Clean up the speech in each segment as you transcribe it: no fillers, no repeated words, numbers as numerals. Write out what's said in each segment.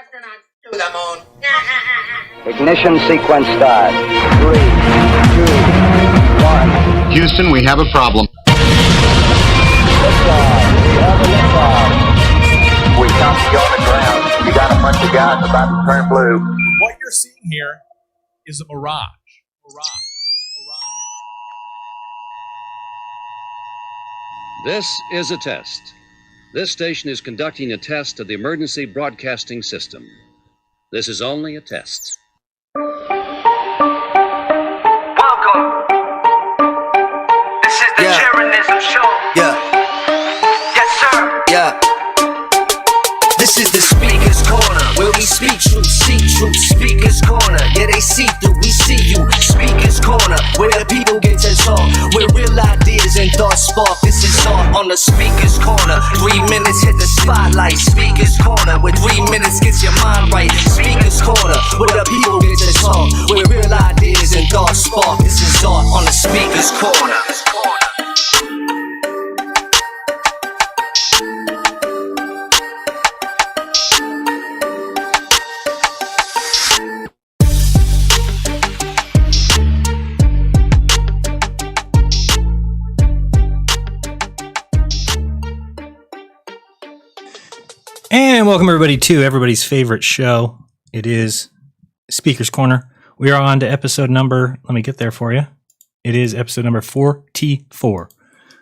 astronauts to the moon. Ignition sequence start. 3, 2, 1. Houston, we have a problem. Liftoff. We have a liftoff. We copy you on the ground. You got a bunch of guys about to turn blue. What you're seeing here is a mirage. This is a test. This station is conducting a test of the emergency broadcasting system. This is only a test. Welcome. This is the Jeranism show. Yeah. Yes, sir. Yeah. This is the Speaker's Corner, where we speak truth, see truth. Speaker's Corner, yeah, they see through, we see you. Speaker's Corner, where the people get to talk, where real ideas and thoughts spark. This is all on the Speaker's Corner. 3 minutes hit the spotlight. Speaker's Corner, where 3 minutes gets your mind right. Speaker's Corner, where the people get to talk, where real ideas and thoughts spark. This is all on the Speaker's Corner. And welcome everybody to everybody's favorite show. It is Speaker's Corner. We are on to episode number, let me get there for you. It is episode number 44.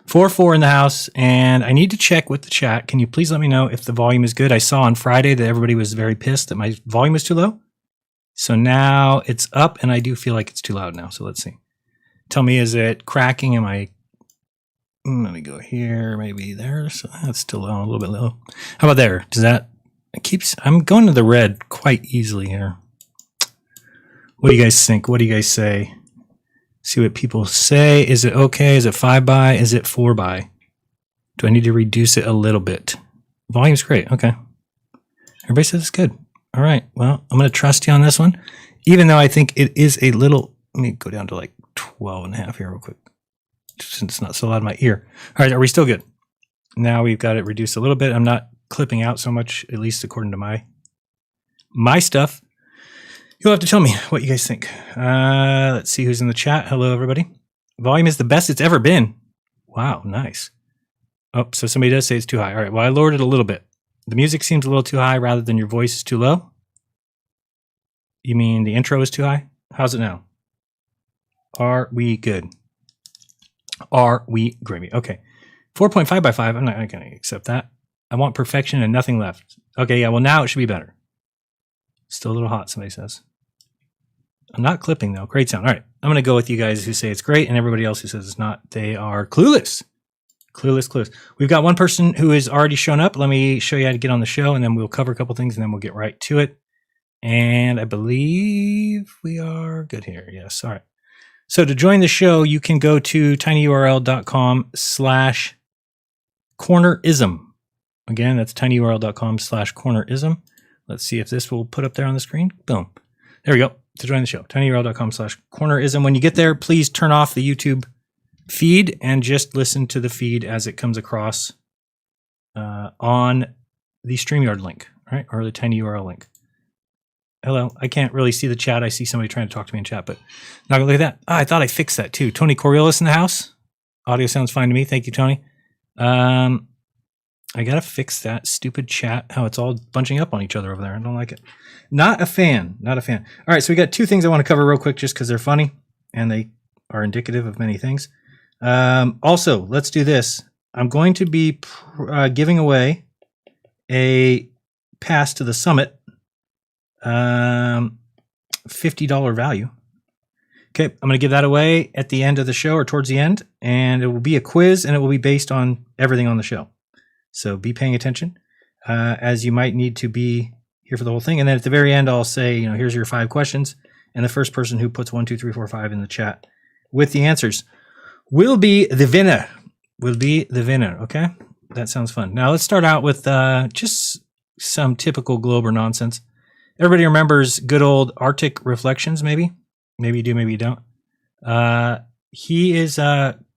44 in the house, and I need to check with the chat. Can you please let me know if the volume is good? I saw on Friday that everybody was very pissed that my volume was too low. So now it's up, and I do feel like it's too loud now. So let's see. Tell me, is it cracking? Am I... Let me go here, maybe there. So that's still low, a little bit low. How about there? Does that... It keeps... I'm going to the red quite easily here. What do you guys think? What do you guys say? See what people say. Is it okay? Is it 5 by? Is it 4 by? Do I need to reduce it a little bit? Volume's great. Okay. Everybody says it's good. All right. Well, I'm going to trust you on this one. Even though I think it is a little... Let me go down to like 12 and a half here real quick, since it's not so loud in my ear. All right, are we still good? Now we've got it reduced a little bit. I'm not clipping out so much, at least according to my stuff. You'll have to tell me what you guys think. Let's see who's in the chat. Hello, everybody. Volume is the best it's ever been. Wow, nice. Oh, so somebody does say it's too high. All right, well, I lowered it a little bit. The music seems a little too high rather than your voice is too low. You mean the intro is too high? How's it now? Are we good? Are we gravy? Okay. 4.5 by 5. I'm not going to accept that. I want perfection and nothing left. Okay, yeah, well, now it should be better. Still a little hot, somebody says. I'm not clipping, though. Great sound. All right. I'm going to go with you guys who say it's great and everybody else who says it's not. They are clueless. Clueless. We've got one person who has already shown up. Let me show you how to get on the show, and then we'll cover a couple things, and then we'll get right to it. And I believe we are good here. Yes. All right. So to join the show, you can go to tinyurl.com/cornerism. Again, that's tinyurl.com/cornerism. Let's see if this will put up there on the screen. Boom. There we go. To join the show, tinyurl.com/cornerism. When you get there, please turn off the YouTube feed and just listen to the feed as it comes across on the StreamYard link, right? Or the tinyurl link. Hello. I can't really see the chat. I see somebody trying to talk to me in chat, but not gonna look at that. I thought I fixed that too. Tony Coriolis in the house. Audio sounds fine to me. Thank you, Tony. I gotta fix that stupid chat. How it's all bunching up on each other over there. I don't like it. Not a fan. Not a fan. All right. So we got two things I want to cover real quick, just because they're funny and they are indicative of many things. Also, let's do this. I'm going to be giving away a pass to the summit. $50 value. Okay, I'm going to give that away at the end of the show or towards the end, and it will be a quiz, and it will be based on everything on the show. So be paying attention, as you might need to be here for the whole thing. And then at the very end, I'll say, here's your 5 questions, and the first person who puts 1, 2, 3, 4, 5 in the chat with the answers will be the winner. Okay, that sounds fun. Now let's start out with just some typical Glober nonsense. Everybody remembers good old Arctic Reflections, maybe? Maybe you do, maybe you don't. He is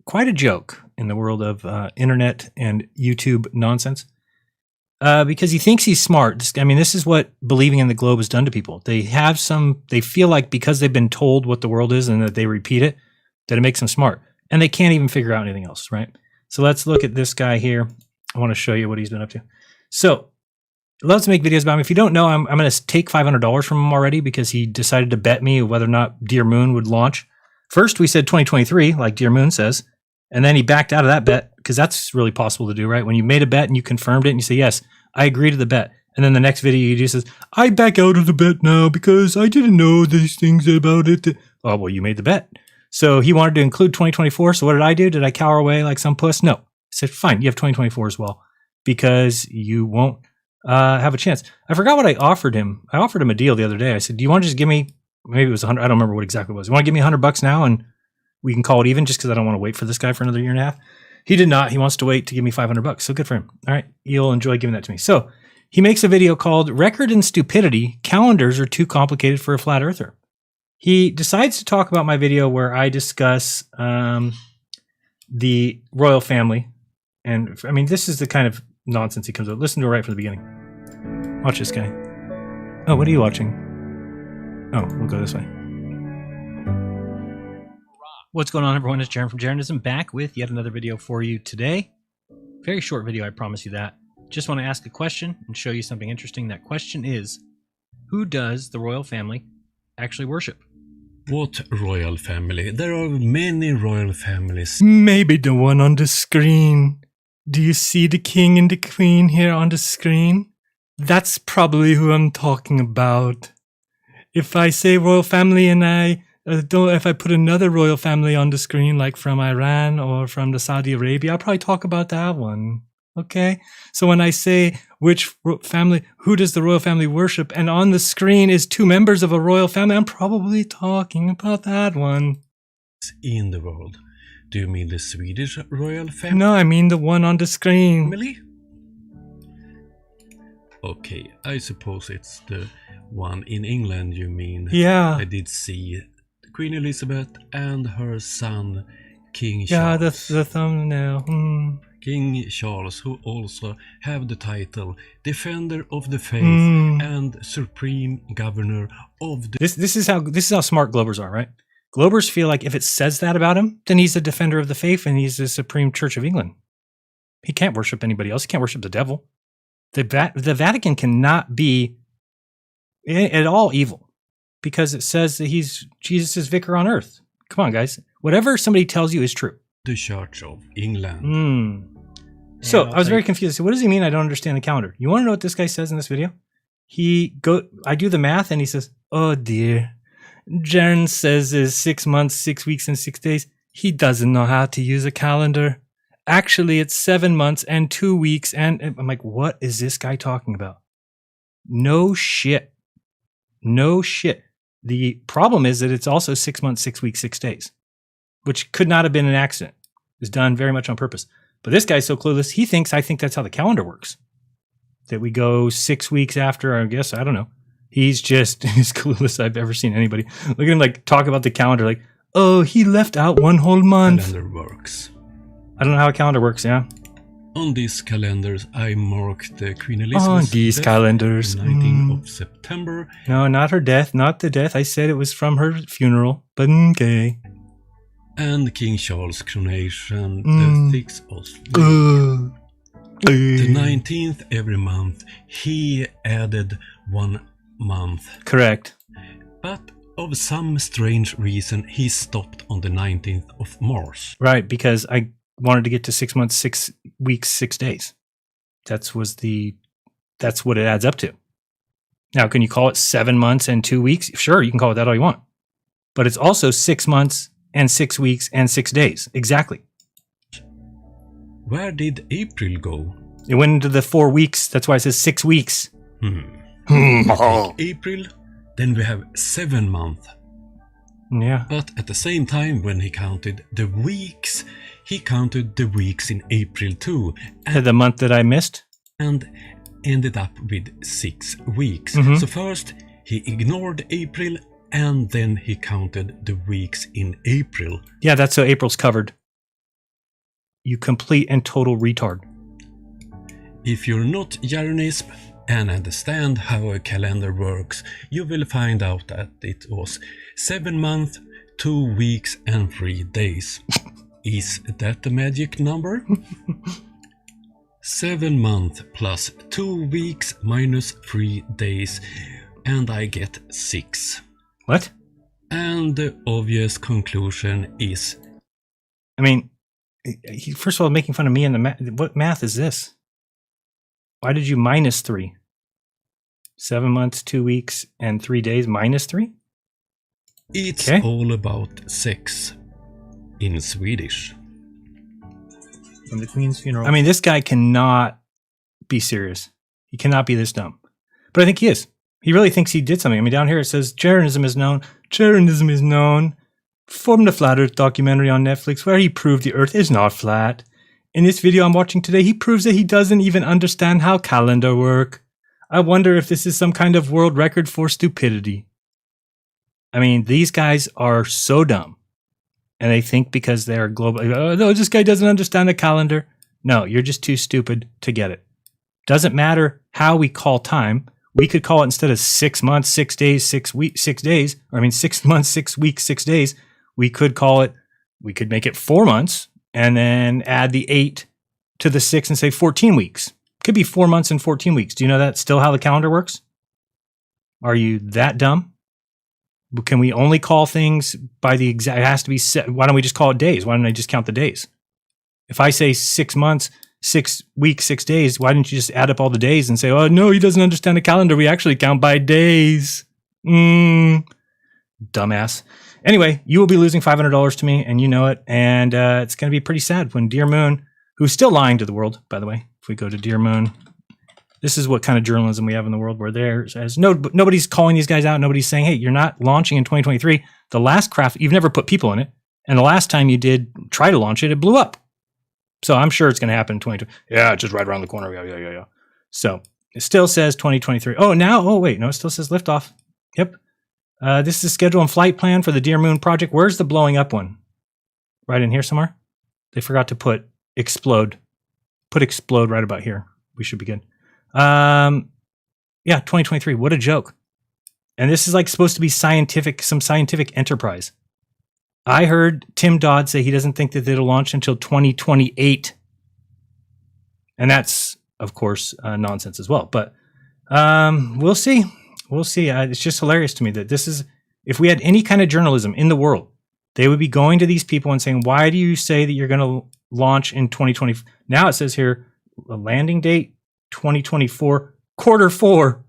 quite a joke in the world of internet and YouTube nonsense. because he thinks he's smart. This is what believing in the globe has done to people. They feel like because they've been told what the world is and that they repeat it, that it makes them smart. And they can't even figure out anything else, right? So let's look at this guy here. I want to show you what he's been up to. So he loves to make videos about him. If you don't know, I'm going to take $500 from him already because he decided to bet me whether or not Dear Moon would launch. First, we said 2023, like Dear Moon says. And then he backed out of that bet because that's really possible to do, right? When you made a bet and you confirmed it and you say, yes, I agree to the bet. And then the next video you do says, I back out of the bet now because I didn't know these things about it. Oh, well, you made the bet. So he wanted to include 2024. So what did I do? Did I cower away like some puss? No. I said, fine, you have 2024 as well because you won't have a chance. I forgot what I offered him. I offered him a deal the other day. I said, do you want to just give me, maybe it was 100. I don't remember what exactly it was. You want to give me $100 now and we can call it even just because I don't want to wait for this guy for another year and a half. He did not. He wants to wait to give me $500. So good for him. All right. You'll enjoy giving that to me. So he makes a video called Record in Stupidity. Calendars are too complicated for a flat earther. He decides to talk about my video where I discuss the royal family. And this is the kind of nonsense he comes up. Listen to it right from the beginning. Watch this guy. Oh, what are you watching? Oh, we'll go this way. What's going on, everyone? It's Jaron from Jeranism, back with yet another video for you today. Very short video, I promise you that. Just want to ask a question and show you something interesting. That question is, who does the royal family actually worship? What royal family? There are many royal families. Maybe the one on the screen. Do you see the king and the queen here on the screen? That's probably who I'm talking about. If I say royal family and if I put another royal family on the screen, like from Iran or from the Saudi Arabia, I'll probably talk about that one. Okay? So when I say which family, who does the royal family worship, and on the screen is two members of a royal family, I'm probably talking about that one. In the world. Do you mean the Swedish royal family? No, I mean the one on the screen. Family? Okay, I suppose it's the one in England you mean. Yeah. I did see Queen Elizabeth and her son King Charles. Yeah, the thumbnail. King Charles, who also have the title Defender of the Faith and Supreme Governor of the... This is how smart Globers are, right? Globers feel like if it says that about him, then he's the Defender of the Faith and he's the Supreme Church of England. He can't worship anybody else. He can't worship the devil. The Vatican cannot be at all evil because it says that he's Jesus' vicar on earth. Come on, guys. Whatever somebody tells you is true. The Church of England. So I was very confused. So what does he mean? I don't understand the calendar. You want to know what this guy says in this video? I do the math and he says, oh dear. Jaron says is 6 months, 6 weeks, and 6 days. He doesn't know how to use a calendar. Actually, it's 7 months and 2 weeks. And I'm like, what is this guy talking about? No shit. No shit. The problem is that it's also 6 months, 6 weeks, 6 days, which could not have been an accident. It was done very much on purpose. But this guy's so clueless, I think that's how the calendar works. That we go 6 weeks after, I guess, I don't know. He's just as clueless I've ever seen anybody. Look at him like talk about the calendar like, oh, he left out one whole month. Calendar works. I don't know how a calendar works, yeah. On these calendars, I marked the Queen Elizabeth. On these calendars. 19th of September. No, not her death, not the death. I said it was from her funeral, but okay. And King Charles' coronation, the 6th of the 19th every month. He added 1 month. Correct. But of some strange reason, he stopped on the 19th of March. Right, because I wanted to get to 6 months, 6 weeks, 6 days. That's what it adds up to. Now, can you call it 7 months and 2 weeks? Sure, you can call it that all you want. But it's also 6 months and 6 weeks and 6 days. Exactly. Where did April go? It went into the 4 weeks. That's why it says 6 weeks. April, then we have 7 months. Yeah. But at the same time, when he counted the weeks, he counted the weeks in April too. And the month that I missed? And ended up with 6 weeks. So first, he ignored April, and then he counted the weeks in April. Yeah, that's so April's covered. You complete and total retard. If you're not Jeranism and understand how a calendar works, you will find out that it was 7 months, 2 weeks and 3 days. Is that the magic number? 7 months plus 2 weeks minus 3 days, and I get 6. What? And the obvious conclusion is... I mean, first of all, making fun of me and the math. What math is this? Why did you minus 3? 7 months, 2 weeks, and 3 days minus 3? It's Okay. all about sex. In Swedish. From the Queen's funeral. I mean, this guy cannot be serious. He cannot be this dumb. But I think he is. He really thinks he did something. I mean, down here it says, Jeranism is known. Jeranism is known. From the Flat Earth documentary on Netflix, where he proved the Earth is not flat. In this video I'm watching today, he proves that he doesn't even understand how calendar work. I wonder if this is some kind of world record for stupidity. I mean, these guys are so dumb. And they think because they're global, oh, no, this guy doesn't understand a calendar. No, you're just too stupid to get it. Doesn't matter how we call time. We could call it, instead of 6 months, 6 days, 6 weeks, 6 days, or I mean 6 months, 6 weeks, 6 days. We could call it, we could make it 4 months and then add the 8 to the 6 and say 14 weeks. Could be 4 months and 14 weeks. Do you know that's still how the calendar works? Are you that dumb? Can we only call things by the exact, it has to be set. Why don't we just call it days? Why don't I just count the days? If I say 6 months, 6 weeks, 6 days, why didn't you just add up all the days and say, oh, no, he doesn't understand the calendar. We actually count by days. Dumbass. Anyway, you will be losing $500 to me, and you know it. And it's going to be pretty sad when Dear Moon, who's still lying to the world, by the way, if we go to Dear Moon, this is what kind of journalism we have in the world, where nobody's calling these guys out. Nobody's saying, hey, you're not launching in 2023. The last craft, you've never put people in it. And the last time you did try to launch it, it blew up. So I'm sure it's going to happen in 2020. Yeah, it's just right around the corner. Yeah. So it still says 2023. Oh, wait. No, it still says liftoff. Yep. This is schedule and flight plan for the Dear Moon project. Where's the blowing up one? Right in here somewhere? They forgot to put explode. Put explode right about here. We should be good. Yeah, 2023. What a joke. And this is like supposed to be scientific, some scientific enterprise. I heard Tim Dodd say he doesn't think that it'll launch until 2028. And that's, of course, nonsense as well. But we'll see. We'll see. It's just hilarious to me that this is, if we had any kind of journalism in the world, they would be going to these people and saying, why do you say that you're going to launch in 2020? Now it says here, a landing date, 2024, quarter 4.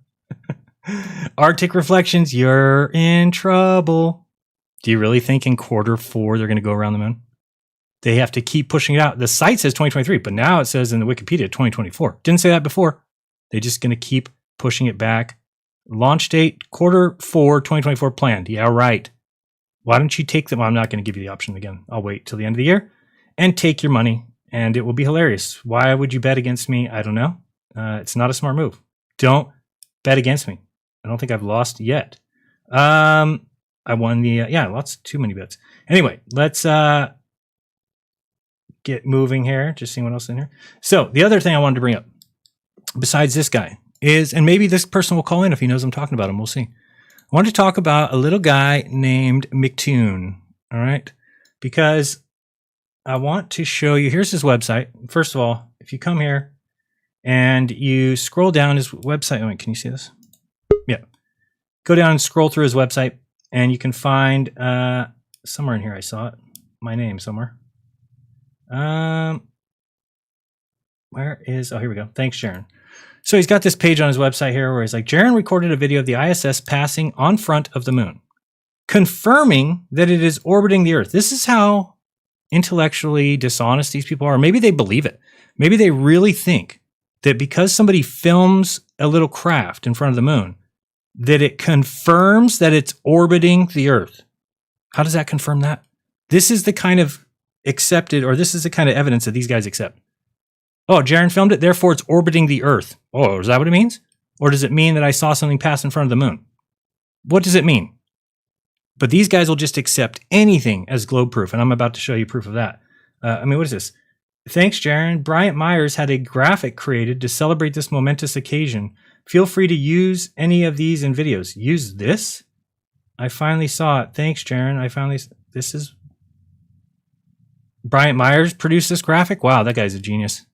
Arctic Reflections, you're in trouble. Do you really think in quarter 4 they're going to go around the moon? They have to keep pushing it out. The site says 2023, but now it says in the Wikipedia 2024. Didn't say that before. They're just going to keep pushing it back. Launch date, quarter 4, 2024 planned. Yeah, right. Why don't you take them? Well, I'm not going to give you the option again. I'll wait till the end of the year and take your money, and it will be hilarious. Why would you bet against me? I don't know. It's not a smart move. Don't bet against me. I don't think I've lost yet. I won the, too many bets. Anyway, let's get moving here. Just seeing what else is in here. So the other thing I wanted to bring up, besides this guy, is, and maybe this person will call in if he knows I'm talking about him. We'll see. I wanted to talk about a little guy named McToon. All right. Because I want to show you, here's his website. First of all, if you come here and you scroll down his website, oh, wait, can you see this? Yeah. Go down and scroll through his website, and you can find somewhere in here, I saw it, my name somewhere. Where is, oh, here we go. Thanks, Jaron. So he's got this page on his website here where he's like, Jaron recorded a video of the ISS passing on front of the moon, confirming that it is orbiting the Earth. This is how intellectually dishonest these people are. Maybe they believe it. Maybe they really think that because somebody films a little craft in front of the moon, that it confirms that it's orbiting the Earth. How does that confirm that? This is the kind of accepted, or this is the kind of evidence that these guys accept. Oh, Jaron filmed it, therefore it's orbiting the Earth. Oh, is that what it means? Or does it mean that I saw something pass in front of the moon? What does it mean? But these guys will just accept anything as globe proof, and I'm about to show you proof of that. What is this? Thanks, Jaron. Bryant Myers had a graphic created to celebrate this momentous occasion. Feel free to use any of these in videos. Use this? I finally saw it. Thanks, Jaron. This is... Bryant Myers produced this graphic? Wow, that guy's a genius.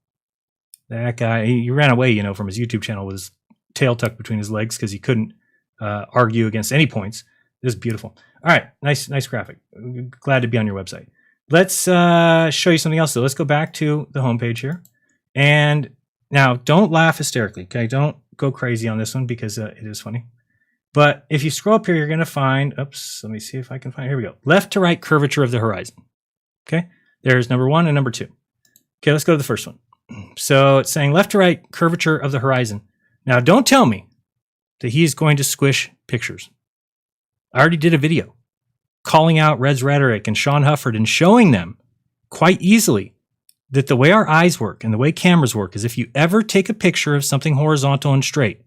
That guy, he ran away, you know, from his YouTube channel with his tail tucked between his legs because he couldn't argue against any points. This is beautiful. All right, nice graphic. Glad to be on your website. Let's show you something else, though. Let's go back to the homepage here. And now, don't laugh hysterically, okay? Don't go crazy on this one because it is funny. But if you scroll up here, you're going to find, oops, let me see if I can find, here we go. Left to right curvature of the horizon. Okay, there's number 1 and number 2. Okay, let's go to the first one. So it's saying left to right curvature of the horizon. Now, don't tell me that he's going to squish pictures. I already did a video calling out Red's rhetoric and Sean Hufford and showing them quite easily that the way our eyes work and the way cameras work is if you ever take a picture of something horizontal and straight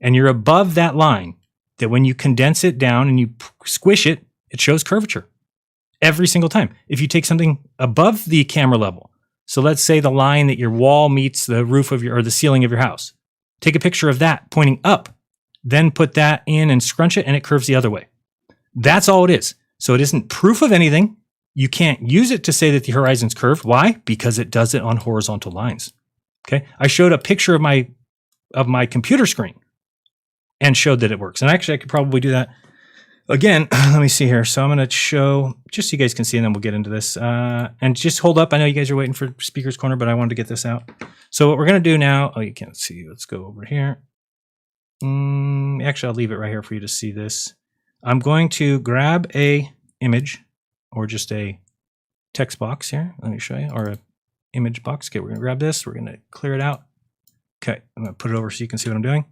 and you're above that line, that when you condense it down and you squish it, it shows curvature every single time. If you take something above the camera level, so let's say the line that your wall meets the roof of your, or the ceiling of your house, take a picture of that pointing up, then put that in and scrunch it and it curves the other way. That's all it is. So it isn't proof of anything. You can't use it to say that the horizon's curved. Why? Because it does it on horizontal lines. Okay. I showed a picture of my computer screen and showed that it works. And actually I could probably do that again. Let me see here. So I'm going to show just so you guys can see and then we'll get into this. And just hold up. I know you guys are waiting for Speaker's Corner, but I wanted to get this out. So what we're going to do now, oh, you can't see. Let's go over here. Actually, I'll leave it right here for you to see this. I'm going to grab a image or just a text box here. Let me show you, or a image box. Okay, we're going to grab this. We're going to clear it out. Okay, I'm going to put it over so you can see what I'm doing.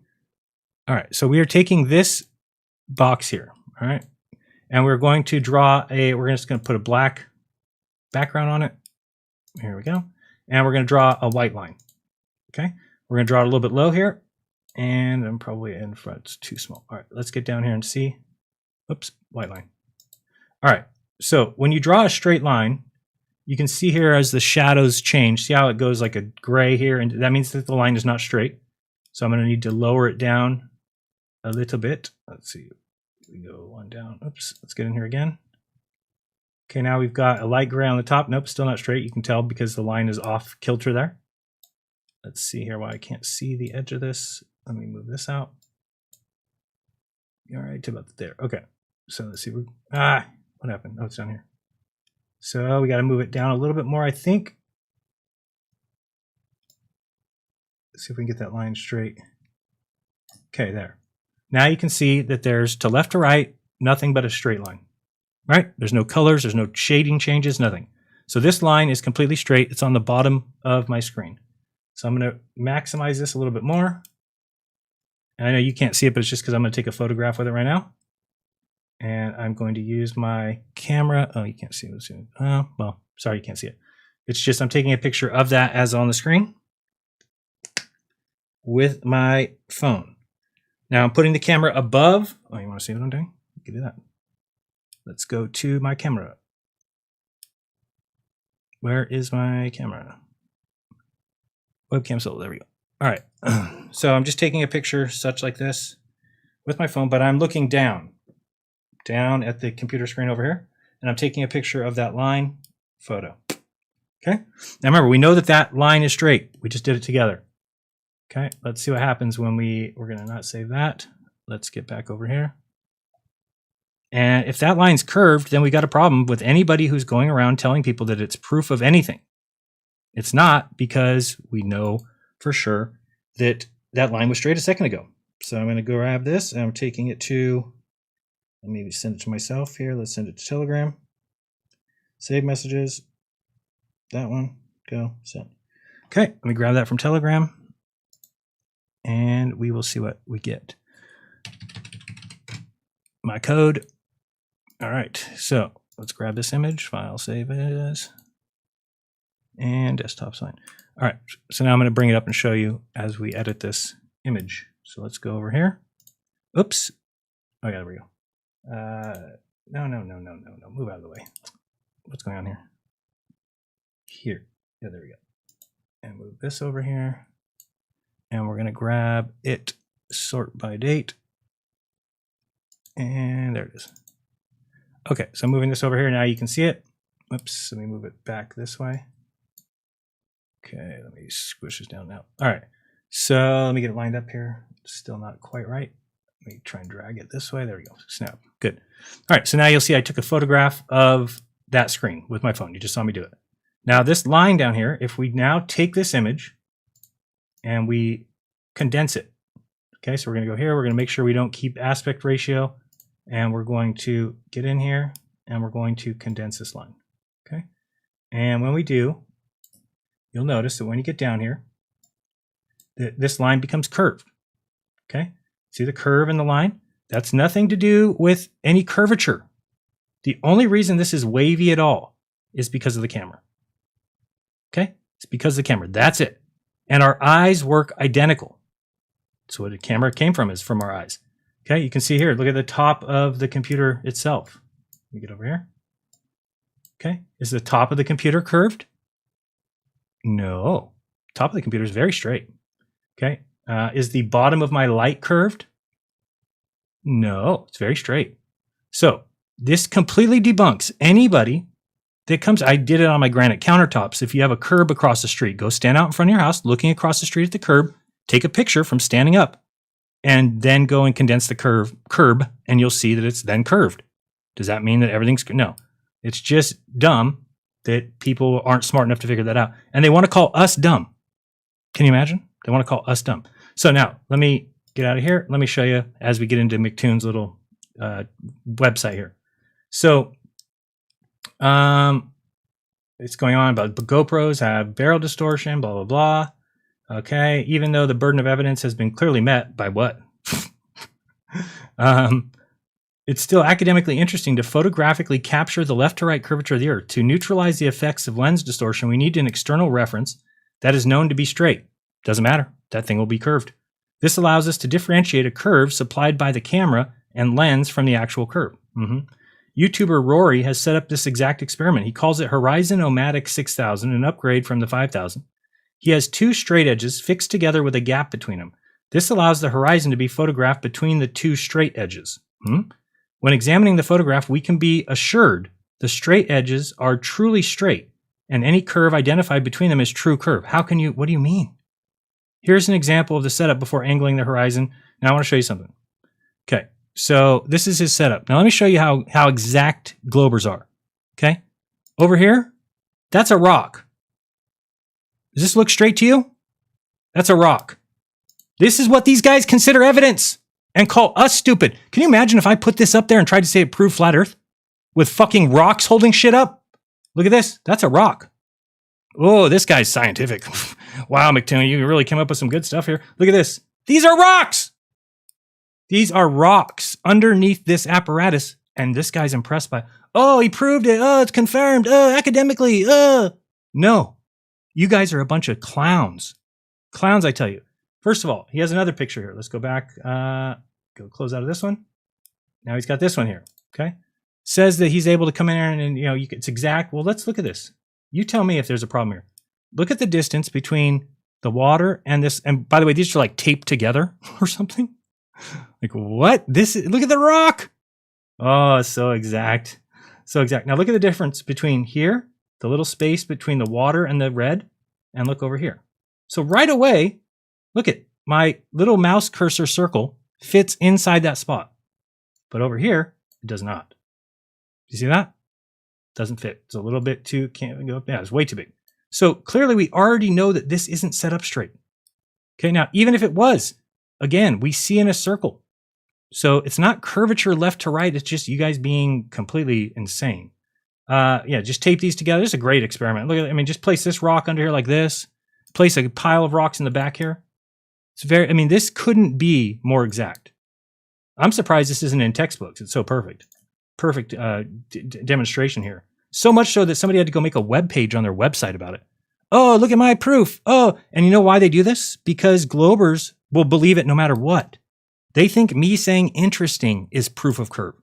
All right, so we are taking this box here, all right, and we're going to draw a, we're just going to put a black background on it. Here we go. And we're going to draw a white line. Okay, we're going to draw it a little bit low here. And I'm probably in front, it's too small. All right, let's get down here and see. Oops, white line. All right, so when you draw a straight line, you can see here as the shadows change, see how it goes like a gray here, and that means that the line is not straight. So I'm going to need to lower it down a little bit. Let's see, we go one down. Oops, let's get in here again. Okay, now we've got a light gray on the top. Nope, still not straight. You can tell because the line is off kilter there. Let's see here why I can't see the edge of this. Let me move this out. All right, to about there. Okay, so let's see. What happened? Oh, it's down here. So we got to move it down a little bit more, I think. Let's see if we can get that line straight. Okay, there. Now you can see that there's to left to right, nothing but a straight line, right? There's no colors, there's no shading changes, nothing. So this line is completely straight. It's on the bottom of my screen. So I'm going to maximize this a little bit more. And I know you can't see it, but it's just because I'm going to take a photograph with it right now. And I'm going to use my camera. Oh, you can't see it. Oh, well, sorry, you can't see it. It's just I'm taking a picture of that as on the screen with my phone. Now I'm putting the camera above. Oh, you want to see what I'm doing? You can do that. Let's go to my camera. Where is my camera? Webcam solo. There we go. All right. So I'm just taking a picture such like this with my phone, but I'm looking down at the computer screen over here, and I'm taking a picture of that line photo. Okay. Now remember, we know that that line is straight. We just did it together. Okay. Let's see what happens when we're going to not save that. Let's get back over here. And if that line's curved, then we got a problem with anybody who's going around telling people that it's proof of anything. It's not, because we know for sure that that line was straight a second ago. So I'm going to go grab this and I'm taking it to, let me send it to myself here. Let's send it to Telegram. Save messages. That one. Go. Send. Okay. Let me grab that from Telegram. And we will see what we get. My code. All right. So let's grab this image. File, save as. And desktop sign. All right, so now I'm going to bring it up and show you as we edit this image. So let's go over here. Oops. Oh, yeah, there we go. No. Move out of the way. What's going on here? Here. Yeah, there we go. and move this over here. And we're going to grab it, sort by date. And there it is. Okay, so moving this over here, now you can see it. Oops, let me move it back this way. Okay, let me squish this down now. All right, so let me get it lined up here. Still not quite right. Let me try and drag it this way. There we go. Snap. Good. All right, so now you'll see I took a photograph of that screen with my phone. You just saw me do it. Now this line down here, if we now take this image and we condense it. Okay, so we're going to go here. We're going to make sure we don't keep aspect ratio. And we're going to get in here and we're going to condense this line. Okay, and when we do, you'll notice that when you get down here, this line becomes curved. Okay, see the curve in the line? That's nothing to do with any curvature. The only reason this is wavy at all is because of the camera. Okay, it's because of the camera. That's it. And our eyes work identical. So what the camera came from is from our eyes. Okay, you can see here, look at the top of the computer itself. Let me get over here. Okay, is the top of the computer curved? No, top of the computer is very straight. Okay, is the bottom of my light curved? No, it's very straight. So this completely debunks anybody that comes, I did it on my granite countertops. If you have a curb across the street, go stand out in front of your house, looking across the street at the curb, take a picture from standing up, and then go and condense the curb, and you'll see that it's then curved. Does that mean that everything's, no. It's just dumb that people aren't smart enough to figure that out. And they want to call us dumb. Can you imagine? They want to call us dumb. So now, let me get out of here. Let me show you as we get into McToon's little website here. So, it's going on about GoPros have barrel distortion, blah, blah, blah. Okay, even though the burden of evidence has been clearly met by what? It's still academically interesting to photographically capture the left to right curvature of the Earth. To neutralize the effects of lens distortion, we need an external reference that is known to be straight. Doesn't matter. That thing will be curved. This allows us to differentiate a curve supplied by the camera and lens from the actual curve. YouTuber Rory has set up this exact experiment. He calls it Horizon-O-Matic 6000, an upgrade from the 5000. He has two straight edges fixed together with a gap between them. This allows the horizon to be photographed between the two straight edges. When examining the photograph, we can be assured the straight edges are truly straight, and any curve identified between them is true curve. How can you, what do you mean? Here's an example of the setup before angling the horizon. Now I want to show you something. Okay, so this is his setup. Now let me show you how exact globers are. Okay, over here, that's a rock. Does this look straight to you? That's a rock. This is what these guys consider evidence and call us stupid. Can you imagine if I put this up there and tried to say it proved flat Earth with fucking rocks holding shit up? Look at this. That's a rock. Oh, this guy's scientific. Wow, McToon, you really came up with some good stuff here. Look at this. These are rocks. These are rocks underneath this apparatus. And this guy's impressed by, oh, he proved it. Oh, it's confirmed. Oh, academically. No. You guys are a bunch of clowns. Clowns, I tell you. First of all, he has another picture here. Let's go back. Go close out of this one. Now he's got this one here. Okay. Says that he's able to come in here and you know, it's exact. Well, let's look at this. You tell me if there's a problem here. Look at the distance between the water and this. And by the way, these are like taped together or something. Like what? Look at the rock. Oh, so exact. So exact. Now look at the difference between here, the little space between the water and the red, and look over here. So right away, look at my little mouse cursor circle fits inside that spot. But over here, it does not. You see that? Doesn't fit. It's a little bit too, can't go up. Yeah, it's way too big. So clearly we already know that this isn't set up straight. Okay, now even if it was, again, we see in a circle. So it's not curvature left to right. It's just you guys being completely insane. Yeah, just tape these together. This is a great experiment. Look at it. I mean, just place this rock under here like this. Place a pile of rocks in the back here. It's very, I mean, this couldn't be more exact. I'm surprised this isn't in textbooks. It's so perfect. Perfect demonstration here. So much so that somebody had to go make a web page on their website about it. Oh, look at my proof. Oh, and you know why they do this? Because Globers will believe it no matter what. They think me saying interesting is proof of curve.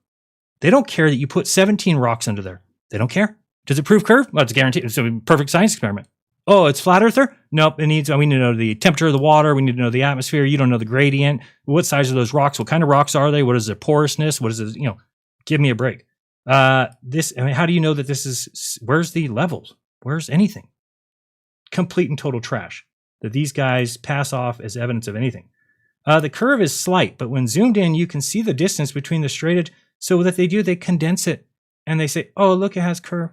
They don't care that you put 17 rocks under there. They don't care. Does it prove curve? Well, it's guaranteed. It's a perfect science experiment. Oh, it's flat earther? Nope. We need to know the temperature of the water. We need to know the atmosphere. You don't know the gradient. What size are those rocks? What kind of rocks are they? What is their porousness? What is it? Give me a break. How do you know that this is, where's the levels? Where's anything? Complete and total trash that these guys pass off as evidence of anything. The curve is slight, but when zoomed in, you can see the distance between the straight edge. So what they do, they condense it and they say, oh, look, it has curve.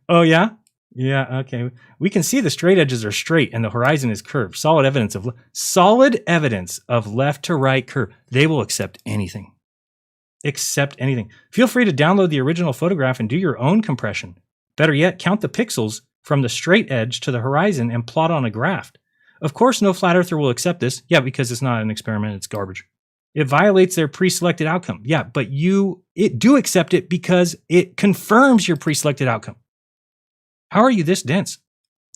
Oh, yeah? Yeah, okay. We can see the straight edges are straight and the horizon is curved. Solid evidence of left to right curve. They will accept anything. Accept anything. Feel free to download the original photograph and do your own compression. Better yet, count the pixels from the straight edge to the horizon and plot on a graph. Of course, no flat earther will accept this. Yeah, because it's not an experiment, it's garbage. It violates their pre-selected outcome. Yeah, but it do accept it because it confirms your pre-selected outcome. How are you this dense?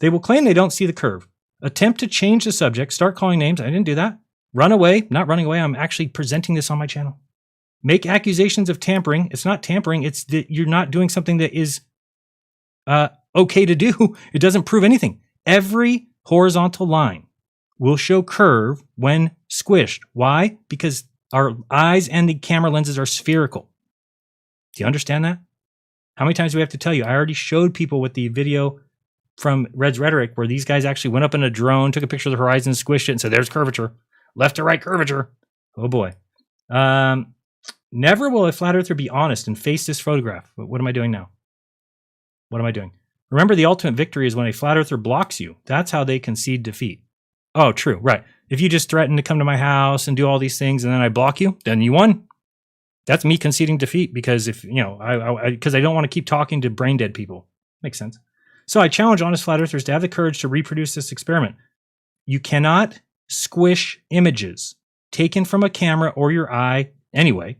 They will claim they don't see the curve. Attempt to change the subject, start calling names. I didn't do that. Run away, not running away. I'm actually presenting this on my channel. Make accusations of tampering. It's not tampering. It's that you're not doing something that is okay to do. It doesn't prove anything. Every horizontal line will show curve when squished. Why? Because our eyes and the camera lenses are spherical. Do you understand that? How many times do we have to tell you? I already showed people with the video from Red's Rhetoric where these guys actually went up in a drone, took a picture of the horizon, squished it, and said, there's curvature. Left to right curvature. Oh boy. Never will a flat earther be honest and face this photograph. What am I doing now? What am I doing? Remember, the ultimate victory is when a flat earther blocks you. That's how they concede defeat. Oh, true. Right. If you just threaten to come to my house and do all these things and then I block you, then you won. That's me conceding defeat because because I don't want to keep talking to brain dead people. Makes sense. So I challenge honest flat earthers to have the courage to reproduce this experiment. You cannot squish images taken from a camera or your eye anyway.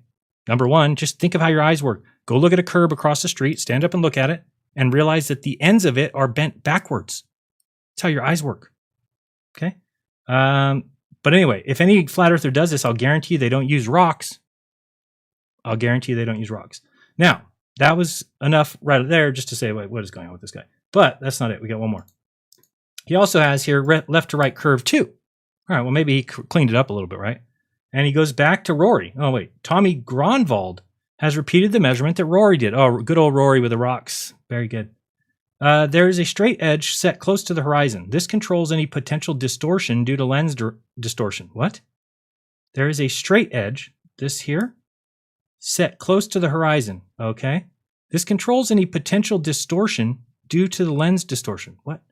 Number one, just think of how your eyes work. Go look at a curb across the street, stand up and look at it, and realize that the ends of it are bent backwards. That's how your eyes work. Okay? But anyway, if any flat earther does this, I'll guarantee they don't use rocks. I'll guarantee they don't use rocks. Now, that was enough right there just to say, wait, what is going on with this guy? But that's not it. We got one more. He also has here left to right curve too. All right, well, maybe he cleaned it up a little bit, right? And he goes back to Rory. Oh, wait. Tommy Gronwald has repeated the measurement that Rory did. Oh, good old Rory with the rocks. Very good. There is a straight edge set close to the horizon. This controls any potential distortion due to lens distortion. What? There is a straight edge, this here, set close to the horizon. Okay. This controls any potential distortion due to the lens distortion. What?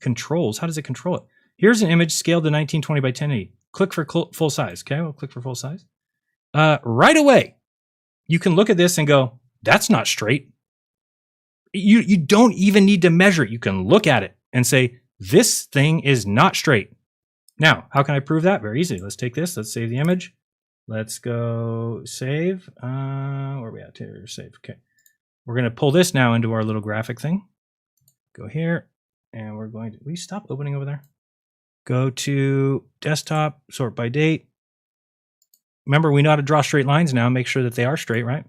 Controls? How does it control it? Here's an image scaled to 1920 by 1080. Click for full size. Okay, we'll click for full size. Right away, you can look at this and go, that's not straight. You don't even need to measure it. You can look at it and say, this thing is not straight. Now, how can I prove that? Very easy. Let's take this. Let's save the image. Let's go save. Where are we at here? Save. Okay. We're going to pull this now into our little graphic thing. Go here. And we're going to, will you stop opening over there? Go to desktop, sort by date. Remember, we know how to draw straight lines now. Make sure that they are straight, right?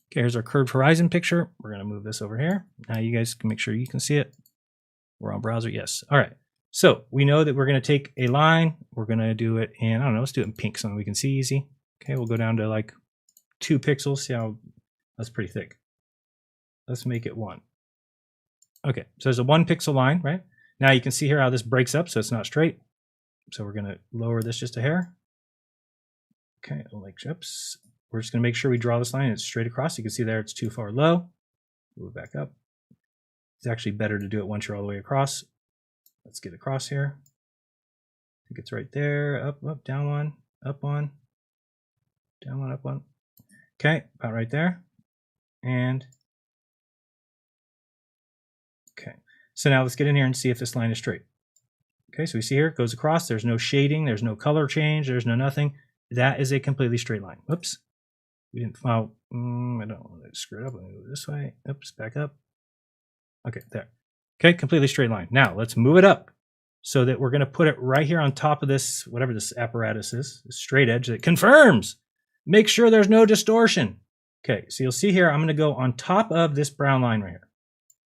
Okay, here's our curved horizon picture. We're going to move this over here. Now you guys can make sure you can see it. We're on browser. Yes. All right. So we know that we're going to take a line. We're going to do it in, I don't know, let's do it in pink, something we can see easy. Okay, we'll go down to like 2 pixels. See how that's pretty thick. Let's make it 1. Okay, so there's a 1 pixel line, right? Now you can see here how this breaks up, so it's not straight. So we're going to lower this just a hair. Okay, like chips. We're just going to make sure we draw this line. It's straight across. You can see there it's too far low. Move it back up. It's actually better to do it once you're all the way across. Let's get across here. I think it's right there. Up, up, down 1, up 1, down 1, up 1. Okay, about right there. And okay, so now let's get in here and see if this line is straight. Okay, so we see here it goes across. There's no shading. There's no color change. There's no nothing. That is a completely straight line. Whoops. We didn't file. I don't want to screw it up. Let me go this way. Oops, back up. Okay, there. Okay, completely straight line. Now let's move it up so that we're going to put it right here on top of this, whatever this apparatus is, this straight edge that confirms. Make sure there's no distortion. Okay, so you'll see here, I'm going to go on top of this brown line right here.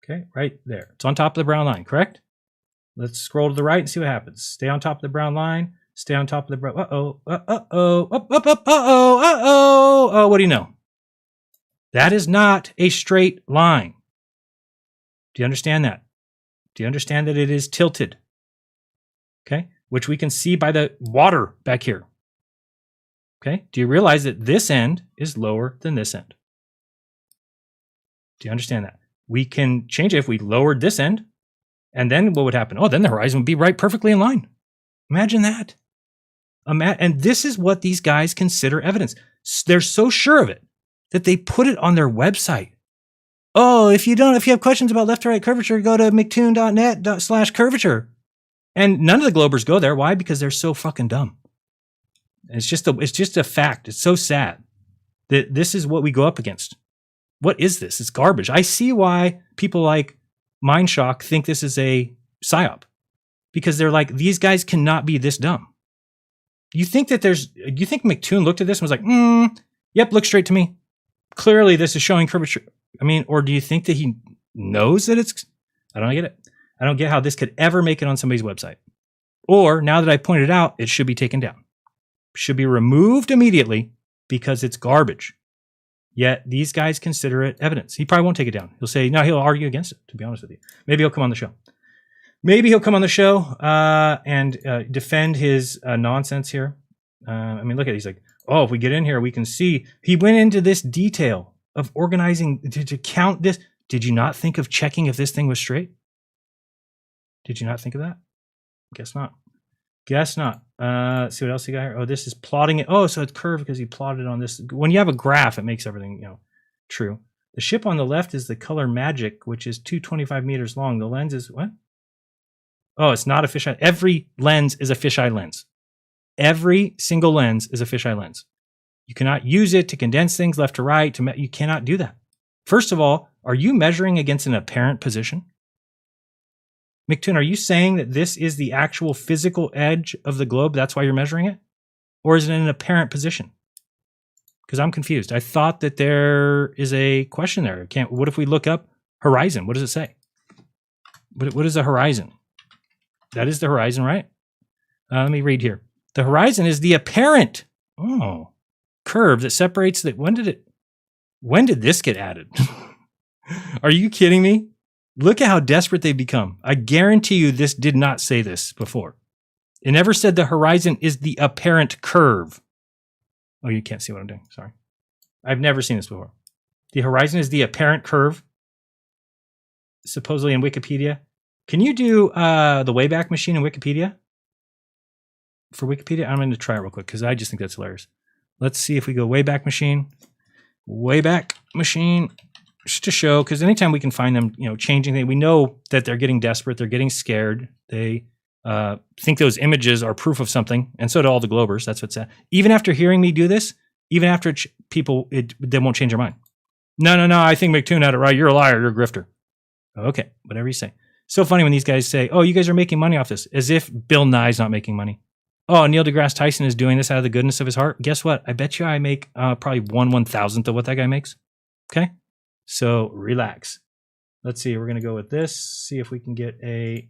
Okay, right there. It's on top of the brown line, correct? Let's scroll to the right and see what happens. Stay on top of the brown line. Stay on top of the brown. Oh, what do you know? That is not a straight line. Do you understand that? Do you understand that it is tilted? Okay, which we can see by the water back here. Okay, do you realize that this end is lower than this end? Do you understand that? We can change it if we lowered this end, and then what would happen? Oh, then the horizon would be right perfectly in line. Imagine that. And this is what these guys consider evidence. They're so sure of it that they put it on their website. Oh, if you have questions about left to right curvature, go to mctoon.net/curvature. And none of the Globers go there. Why? Because they're so fucking dumb. It's just a fact. It's so sad that this is what we go up against. What is this? It's garbage. I see why people like Mindshock think this is a psyop, because they're like, these guys cannot be this dumb. You think McToon looked at this and was like, yep, looks straight to me. Clearly this is showing curvature. I mean, or do you think that he knows that it's, I don't get it. I don't get how this could ever make it on somebody's website. Or now that I pointed out, it should be taken down. Should be removed immediately because it's garbage. Yet these guys consider it evidence. He probably won't take it down. He'll say, no, he'll argue against it, to be honest with you. Maybe he'll come on the show. And defend his nonsense here. I mean, look at it. He's like, oh, if we get in here, we can see. He went into this detail of organizing to count this. Did you not think of checking if this thing was straight? Did you not think of that? Guess not. See what else you got here? Oh, this is plotting it. Oh, so it's curved because he plotted on this. When you have a graph, it makes everything, true. The ship on the left is the color Magic, which is 225 meters long. The lens is what? Oh, it's not a fisheye. Every lens is a fisheye lens. Every single lens is a fisheye lens. You cannot use it to condense things left to right. You cannot do that. First of all, are you measuring against an apparent position? McToon, are you saying that this is the actual physical edge of the globe? That's why you're measuring it? Or is it in an apparent position? Because I'm confused. I thought that there is a question there. What if we look up horizon? What does it say? What is the horizon? That is the horizon, right? Let me read here. The horizon is the apparent curve that separates the. When did this get added? Are you kidding me? Look at how desperate they've become. I guarantee you this did not say this before. It never said the horizon is the apparent curve. Oh, you can't see what I'm doing. Sorry. I've never seen this before. The horizon is the apparent curve, supposedly in Wikipedia. Can you do the Wayback Machine in Wikipedia? For Wikipedia, I'm going to try it real quick because I just think that's hilarious. Let's see if we go Wayback Machine. Just to show, because anytime we can find them, changing things, we know that they're getting desperate, they're getting scared, they think those images are proof of something, and so do all the Globers. That's what's even after hearing me do this, even after they won't change their mind. No, I think McToon had it right. You're a liar. You're a grifter. Okay, whatever you say. So funny when these guys say, "Oh, you guys are making money off this," as if Bill Nye's not making money. Oh, Neil deGrasse Tyson is doing this out of the goodness of his heart. Guess what? I bet you I make probably 1/1000th of what that guy makes. Okay. So relax. Let's see. We're going to go with this. See if we can get a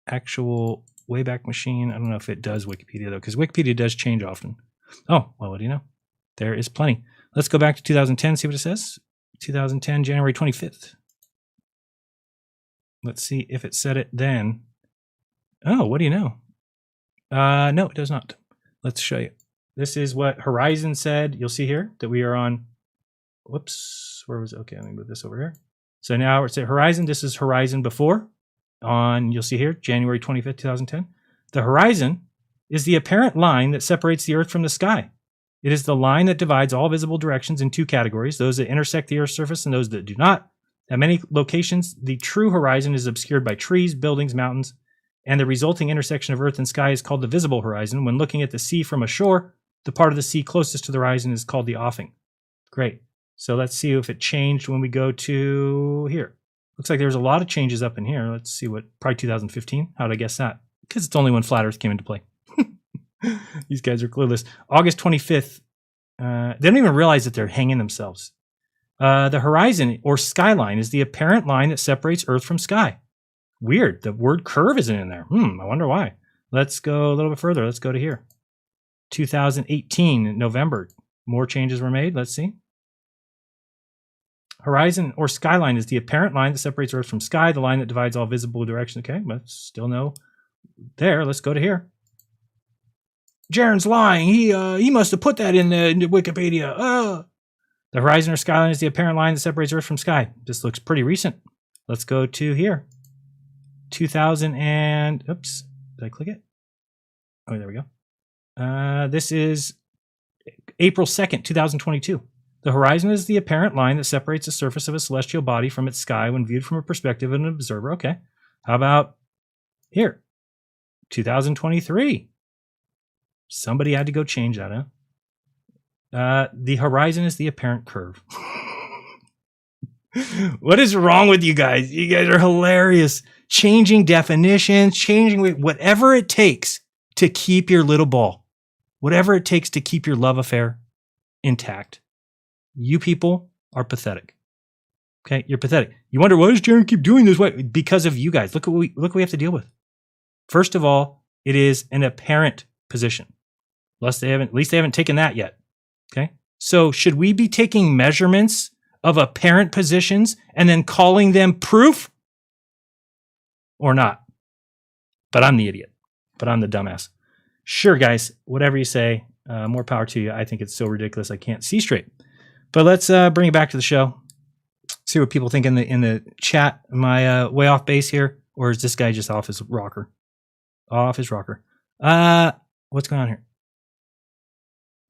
actual Wayback Machine. I don't know if it does Wikipedia though, because Wikipedia does change often. Oh, well, what do you know? There is plenty. Let's go back to 2010. See what it says. 2010, January 25th. Let's see if it said it then. Oh, what do you know? No, it does not. Let's show you. This is what Horizon said. You'll see here that we are on. Whoops, where was it? Okay, let me move this over here. So now it's at Horizon. This is Horizon before. You'll see here, January 25th, 2010. The horizon is the apparent line that separates the Earth from the sky. It is the line that divides all visible directions in two categories, those that intersect the Earth's surface and those that do not. At many locations, the true horizon is obscured by trees, buildings, mountains, and the resulting intersection of Earth and sky is called the visible horizon. When looking at the sea from ashore, the part of the sea closest to the horizon is called the offing. Great. So let's see if it changed when we go to here. Looks like there's a lot of changes up in here. Let's see probably 2015. How'd I guess that? Because it's only when Flat Earth came into play. These guys are clueless. August 25th. They don't even realize that they're hanging themselves. The horizon or skyline is the apparent line that separates Earth from sky. Weird. The word curve isn't in there. I wonder why. Let's go a little bit further. Let's go to here. 2018, November. More changes were made. Let's see. Horizon or skyline is the apparent line that separates Earth from sky, the line that divides all visible directions. Okay, but still no there. Let's go to here. Jaren's lying. He must have put that in the Wikipedia. The horizon or skyline is the apparent line that separates Earth from sky. This looks pretty recent. Let's go to here. 2000 and... Oops. Did I click it? Oh, there we go. This is April 2nd, 2022. The horizon is the apparent line that separates the surface of a celestial body from its sky when viewed from a perspective of an observer. Okay. How about here? 2023. Somebody had to go change that, huh? The horizon is the apparent curve. What is wrong with you guys? You guys are hilarious. Changing definitions, changing whatever it takes to keep your little ball. Whatever it takes to keep your love affair intact. You people are pathetic. Okay, you're pathetic. You wonder, why does Jaren keep doing this? Way? Because of you guys. Look what we have to deal with. First of all, it is an apparent position. At least they haven't taken that yet. Okay? So should we be taking measurements of apparent positions and then calling them proof? Or not? But I'm the idiot. But I'm the dumbass. Sure, guys, whatever you say, more power to you. I think it's so ridiculous I can't see straight. But let's bring it back to the show. See what people think in the chat. Am I way off base here? Or is this guy just off his rocker? Off his rocker. What's going on here?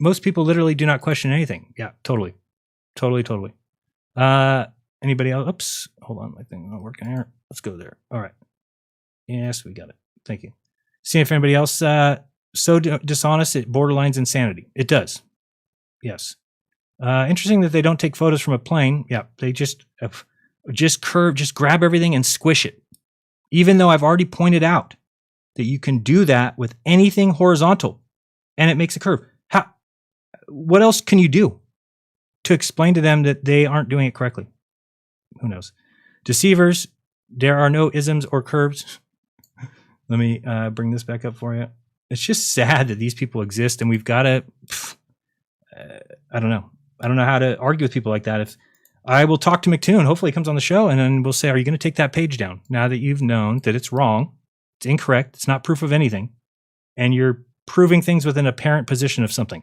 Most people literally do not question anything. Yeah, totally. Totally. Anybody else? Oops. Hold on. My thing's not working here. Let's go there. All right. Yes, we got it. Thank you. See if anybody else so dishonest it borderlines insanity. It does. Yes. Interesting that they don't take photos from a plane. Yeah, they just grab everything and squish it. Even though I've already pointed out that you can do that with anything horizontal and it makes a curve. What else can you do to explain to them that they aren't doing it correctly? Who knows? Deceivers, there are no isms or curves. Let me bring this back up for you. It's just sad that these people exist, and we've got to. I don't know. I don't know how to argue with people like that. If I will talk to McToon, hopefully he comes on the show, and then we'll say, "Are you going to take that page down now that you've known that it's wrong, it's incorrect, it's not proof of anything, and you're proving things with an apparent position of something?"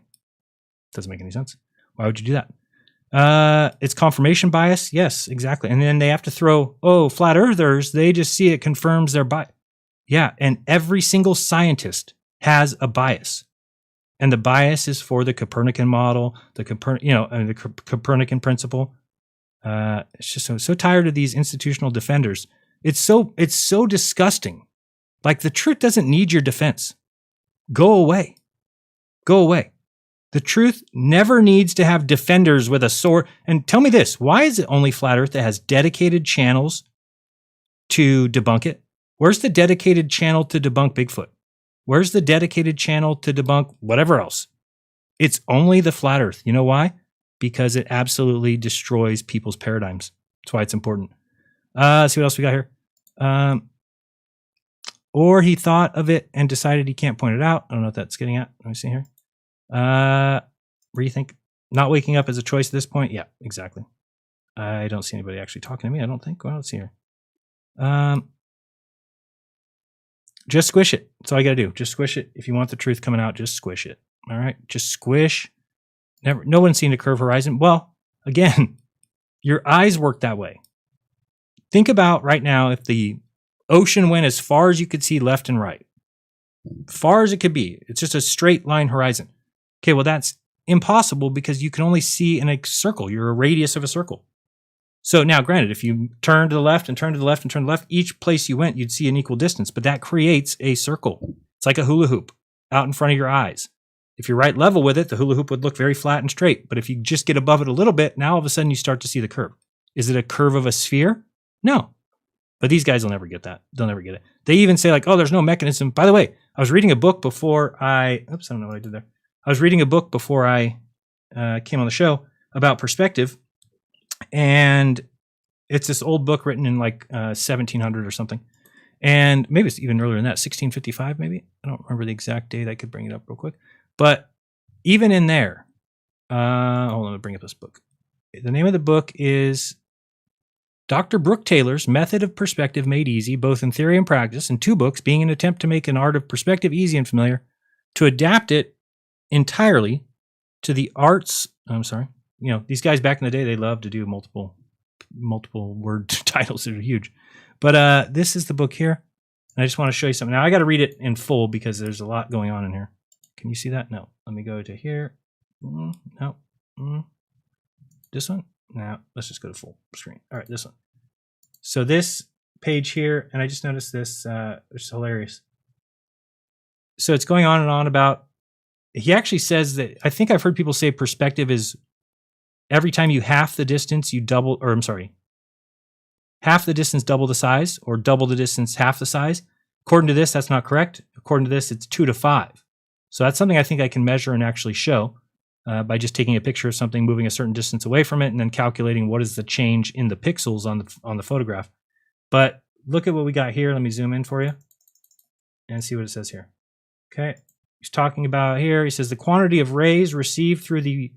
Doesn't make any sense. Why would you do that? It's confirmation bias. Yes, exactly. And then they have to throw, flat earthers. They just see it confirms their bias. Yeah, and every single scientist has a bias, and the bias is for the Copernican model, the Copernican principle. It's just so tired of these institutional defenders. It's so disgusting. Like, the truth doesn't need your defense. Go away. Go away. The truth never needs to have defenders with a sword. And tell me this, why is it only Flat Earth that has dedicated channels to debunk it? Where's the dedicated channel to debunk Bigfoot? Where's the dedicated channel to debunk whatever else? It's only the Flat Earth. You know why? Because it absolutely destroys people's paradigms. That's why it's important. Let's see what else we got here. Or he thought of it and decided he can't point it out. I don't know what that's getting at. Let me see here. Rethink. Not waking up as a choice at this point. Yeah, exactly. I don't see anybody actually talking to me, I don't think. Well, let's see here. Just squish it. That's all you got to do. Just squish it. If you want the truth coming out, just squish it. All right? Just squish. No one's seen a curved horizon. Well, again, your eyes work that way. Think about right now if the ocean went as far as you could see left and right. Far as it could be. It's just a straight line horizon. Okay, well, that's impossible because you can only see in a circle. You're a radius of a circle. So now, granted, if you turn to the left and turn to the left and turn to the left, each place you went, you'd see an equal distance, but that creates a circle. It's like a hula hoop out in front of your eyes. If you're right level with it, the hula hoop would look very flat and straight, but if you just get above it a little bit, now all of a sudden you start to see the curve. Is it a curve of a sphere? No. But these guys will never get that. They'll never get it. They even say, like, there's no mechanism. By the way, I was reading a book before I don't know what I did there. I was reading a book before I came on the show about perspective. And it's this old book written in like 1700 or something. And maybe it's even earlier than that, 1655 maybe. I don't remember the exact date. I could bring it up real quick. But even in there, hold on, let me bring up this book. The name of the book is Dr. Brooke Taylor's Method of Perspective Made Easy, both in theory and practice, in 2 books, being an attempt to make an art of perspective easy and familiar, to adapt it entirely to the arts. I'm sorry. You know, these guys back in the day, they loved to do multiple word titles that are huge. But this is the book here. And I just want to show you something. Now, I got to read it in full because there's a lot going on in here. Can you see that? No. Let me go to here. No. This one? Now, let's just go to full screen. All right, this one. So this page here, and I just noticed this, which is hilarious. So it's going on and on about, he actually says that, I think I've heard people say perspective is every time you half the distance, you double, or I'm sorry, half the distance, double the size, or double the distance, half the size. According to this, that's not correct. According to this, it's 2 to 5. So that's something I think I can measure and actually show by just taking a picture of something, moving a certain distance away from it, and then calculating what is the change in the pixels on the photograph. But look at what we got here. Let me zoom in for you and see what it says here. Okay. He's talking about here. He says the quantity of rays received through the...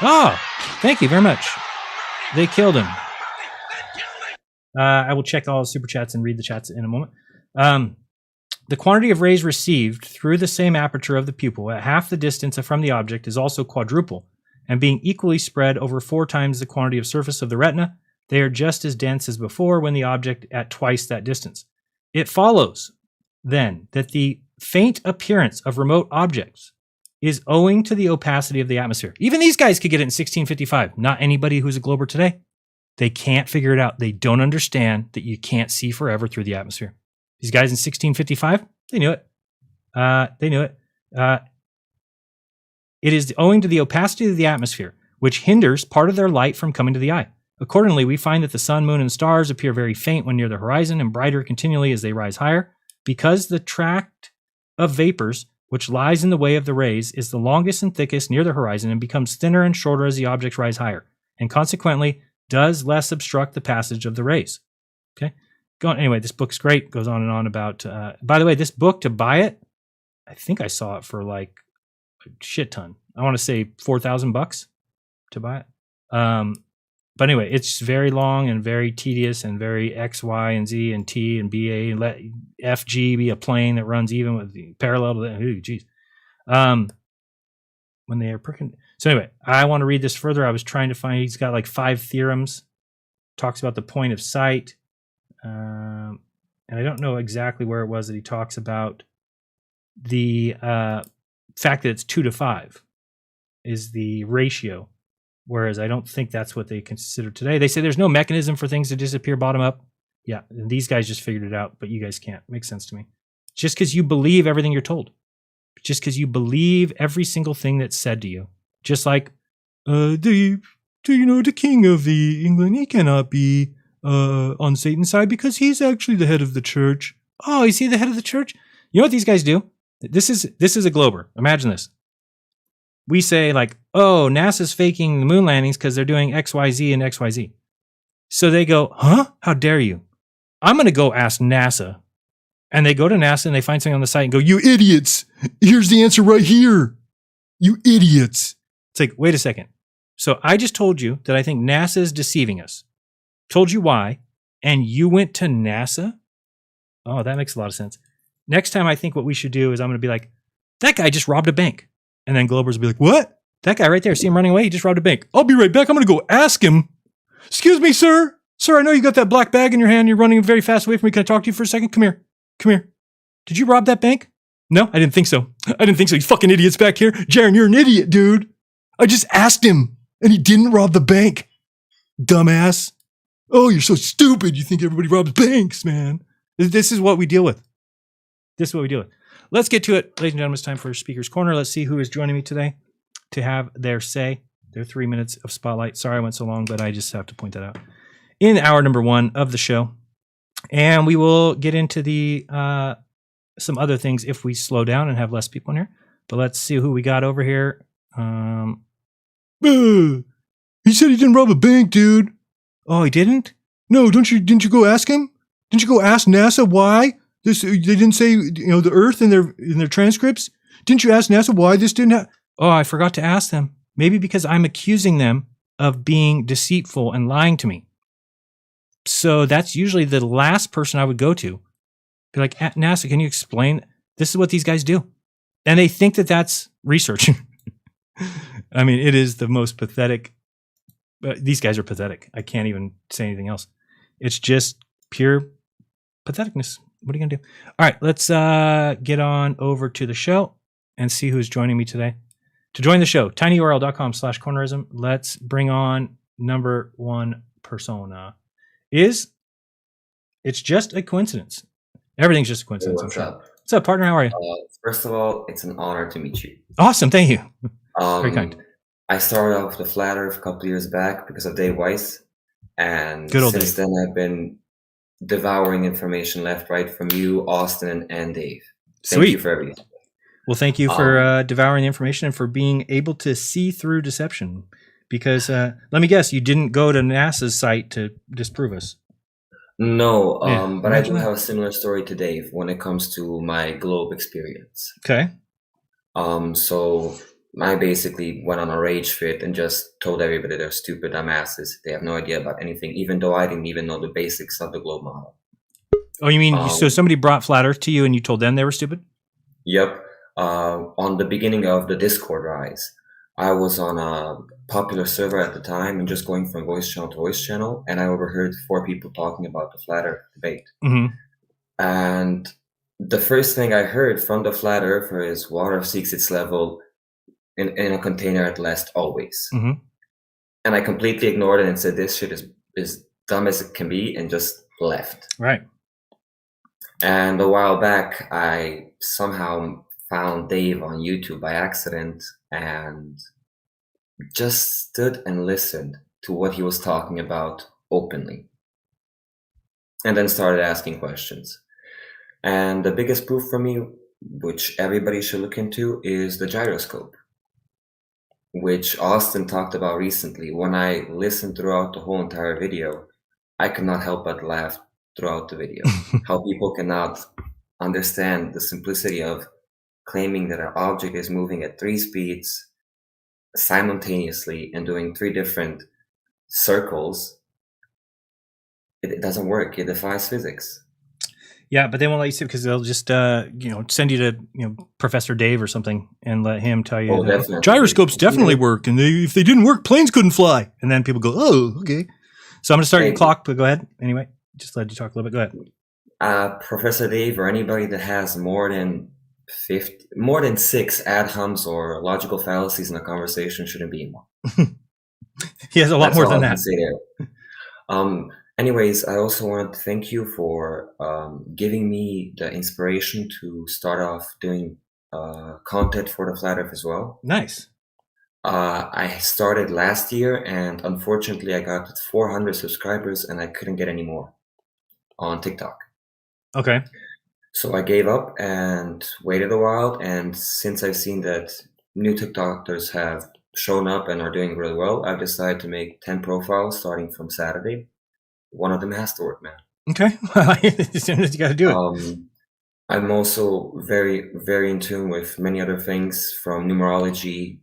Oh, thank you very much. They killed him. I will check all the super chats and read the chats in a moment. The quantity of rays received through the same aperture of the pupil at half the distance from the object is also quadruple, and being equally spread over 4 times the quantity of surface of the retina, they are just as dense as before when the object at twice that distance. It follows, then, that the faint appearance of remote objects is owing to the opacity of the atmosphere. Even these guys could get it in 1655. Not anybody who's a glober today. They can't figure it out. They don't understand that you can't see forever through the atmosphere. These guys in 1655, they knew it. It is owing to the opacity of the atmosphere, which hinders part of their light from coming to the eye. Accordingly, we find that the sun, moon, and stars appear very faint when near the horizon and brighter continually as they rise higher, because the tract of vapors which lies in the way of the rays is the longest and thickest near the horizon and becomes thinner and shorter as the objects rise higher, and consequently does less obstruct the passage of the rays. Okay. Anyway, this book's great. Goes on and on about, by the way, this book, to buy it, I think I saw it for like a shit ton. I want to say $4,000 to buy it. But anyway, it's very long and very tedious and very X, Y, and Z and T and BA and let FG be a plane that runs even with the parallel to that. Ooh, geez. When they are pricking. So anyway, I want to read this further. I was trying to find, he's got like 5 theorems, talks about the point of sight. And I don't know exactly where it was that he talks about the fact that it's 2 to 5 is the ratio, whereas I don't think that's what they consider today. They say there's no mechanism for things to disappear bottom up. Yeah, and these guys just figured it out, but you guys can't. Makes sense to me. Just because you believe everything you're told. Just because you believe every single thing that's said to you. Just like, the king of the England, he cannot be on Satan's side because he's actually the head of the church. Oh, is he the head of the church? You know what these guys do? This is a glober. Imagine this. We say like, oh, NASA's faking the moon landings because they're doing XYZ and XYZ. So they go, huh? How dare you? I'm going to go ask NASA. And they go to NASA and they find something on the site and go, you idiots. Here's the answer right here. You idiots. It's like, wait a second. So I just told you that I think NASA is deceiving us. Told you why. And you went to NASA? Oh, that makes a lot of sense. Next time I think what we should do is I'm going to be like, that guy just robbed a bank. And then Globers will be like, what? That guy right there, see him running away? He just robbed a bank. I'll be right back. I'm going to go ask him. Excuse me, sir. Sir, I know you got that black bag in your hand. You're running very fast away from me. Can I talk to you for a second? Come here. Come here. Did you rob that bank? No, I didn't think so. I didn't think so. You fucking idiots back here. Jaron, you're an idiot, dude. I just asked him and he didn't rob the bank. Dumbass. Oh, you're so stupid. You think everybody robs banks, man. This is what we deal with. This is what we deal with. Let's get to it. Ladies and gentlemen, it's time for Speaker's Corner. Let's see who is joining me today to have their say, their 3 minutes of spotlight. Sorry I went so long, but I just have to point that out. In hour number 1 of the show. And we will get into the some other things if we slow down and have less people in here. But let's see who we got over here. He said he didn't rob a bank, dude. Oh, he didn't? No, didn't you go ask him? Didn't you go ask NASA why this? They didn't say, the Earth in their transcripts. Didn't you ask NASA why this didn't happen? Oh, I forgot to ask them. Maybe because I'm accusing them of being deceitful and lying to me. So that's usually the last person I would go to. Be like, NASA, can you explain? This is what these guys do. And they think that that's research. I mean, it is the most pathetic. These guys are pathetic. I can't even say anything else. It's just pure patheticness. What are you going to do? All right, let's get on over to the show and see who's joining me today. To join the show, tinyurl.com/cornerism. Let's bring on number one persona. It's just a coincidence. Everything's just a coincidence. Hey, what's up? What's up, partner? How are you? First of all, it's an honor to meet you. Awesome. Thank you. Very kind. I started off with the Flat Earth a couple of years back because of Dave Weiss. And since then, I've been devouring information left, right from you, Austin, and Dave. Thank you for everything. Well, thank you for devouring the information and for being able to see through deception. Because let me guess, you didn't go to NASA's site to disprove us. No, but I do have a similar story to Dave when it comes to my globe experience. Okay. So I basically went on a rage fit and just told everybody they're stupid dumbasses. They have no idea about anything, even though I didn't even know the basics of the globe model. Oh, you mean so somebody brought Flat Earth to you and you told them they were stupid? Yep. On the beginning of the Discord rise, I was on a popular server at the time and just going from voice channel to voice channel, and I overheard 4 people talking about the Flat Earth debate. Mm-hmm. And the first thing I heard from the Flat Earther is water seeks its level in a container at last always. Mm-hmm. And I completely ignored it and said this shit is dumb as it can be and just left. Right. And a while back, I somehow found Dave on YouTube by accident and just stood and listened to what he was talking about openly. And then started asking questions. And the biggest proof for me, which everybody should look into, is the gyroscope, which Austin talked about recently. When I listened throughout the whole entire video, I could not help but laugh throughout the video. How people cannot understand the simplicity of claiming that an object is moving at 3 speeds simultaneously and doing 3 different circles. It doesn't work. It defies physics. Yeah, but they won't let you see because they'll just send you to Professor Dave or something and let him tell you gyroscopes definitely work, and if they didn't work, planes couldn't fly. And then people go, oh, okay. So I'm gonna start your clock, but go ahead anyway. Just let you talk a little bit. Go ahead. Professor Dave or anybody that has more than 6 ad homs or logical fallacies in a conversation shouldn't be involved. He has a lot more than that. Anyways, I also want to thank you for giving me the inspiration to start off doing content for the Flat Earth as well. Nice. I started last year, and unfortunately I got 400 subscribers and I couldn't get any more on TikTok. Okay. So I gave up and waited a while, and since I've seen that new TikTokers have shown up and are doing really well, I've decided to make 10 profiles starting from Saturday. One of them has to work, man. Okay. As soon as you got to do it. I'm also very, very in tune with many other things from numerology,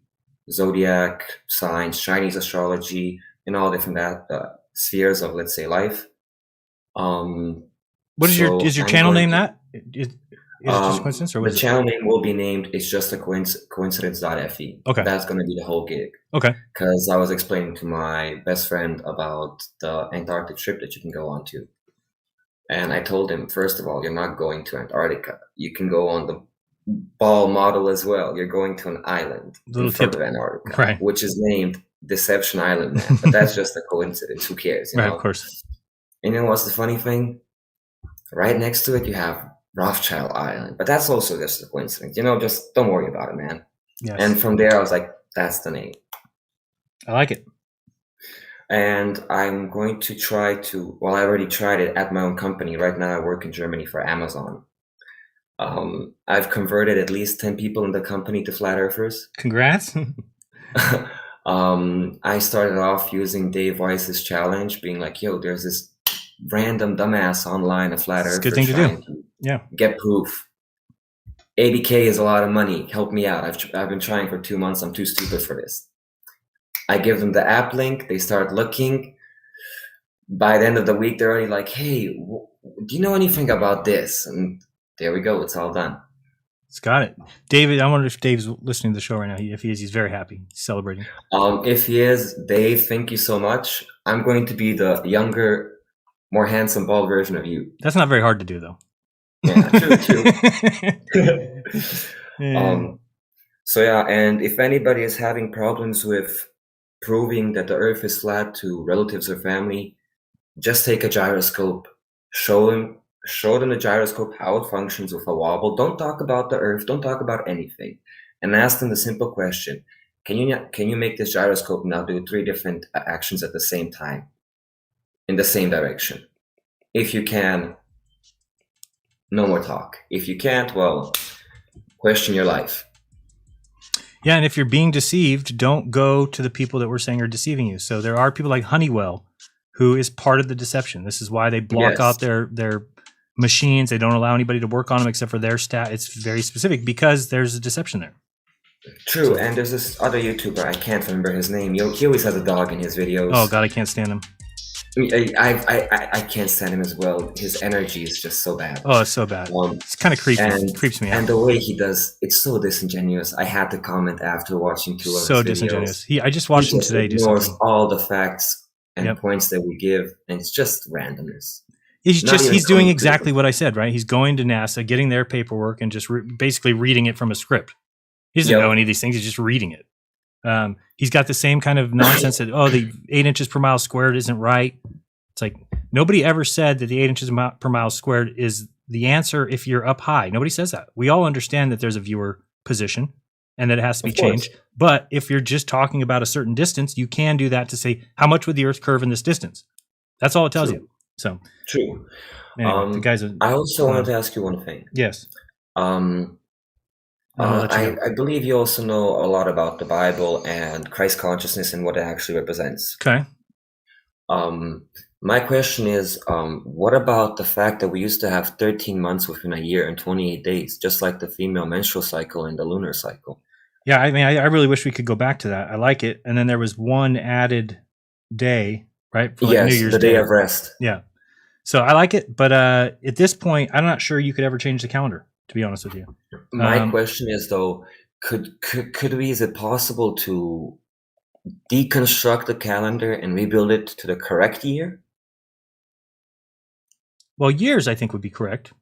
zodiac signs, Chinese astrology, and all different spheres of, let's say, life. What is your channel name? That is it just a coincidence, or the channel name will be named "It's Just a Coincidence.fe." Okay, that's going to be the whole gig. Okay, because I was explaining to my best friend about the Antarctic trip that you can go on to, and I told him, first of all, you're not going to Antarctica. You can go on the ball model as well. You're going to an island in front of Antarctica, right, which is named Deception Island, man. But that's just a coincidence. Who cares? You know? Of course. And you know what's the funny thing? Right next to it, you have Rothschild Island, but that's also just a coincidence. Just don't worry about it, man. Yes. And from there, I was like, that's the name. I like it. And I'm going to try to, I already tried it at my own company. Right now, I work in Germany for Amazon. I've converted at least 10 people in the company to flat earthers. Congrats. I started off using Dave Weiss's challenge, being like, yo, there's this random dumbass online, a flat It's a earther good thing to trying do. to Yeah. get proof. 80K is a lot of money. Help me out. I've been trying for 2 months. I'm too stupid for this. I give them the app link. They start looking. By the end of the week, they're already like, hey, do you know anything about this? And there we go. It's all done. It's got it. David, I wonder if Dave's listening to the show right now. If he is, he's very happy. He's celebrating. If he is, Dave, thank you so much. I'm going to be the younger, more handsome, bald version of you. That's not very hard to do, though. Yeah, true. Yeah. So yeah, and if anybody is having problems with proving that the Earth is flat to relatives or family, just take a gyroscope, show them the gyroscope, how it functions with a wobble. Don't talk about the Earth, don't talk about anything, and ask them the simple question: Can you make this gyroscope now do 3 different actions at the same time, in the same direction? If you can, no more talk. If you can't, well, question your life. Yeah, and if you're being deceived, don't go to the people that we're saying are deceiving you. So there are people like Honeywell, who is part of the deception. This is why they block Yes. out their machines. They don't allow anybody to work on them except for their staff. It's very specific because there's a deception there. True, and there's this other YouTuber, I can't remember his name. He always has a dog in his videos. Oh God, I can't stand him. I can't stand him as well. His energy is just so bad. Oh, it's so bad. It's kind of creepy. Creeps me out. And the way he does, it's so disingenuous. I had to comment after watching 2 of his videos. So disingenuous. I just watched him today do ignores something. all the facts and Yep. points that we give, and it's just randomness. He's Not even doing coming to exactly it. what I said, right? He's going to NASA, getting their paperwork, and just basically reading it from a script. He doesn't Yep. know any of these things. He's just reading it. He's got the same kind of nonsense that, the 8 inches per mile squared isn't right. It's like nobody ever said that the 8 inches per mile squared is the answer if you're up high. Nobody says that. We all understand that there's a viewer position and that it has to be Of course. changed. But if you're just talking about a certain distance, you can do that to say, how much would the Earth curve in this distance? That's all it tells you. So, True. anyway, the guys I also wanted to ask you one thing. yes. I believe you also know a lot about the Bible and Christ consciousness and what it actually represents. Okay. My question is, what about the fact that we used to have 13 months within a year and 28 days, just like the female menstrual cycle and the lunar cycle? Yeah, I mean, I really wish we could go back to that. I like it. And then there was one added day, right? For Yes, New Year's the Day. day of rest. Yeah. So I like it. But at this point, I'm not sure you could ever change the calendar, to be honest with you. My question is, though, could we, is it possible to deconstruct the calendar and rebuild it to the correct year? Well, years, I think, would be correct.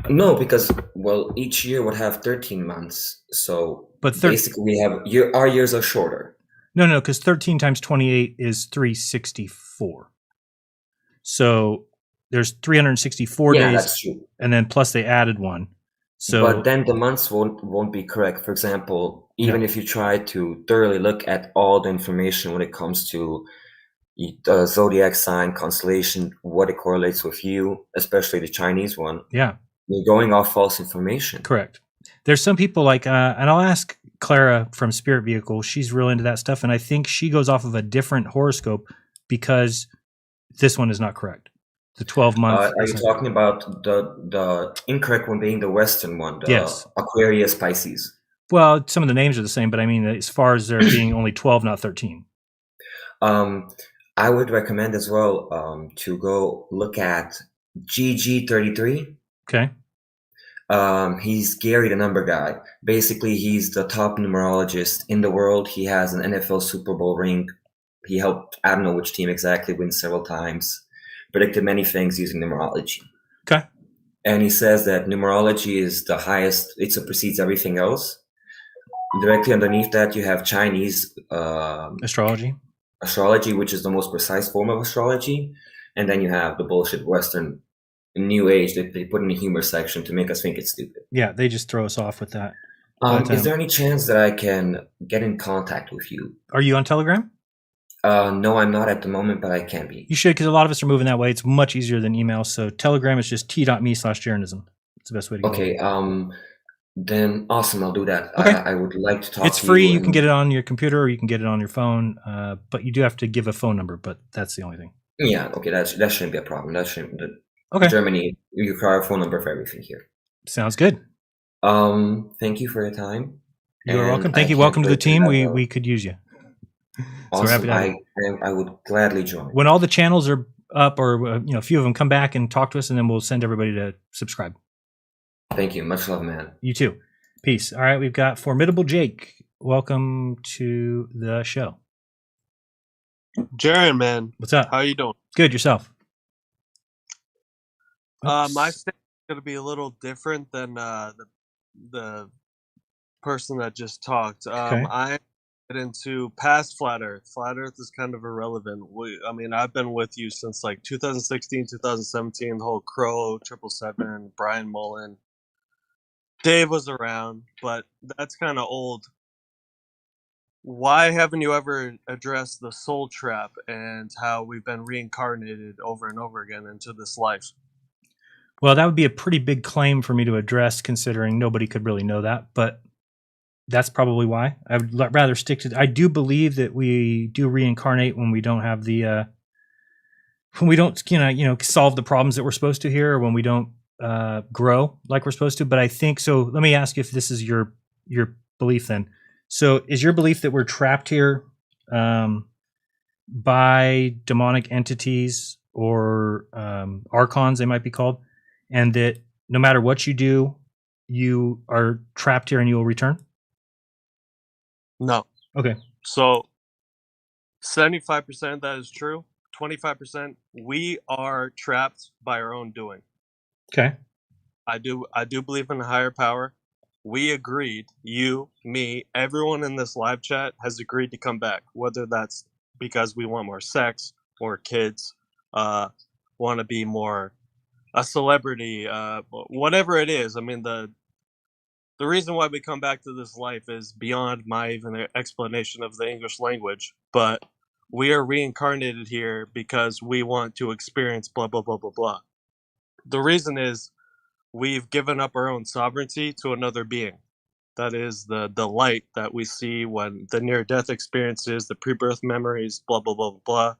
No, because, well, each year would have 13 months. So But basically we have our years are shorter. No, because 13 times 28 is 364. So there's 364 Yeah, days, that's true. and then plus they added one. So, But then the months won't be correct. For example, even if you try to thoroughly look at all the information when it comes to the zodiac sign, constellation, what it correlates with you, especially the Chinese one, yeah, you're going off false information. correct. There's some people like, and I'll ask Clara from Spirit Vehicle. She's real into that stuff, and I think she goes off of a different horoscope because this one is not correct. The 12-month. Are you talking about the incorrect one being the Western one, the Yes. Aquarius Pisces? Well, some of the names are the same, but I mean, as far as there being only 12, not 13. I would recommend as well to go look at GG33. Okay. He's Gary, the number guy. Basically, he's the top numerologist in the world. He has an NFL Super Bowl ring. He helped, I don't know which team exactly, win several times. Predicted many things using numerology. Okay. And he says that numerology is the highest, it supersedes everything else. Directly underneath that, you have Chinese Astrology. astrology, which is the most precise form of astrology. And then you have the bullshit Western New Age that they put in the humor section to make us think it's stupid. Yeah, they just throw us off with that. Is there any chance that I can get in contact with you? Are you on Telegram? No, I'm not at the moment, but I can be. You should, because a lot of us are moving that way. It's much easier than email. So Telegram is just t.me/Jeranism. It's the best way to go. Okay. Then awesome, I'll do that. Okay. I would like to talk It's to free. you. You can get it on your computer or you can get it on your phone, but you do have to give a phone number, but that's the only thing. Yeah, okay, that shouldn't be a problem. That shouldn't. Okay. Germany, you require a phone number for everything here. Sounds good. Thank you for your time. You're and welcome. I Thank you. can't Welcome to the wait team. have We could use you. So we're happy awesome. to have you. I would gladly join. When all the channels are up, or a few of them, come back and talk to us, and then we'll send everybody to subscribe. Thank you. Much love, man. You too. Peace. All right, we've got Formidable Jake. Welcome to the show. Jaren, man, What's up? how you doing? Good. Yourself? My Oops. statement is going to be a little different than the person that just talked. Okay. I get into past Flat Earth. Flat Earth is kind of irrelevant. I've been with you since like 2016, 2017. The whole Crow, 777, Brian Mullen. Dave was around, but that's kind of old. Why haven't you ever addressed the soul trap and how we've been reincarnated over and over again into this life? Well, that would be a pretty big claim for me to address, considering nobody could really know that. But that's probably why. I would rather stick to. I do believe that we do reincarnate when we don't have the, when we don't, solve the problems that we're supposed to here, or when we don't grow like we're supposed to. But I think so. Let me ask you if this is your belief then. So, is your belief that we're trapped here by demonic entities or archons, they might be called, and that no matter what you do, you are trapped here and you will return? No. Okay. So 75% of that is true. 25% we are trapped by our own doing. Okay. I do believe in a higher power. We agreed, you, me, everyone in this live chat has agreed to come back, whether that's because we want more sex, more kids, want to be more a celebrity, whatever it is. I mean, the reason why we come back to this life is beyond my even explanation of the English language, but we are reincarnated here because we want to experience blah, blah, blah, blah, blah. The reason is we've given up our own sovereignty to another being. That is the light that we see when the near-death experiences, the pre-birth memories, blah, blah, blah, blah, blah.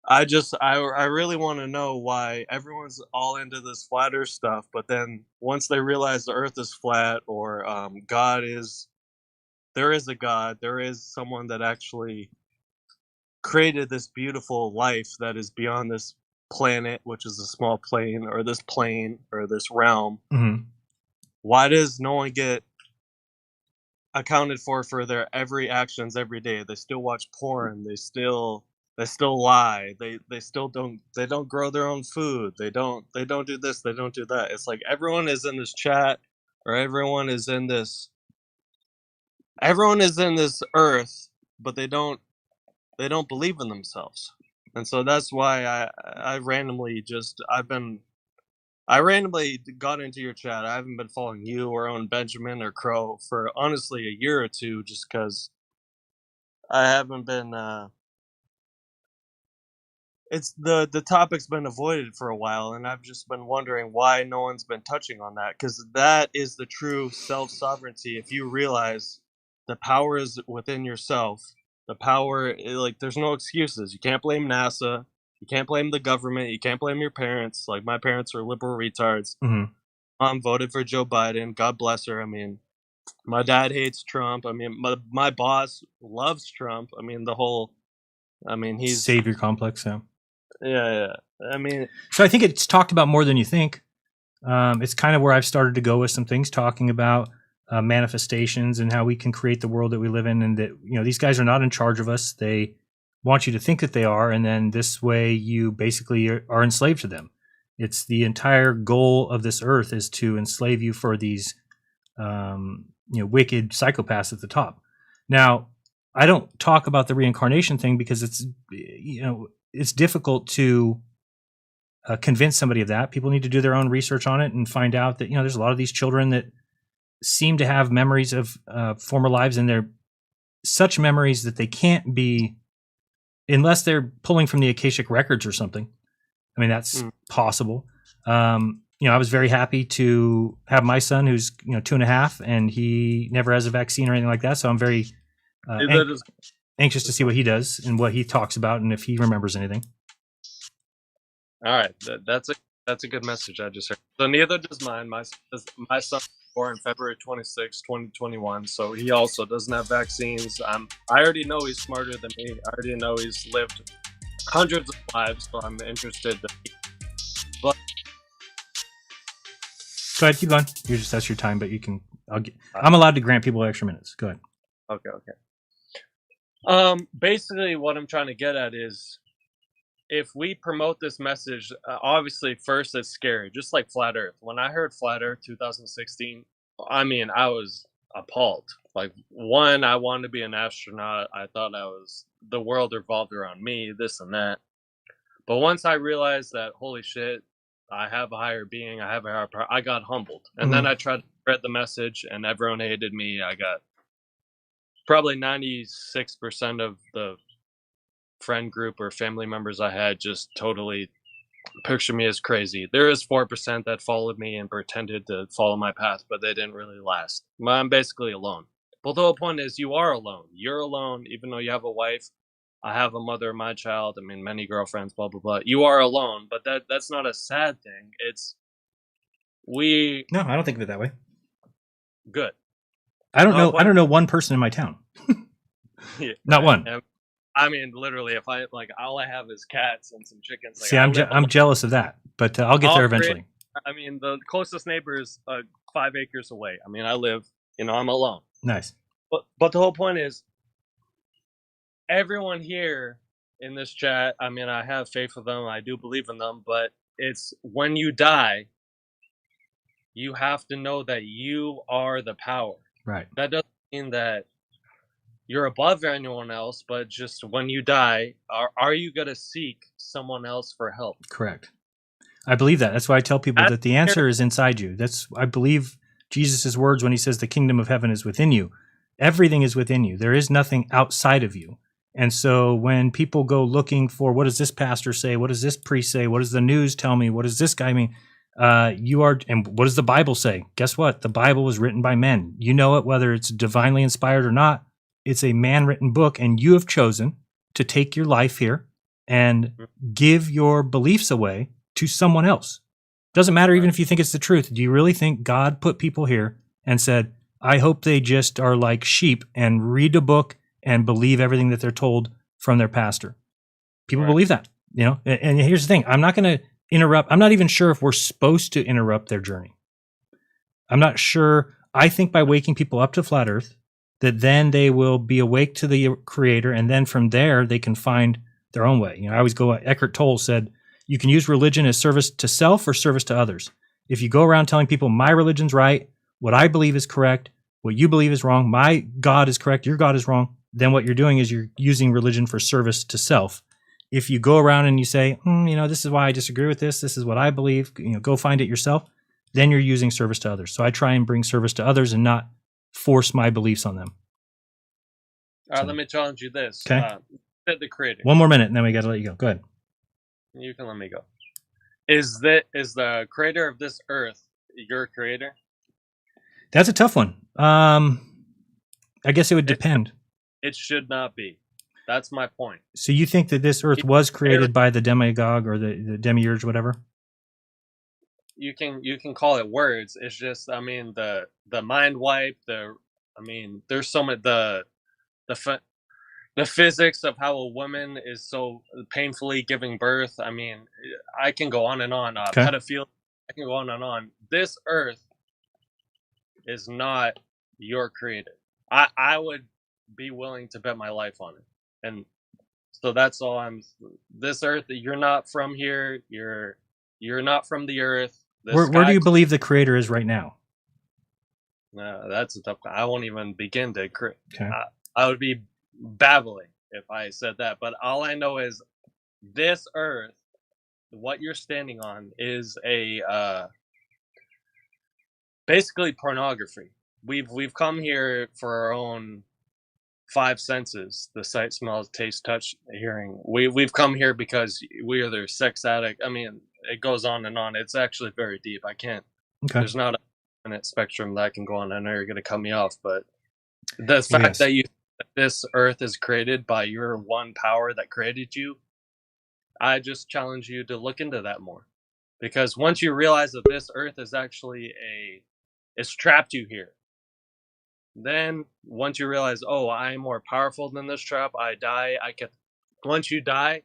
I really want to know why everyone's all into this flat earth stuff, but then once they realize the earth is flat, or there is a God, there is someone that actually created this beautiful life that is beyond this planet, which is a small plane, or this plane, or this realm. Mm-hmm. Why does no one get accounted for their every actions every day? They still watch porn, they still lie, they still don't grow their own food, they don't do this, they don't do that. It's like everyone is in this chat, or everyone is in this earth, but they don't believe in themselves. And so that's why I randomly got into your chat. I haven't been following you or Owen Benjamin or Crow for honestly a year or two, just because I haven't been it's the topic's been avoided for a while, and I've just been wondering why no one's been touching on that, because that is the true self-sovereignty. If you realize the power is within yourself, the power, like, there's no excuses. You can't blame NASA, you can't blame the government, you can't blame your parents. Like, my parents are liberal retards. Mm-hmm. Mom voted for Joe Biden, God bless her. I mean, my dad hates Trump. I mean, my boss loves Trump. I mean, he's savior complex. Yeah. I mean, so I think it's talked about more than you think. It's kind of where I've started to go with some things, talking about manifestations and how we can create the world that we live in, and that these guys are not in charge of us. They want you to think that they are, and then this way you basically are enslaved to them. It's the entire goal of this earth is to enslave you for these wicked psychopaths at the top. Now, I don't talk about the reincarnation thing because it's difficult to convince somebody of that. People need to do their own research on it and find out that there's a lot of these children that seem to have memories of former lives, and they're such memories that they can't be, unless they're pulling from the Akashic records or something. I mean, that's possible. I was very happy to have my son, who's 2.5, and he never has a vaccine or anything like that. So I'm very anxious to see what he does and what he talks about, and if he remembers anything. All right, that's a good message I just heard. So neither does mine. My son was born February 26, 2021, so he also doesn't have vaccines. I already know he's smarter than me. I already know he's lived hundreds of lives, so I'm interested. But go ahead, keep going. That's your time, but I'm allowed to grant people extra minutes. Go ahead. Okay. Basically, what I'm trying to get at is, if we promote this message, obviously, first it's scary, just like Flat Earth. When I heard Flat Earth 2016, I was appalled. Like, one, I wanted to be an astronaut. I thought the world revolved around me, this and that. But once I realized that, holy shit, I have a higher being, I have a higher power, I got humbled. And then I tried to spread the message, and everyone hated me. I got probably 96% of the friend group or family members I had just totally picture me as crazy. There is 4% that followed me and pretended to follow my path, but they didn't really last. I'm basically alone. But the whole point is, you are alone. You're alone, even though you have a wife. I have a mother, my child. Many girlfriends, blah, blah, blah. You are alone, but that's not a sad thing. No, I don't think of it that way. Good. I don't know one person in my town. Yeah, not one. Literally, if all I have is cats and some chickens. See, I'm jealous of that, but I'll get there eventually. The closest neighbor is 5 acres away. I live, I'm alone. Nice. But the whole point is, everyone here in this chat, I have faith with them. I do believe in them, but it's when you die, you have to know that you are the power. Right. That doesn't mean that you're above anyone else, but just when you die, are you going to seek someone else for help? Correct. I believe that. That's why I tell people that the answer is inside you. I believe Jesus' words when he says the kingdom of heaven is within you. Everything is within you. There is nothing outside of you. And so when people go looking for, what does this pastor say? What does this priest say? What does the news tell me? What does this guy mean? And what does the Bible say? Guess what? The Bible was written by men. You know it, whether it's divinely inspired or not. It's a man-written book, and you have chosen to take your life here and give your beliefs away to someone else. Doesn't matter even if you think it's the truth. Do you really think God put people here and said, I hope they just are like sheep and read a book and believe everything that they're told from their pastor? People believe that, And here's the thing. I'm not going to interrupt. I'm not even sure if we're supposed to interrupt their journey. I'm not sure. I think by waking people up to Flat Earth, that then they will be awake to the Creator, and then from there they can find their own way. I always go, Eckhart Tolle said, you can use religion as service to self or service to others. If you go around telling people my religion's right, what I believe is correct, what you believe is wrong, my God is correct, your God is wrong, then what you're doing is you're using religion for service to self. If you go around and you say, this is why I disagree with this is what I believe, go find it yourself, then you're using service to others. So I try and bring service to others and not force my beliefs on them. All right, let me challenge you this. Okay. The Creator. One more minute, and then we got to let you go. Go ahead. You can let me go. Is the Creator of this earth your Creator? That's a tough one. I guess it would depend. It should not be. That's my point. So you think that this earth was created by the demagogue or the demiurge, whatever? You can call it words. It's just, the mind wipe. There's so much the physics of how a woman is so painfully giving birth. I can go on and on. Okay. Pedophilia. I can go on and on. This earth is not your Creator. I would be willing to bet my life on it. And so that's all this earth, you're not from here. You're not from the earth. Where do you believe the Creator is right now? No, that's a tough. I won't even begin to. Okay. I would be babbling if I said that. But all I know is this earth, what you're standing on, is basically pornography. We've come here for our own 5 senses: the sight, smell, taste, touch, hearing. We've come here because we are their sex addict. it goes on and on. It's actually very deep. I can't. Okay. There's not a minute spectrum that I can go on. I know you're going to cut me off, but the fact that this Earth is created by your one power that created you, I just challenge you to look into that more, because once you realize that this Earth is actually it's trapped you here. Then once you realize, oh, I'm more powerful than this trap, I die. Once you die,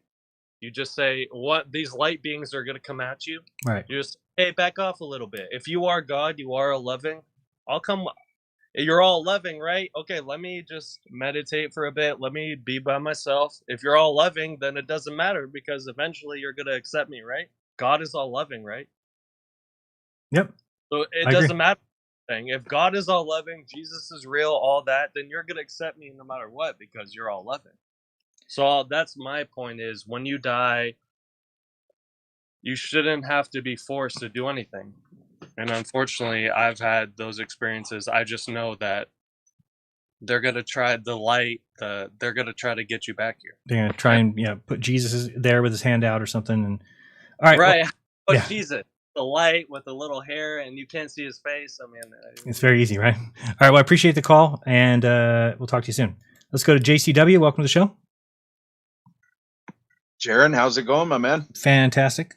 you just say, what, these light beings are going to come at you. Right. You just, hey, back off a little bit. If you are God, you are a loving, I'll come. You're all loving, right? Okay, let me just meditate for a bit. Let me be by myself. If you're all loving, then it doesn't matter, because eventually you're going to accept me, right? God is all loving, right? Yep. So it doesn't matter. If God is all loving, Jesus is real, all that, then you're going to accept me no matter what, because you're all loving. So that's my point, is when you die, you shouldn't have to be forced to do anything. And unfortunately, I've had those experiences. I just know that they're going to try the light, they're going to try to get you back here. They're going to try and put Jesus there with his hand out or something. And all right. Right. Well, Jesus. The light with the little hair, and you can't see his face. I mean, it's very easy, right? All right. Well, I appreciate the call, and we'll talk to you soon. Let's go to JCW. Welcome to the show. Jaron, how's it going, my man? Fantastic.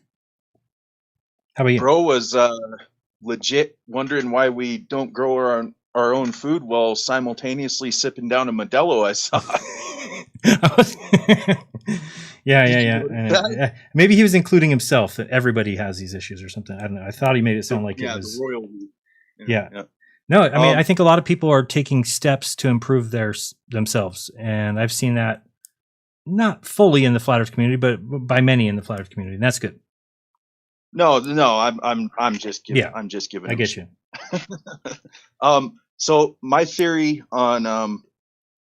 How about you? Bro was legit wondering why we don't grow our own food while simultaneously sipping down a Modelo, I saw. Yeah. Maybe he was including himself, that everybody has these issues or something. I don't know. I thought he made it sound like it was. The royal weed. Yeah. No, I mean, I think a lot of people are taking steps to improve themselves, and I've seen that not fully in the flat Earth community, but by many in the flat Earth community, and that's good. No, I'm just giving. Yeah, I'm just giving. I get you. So my theory on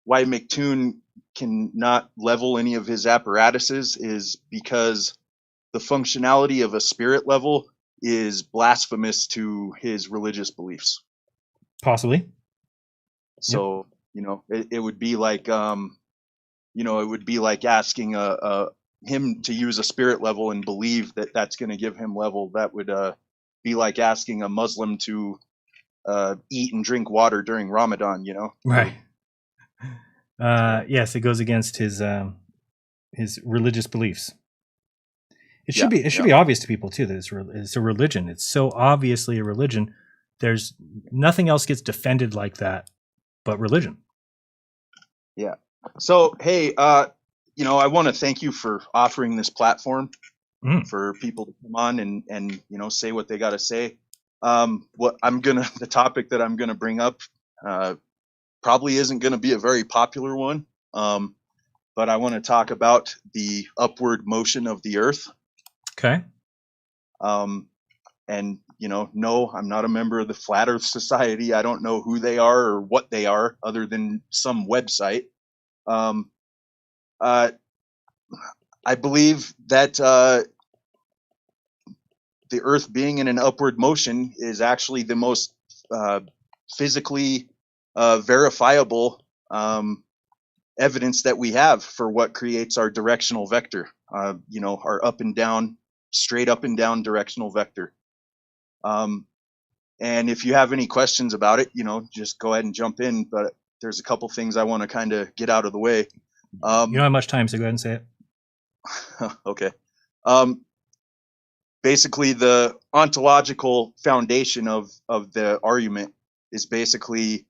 why McToon can not level any of his apparatuses is because the functionality of a spirit level is blasphemous to his religious beliefs. Possibly. So, it would be like, it would be like asking him to use a spirit level and believe that that's going to give him level. That would be like asking a Muslim to eat and drink water during Ramadan, Right. Yes, it goes against his religious beliefs. It should be obvious to people too that it's a religion. It's so obviously a religion. There's nothing else gets defended like that but religion. Yeah. So hey, I want to thank you for offering this platform for people to come on and say what they got to say. The topic that I'm gonna bring up probably isn't going to be a very popular one, but I want to talk about the upward motion of the Earth. Okay. And no, I'm not a member of the Flat Earth Society. I don't know who they are or what they are, other than some website. I believe that the Earth being in an upward motion is actually the most physically verifiable evidence that we have for what creates our directional vector, our straight up and down directional vector. And if you have any questions about it, just go ahead and jump in, but there's a couple things I want to kind of get out of the way. You don't have much time, so go ahead and say it. Okay. Basically, the ontological foundation of the argument is basically,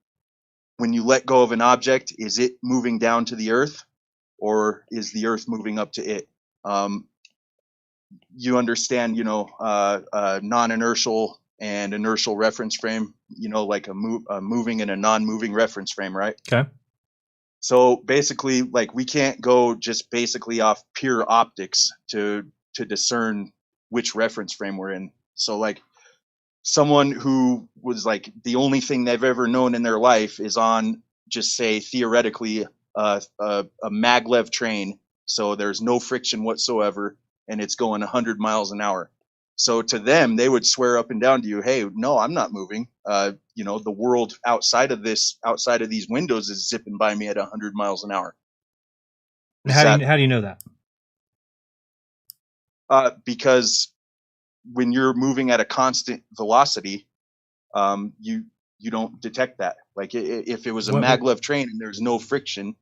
when you let go of an object, is it moving down to the Earth, or is the Earth moving up to it? You understand, non-inertial and inertial reference frame, like a moving and a non-moving reference frame, right? Okay. So basically, like, we can't go just basically off pure optics to discern which reference frame we're in. So like, someone who was like the only thing they've ever known in their life is on, just say theoretically, a maglev train, so there's no friction whatsoever, and it's going 100 miles an hour. So to them, they would swear up and down to you, hey, no, I'm not moving. The world outside of these windows is zipping by me at 100 miles an hour. How do you know that? Because when you're moving at a constant velocity, you don't detect that. Like if it was a maglev train and there's no friction,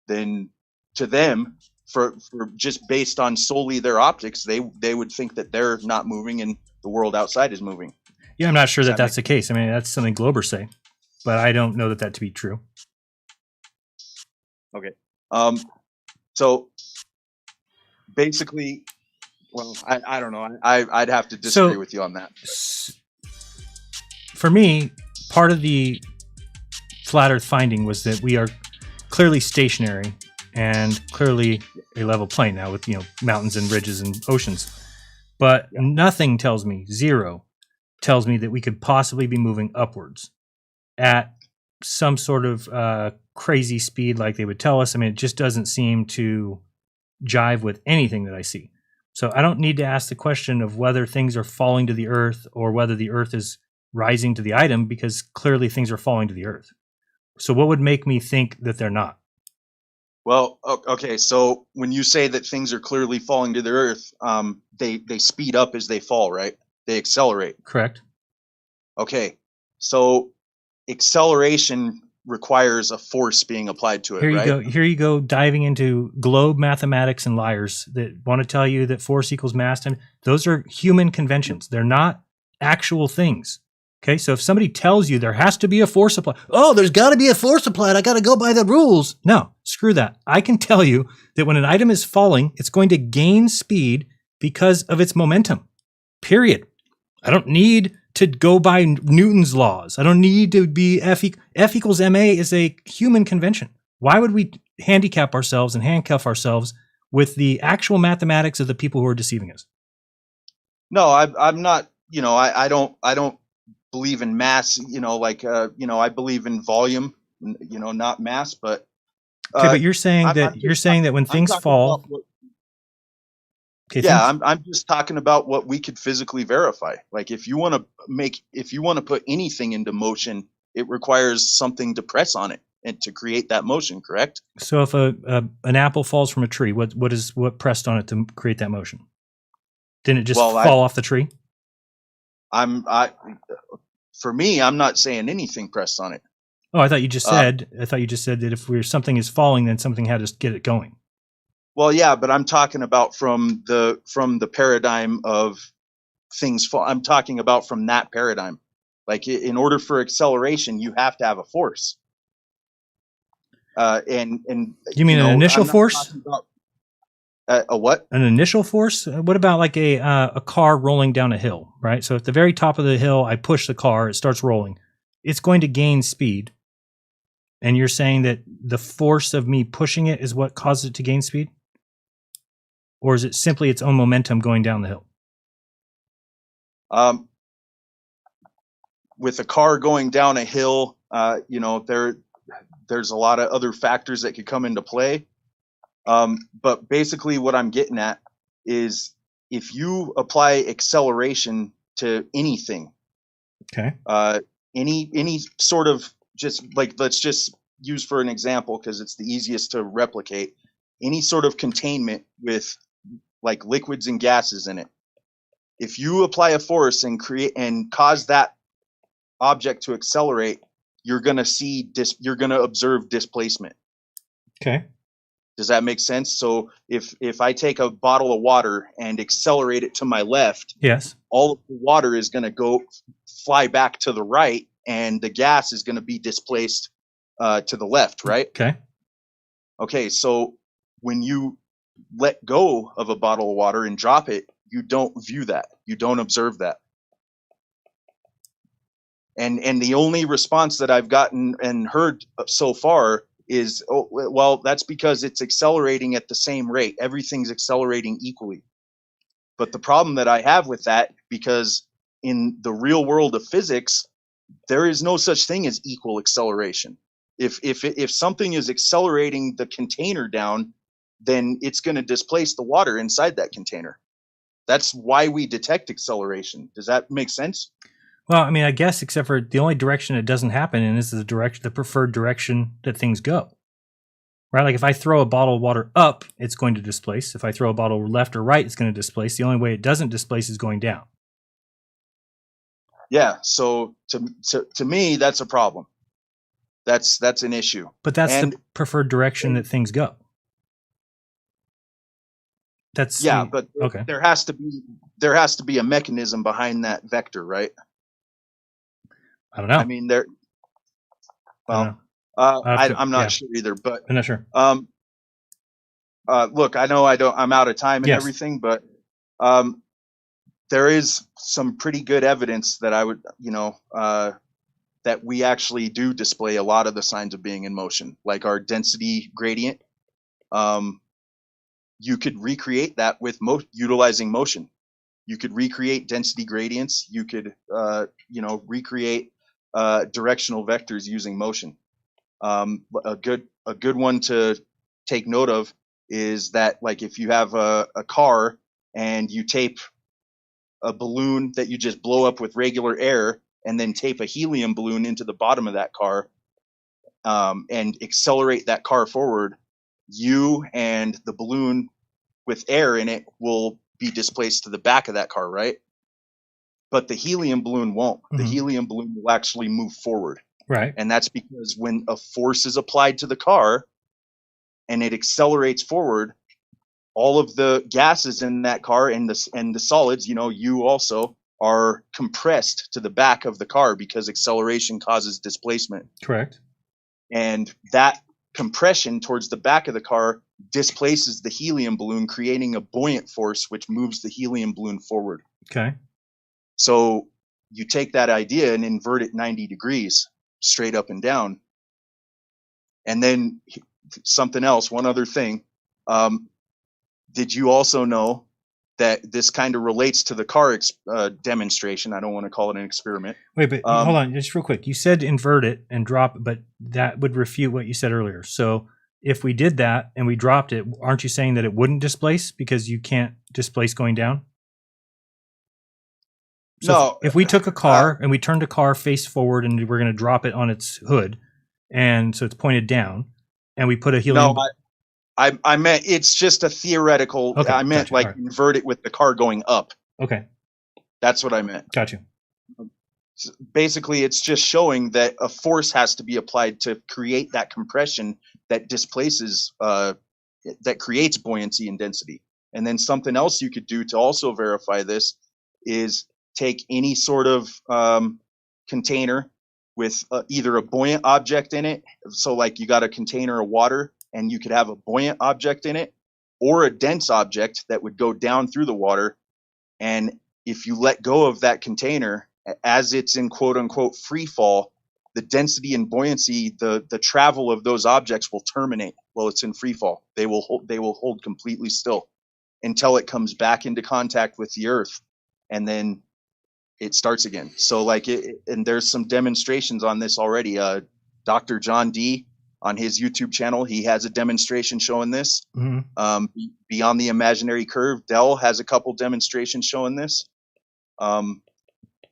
then to them, for just based on solely their optics, they would think that they're not moving and the world outside is moving. Yeah, I'm not sure that that's the case. I mean, that's something Globers say, but I don't know that to be true. Okay. So basically, well, I don't know. I'd have to disagree with you on that. For me, part of the flat Earth finding was that we are clearly stationary and clearly a level plane now with, mountains and ridges and oceans. But nothing tells me, zero tells me that we could possibly be moving upwards at some sort of crazy speed like they would tell us. I mean, it just doesn't seem to jive with anything that I see. So I don't need to ask the question of whether things are falling to the earth or whether the earth is rising to the item, because clearly things are falling to the earth. So what would make me think that they're not? Well, okay. So when you say that things are clearly falling to the earth, they speed up as they fall, right? They accelerate. Correct. Okay. So acceleration requires a force being applied to it, Here you right? go. Here you go, diving into globe mathematics and liars that want to tell you that force equals mass. And those are human conventions. They're not actual things. Okay, so if somebody tells you there has to be a force applied, oh, there's got to be a force applied, I got to go by the rules. No, screw that. I can tell you that when an item is falling, it's going to gain speed because of its momentum. Period. I don't need to go by Newton's laws. I don't need to be F equals ma is a human convention. Why would we handicap ourselves and handcuff ourselves with the actual mathematics of the people who are deceiving us? No, I'm not. I don't believe in mass. I believe in volume. Not mass. But okay, but you're saying that when things fall. Okay, yeah, I'm just talking about what we could physically verify. Like if you want to put anything into motion, it requires something to press on it and to create that motion, correct? So if an apple falls from a tree, what pressed on it to create that motion? Didn't it just fall off the tree? For me, I'm not saying anything pressed on it. Oh, I thought you just said that if something is falling, then something had to get it going. Well, yeah, but I'm talking about from the paradigm of things fall. I'm talking about from that paradigm. Like in order for acceleration, you have to have a force. And you mean an initial force? A what? An initial force? What about like a car rolling down a hill, right? So at the very top of the hill, I push the car, it starts rolling. It's going to gain speed. And you're saying that the force of me pushing it is what causes it to gain speed? Or is it simply its own momentum going down the hill? With a car going down a hill, there's a lot of other factors that could come into play. But basically what I'm getting at is if you apply acceleration to anything, okay, any sort of, just like, let's just use for an example, because it's the easiest to replicate, any sort of containment with like liquids and gases in it. If you apply a force and cause that object to accelerate, you're going to observe displacement. Okay. Does that make sense? So if I take a bottle of water and accelerate it to my left, yes, all of the water is going to fly back to the right, and the gas is going to be displaced to the left, right? Okay, so when you let go of a bottle of water and drop it, you don't view that. You don't observe that. And the only response that I've gotten and heard so far is, oh, well, that's because it's accelerating at the same rate. Everything's accelerating equally. But the problem that I have with that, because in the real world of physics, there is no such thing as equal acceleration. If something is accelerating the container down, then it's going to displace the water inside that container. That's why we detect acceleration. Does that make sense? Well, I mean, I guess, except for the only direction it doesn't happen in is the preferred direction that things go. right? Like if I throw a bottle of water up, it's going to displace. If I throw a bottle left or right, it's going to displace. The only way it doesn't displace is going down. Yeah. So to me, that's a problem. That's an issue. But that's And the preferred direction that things go. That's yeah, but okay. there has to be a mechanism behind that vector, right? I don't know. I mean, there. Well, I'm not sure either, but I'm not sure. Look, I know I'm out of time and everything, but there is some pretty good evidence that I would, that we actually do display a lot of the signs of being in motion, like our density gradient. You could recreate that with utilizing motion. You could recreate density gradients. You could, recreate directional vectors using motion. A good one to take note of is that, like, if you have a car and you tape a balloon that you just blow up with regular air, and then tape a helium balloon into the bottom of that car, and accelerate that car forward, you and the balloon with air in it will be displaced to the back of that car, right? But the helium balloon won't. The helium balloon will actually move forward. Right. And that's because when a force is applied to the car and it accelerates forward, all of the gases in that car and the solids, you also are compressed to the back of the car because acceleration causes displacement. Correct. And that compression towards the back of the car displaces the helium balloon, creating a buoyant force which moves the helium balloon forward. Okay. So you take that idea and invert it 90 degrees straight up and down. And then something else, one other thing. Did you also know that this kind of relates to the car demonstration? I don't want to call it an experiment. Wait, but hold on, just real quick. You said invert it and drop it, but that would refute what you said earlier. So if we did that and we dropped it, aren't you saying that it wouldn't displace because you can't displace going down? So no. If we took a car and we turned a car face forward and we're going to drop it on its hood, and so it's pointed down, and we put a helium... No, I meant it's just a theoretical. Okay, I meant gotcha, invert it with the car going up. Okay. That's what I meant. Got you. Basically, it's just showing that a force has to be applied to create that compression that displaces, that creates buoyancy and density. And then something else you could do to also verify this is take any sort of container with either a buoyant object in it. So like you got a container of water and you could have a buoyant object in it, or a dense object that would go down through the water. And if you let go of that container as it's in quote unquote free fall, the density and buoyancy, the travel of those objects will terminate while it's in free fall. They will hold completely still until it comes back into contact with the earth, and then it starts again. So like and there's some demonstrations on this already. Dr. John D on his YouTube channel, he has a demonstration showing this. Beyond the Imaginary Curve, Dell has a couple demonstrations showing this. I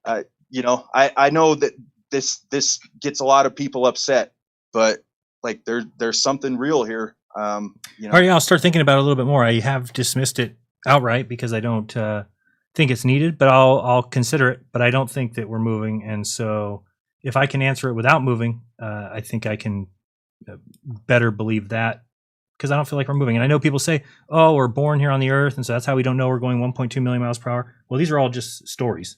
know that this gets a lot of people upset, but like there's something real here. All right, I'll start thinking about it a little bit more. I have dismissed it outright because I don't think it's needed, but I'll consider it. But I don't think that we're moving, and so if I can answer it without moving, I think I can better believe that, because I don't feel like we're moving. And I know people say, "Oh, we're born here on the Earth, and so that's how we don't know we're going 1.2 million miles per hour." Well, these are all just stories.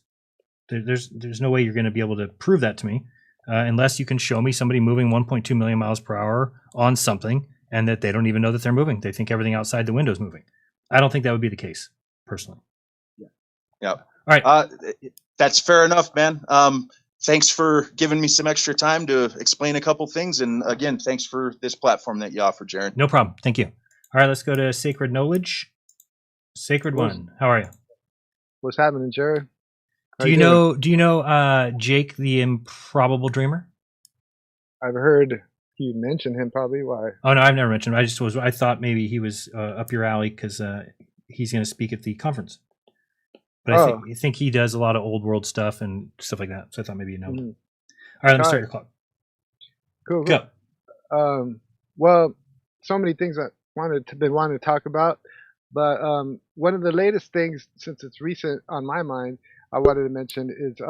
There's no way you're going to be able to prove that to me unless you can show me somebody moving 1.2 million miles per hour on something, and that they don't even know that they're moving. They think everything outside the window is moving. I don't think that would be the case, personally. Yeah. All right. That's fair enough, man. Thanks for giving me some extra time to explain a couple things. And again, thanks for this platform that you offer, Jared. No problem. Thank you. All right, let's go to Sacred Knowledge. Sacred One, how are you? What's happening, Jared? Do you know Jake the Improbable Dreamer? I've heard you mention him, probably. Why? Oh no, I've never mentioned him. I thought maybe he was up your alley because he's going to speak at the conference. But I think he does a lot of old world stuff and stuff like that. So I thought maybe you know. All right, let me start your clock. Cool. Go. Well, so many things I been wanting to talk about. But one of the latest things, since it's recent on my mind, I wanted to mention is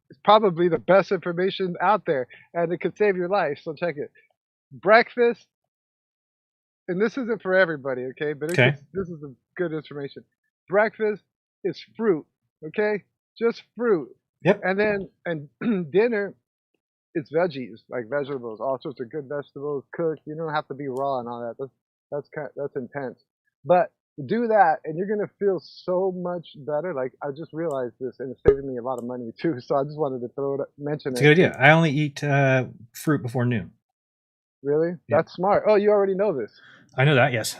it's probably the best information out there, and it could save your life. So check it. Breakfast, and this isn't for everybody, okay? But Okay. this is a good information. Breakfast is fruit, okay? Just fruit. Yep. And then dinner is veggies, like vegetables, all sorts of good vegetables, cooked. You don't have to be raw and all that. That's intense. But do that, and you're gonna feel so much better. Like I just realized this, and it's saving me a lot of money too. So I just wanted to mention It's it. a good idea. I only eat fruit before noon. Really? Yeah. That's smart. Oh, you already know this. I know that, yes.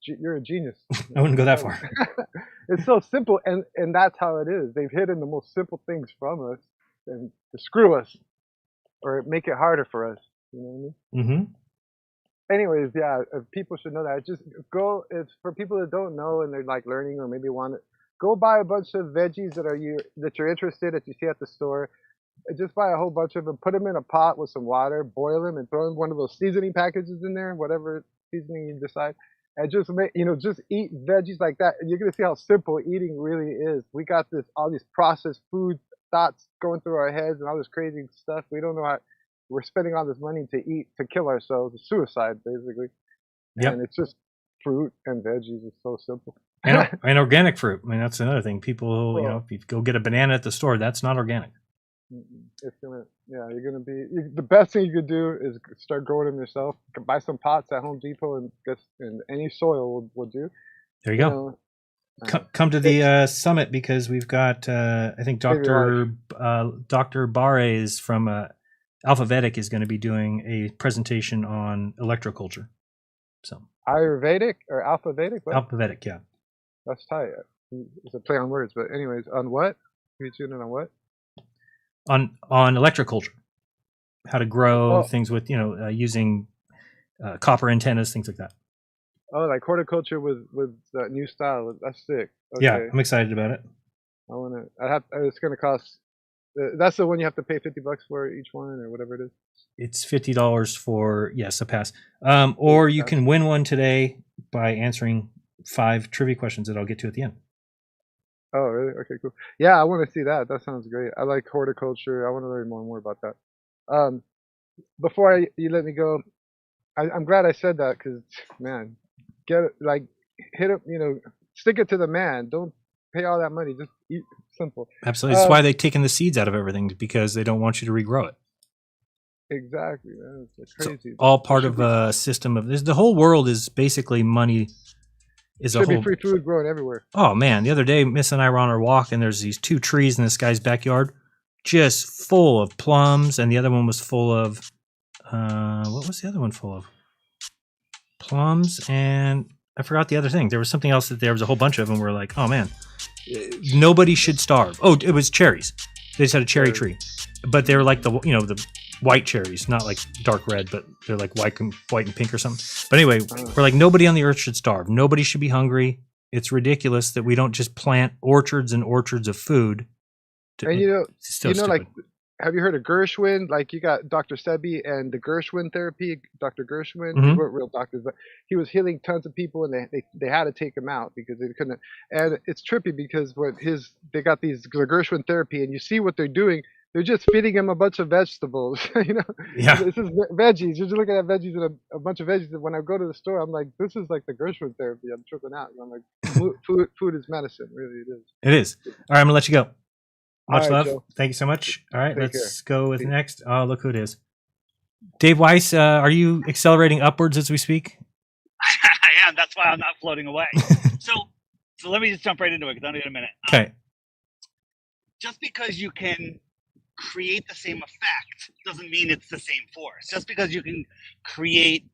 You're a genius. I wouldn't go that far. It's so simple, and that's how it is. They've hidden the most simple things from us and to screw us or make it harder for us. You know what I mean? Mm-hmm. Anyways, yeah, people should know that. Just go. It's for people that don't know and they're like learning or maybe want it. Go buy a bunch of veggies that you're interested that you see at the store. And just buy a whole bunch of them. Put them in a pot with some water. Boil them and throw in one of those seasoning packages in there, whatever seasoning you decide. And just just eat veggies like that, and you're gonna see how simple eating really is. We got all these processed food thoughts going through our heads and all this crazy stuff. We don't know how we're spending all this money to eat to kill ourselves. It's suicide, basically. Yep. And it's just fruit and veggies. It's so simple. And organic fruit. I mean, that's another thing. People, if you go get a banana at the store, that's not organic. It's you're gonna be the best thing you could do is start growing them yourself. Buy some pots at Home Depot and any soil will do. There you go. Come to the summit because we've got I think Dr. Bares from Alphabetic is going to be doing a presentation on electroculture. So Ayurvedic or Alphabetic? What? Alphabetic, yeah. That's tight. It's a play on words, but anyways, on what? You tuning on what? On electroculture, how to grow things with using copper antennas, things like that. Oh, like horticulture with that new style. That's sick. Okay. Yeah, I'm excited about it. It's gonna cost. That's the one you have to pay $50 for each one or whatever it is. It's $50 for a pass. Or you can win one today by answering 5 trivia questions that I'll get to at the end. Oh, really? Okay, cool. Yeah, I want to see that. That sounds great. I like horticulture. I want to learn more and more about that. Before you let me go, I'm glad I said that because, man, hit up, stick it to the man. Don't pay all that money. Just eat simple. Absolutely. That's why they've taken the seeds out of everything, because they don't want you to regrow it. Exactly, man. It's crazy. So all part of a system of this. The whole world is basically money. Should be free food growing everywhere. Oh man, the other day Miss and I were on our walk and there's these 2 trees in this guy's backyard just full of plums, and the other one was full of what was the other one full of? Plums, and I forgot the other thing. There was something else that there was a whole bunch of them. We're like, oh man, nobody should starve. Oh, it was cherries. They just had a cherry tree, but they were like the white cherries, not like dark red, but they're like white and pink or something. But anyway, we're like, nobody on the earth should starve. Nobody should be hungry. It's ridiculous that we don't just plant orchards and orchards of food. And like, have you heard of Gershwin? Like, you got Dr. Sebi and the Gershwin therapy. Dr. Gershwin, They weren't real doctors, but he was healing tons of people, and they had to take him out because they couldn't. And it's trippy because they got the Gershwin therapy, and you see what they're doing. They're just feeding him a bunch of vegetables, Yeah. This is veggies. You're just looking at veggies and a bunch of veggies. And when I go to the store, I'm like, this is like the Gershwin therapy. I'm tripping out. I'm like, food is medicine. Really, it is. It is. All right, I'm gonna let you go. Much All right, love. Joe. Thank you so much. All right, Take let's care. go with next. Oh, look who it is. Dave Weiss, are you accelerating upwards as we speak? I am. That's why I'm not floating away. So let me just jump right into it because I need a minute. Okay. Just because you can create the same effect doesn't mean it's the same force. Just because you can create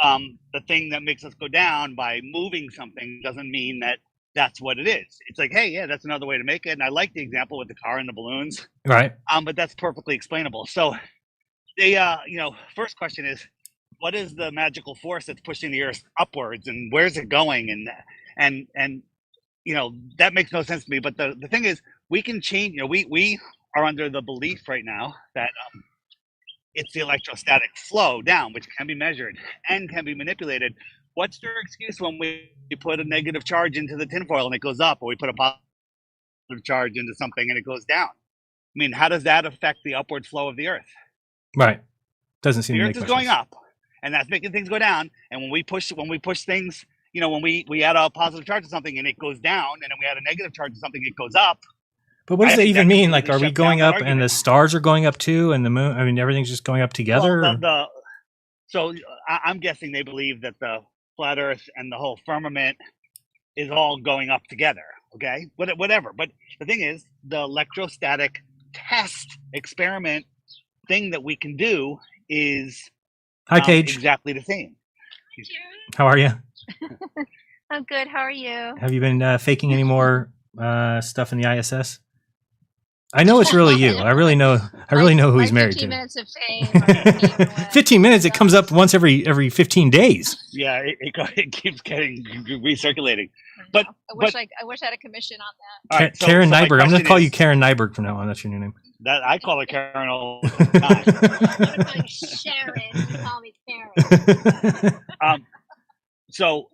the thing that makes us go down by moving something doesn't mean that that's what it is. It's like, hey, yeah, that's another way to make it. And I like the example with the car and the balloons. Right. But that's perfectly explainable. So they, first question is, what is the magical force that's pushing the Earth upwards, and where's it going? And that makes no sense to me. But the thing is, we can change. We are under the belief right now that it's the electrostatic flow down, which can be measured and can be manipulated. What's their excuse when we put a negative charge into the tinfoil and it goes up, or we put a positive charge into something and it goes down? I mean, how does that affect the upward flow of the Earth? Right. Doesn't seem The to Earth make is much going sense. up, and that's making things go down. And when we push things, you know, when we add a positive charge to something and it goes down, and then we add a negative charge to something, it goes up. But what does I that think even that mean? Like, completely are we shuts down going that up and the argument. stars are going up too, and the moon? I mean, everything's just going up together. Well, so I'm guessing they believe that the flat Earth and the whole firmament is all going up together. Okay, whatever. But the thing is, the electrostatic test experiment thing that we can do is Hi, Paige. exactly the same. How are you? I'm good. How are you? Have you been faking any more stuff in the ISS? I know it's really you. I really know who he's married 15 to. minutes of fame. 15 minutes. It comes up once every 15 days. Yeah, it keeps getting recirculating. But I wish I had a commission on that. all right, Karen my Nyberg. I'm going to question call is- you Karen Nyberg from now on. That's your new name. That I call her Karen all the time. I'm gonna call you Sharon. You call me Karen. So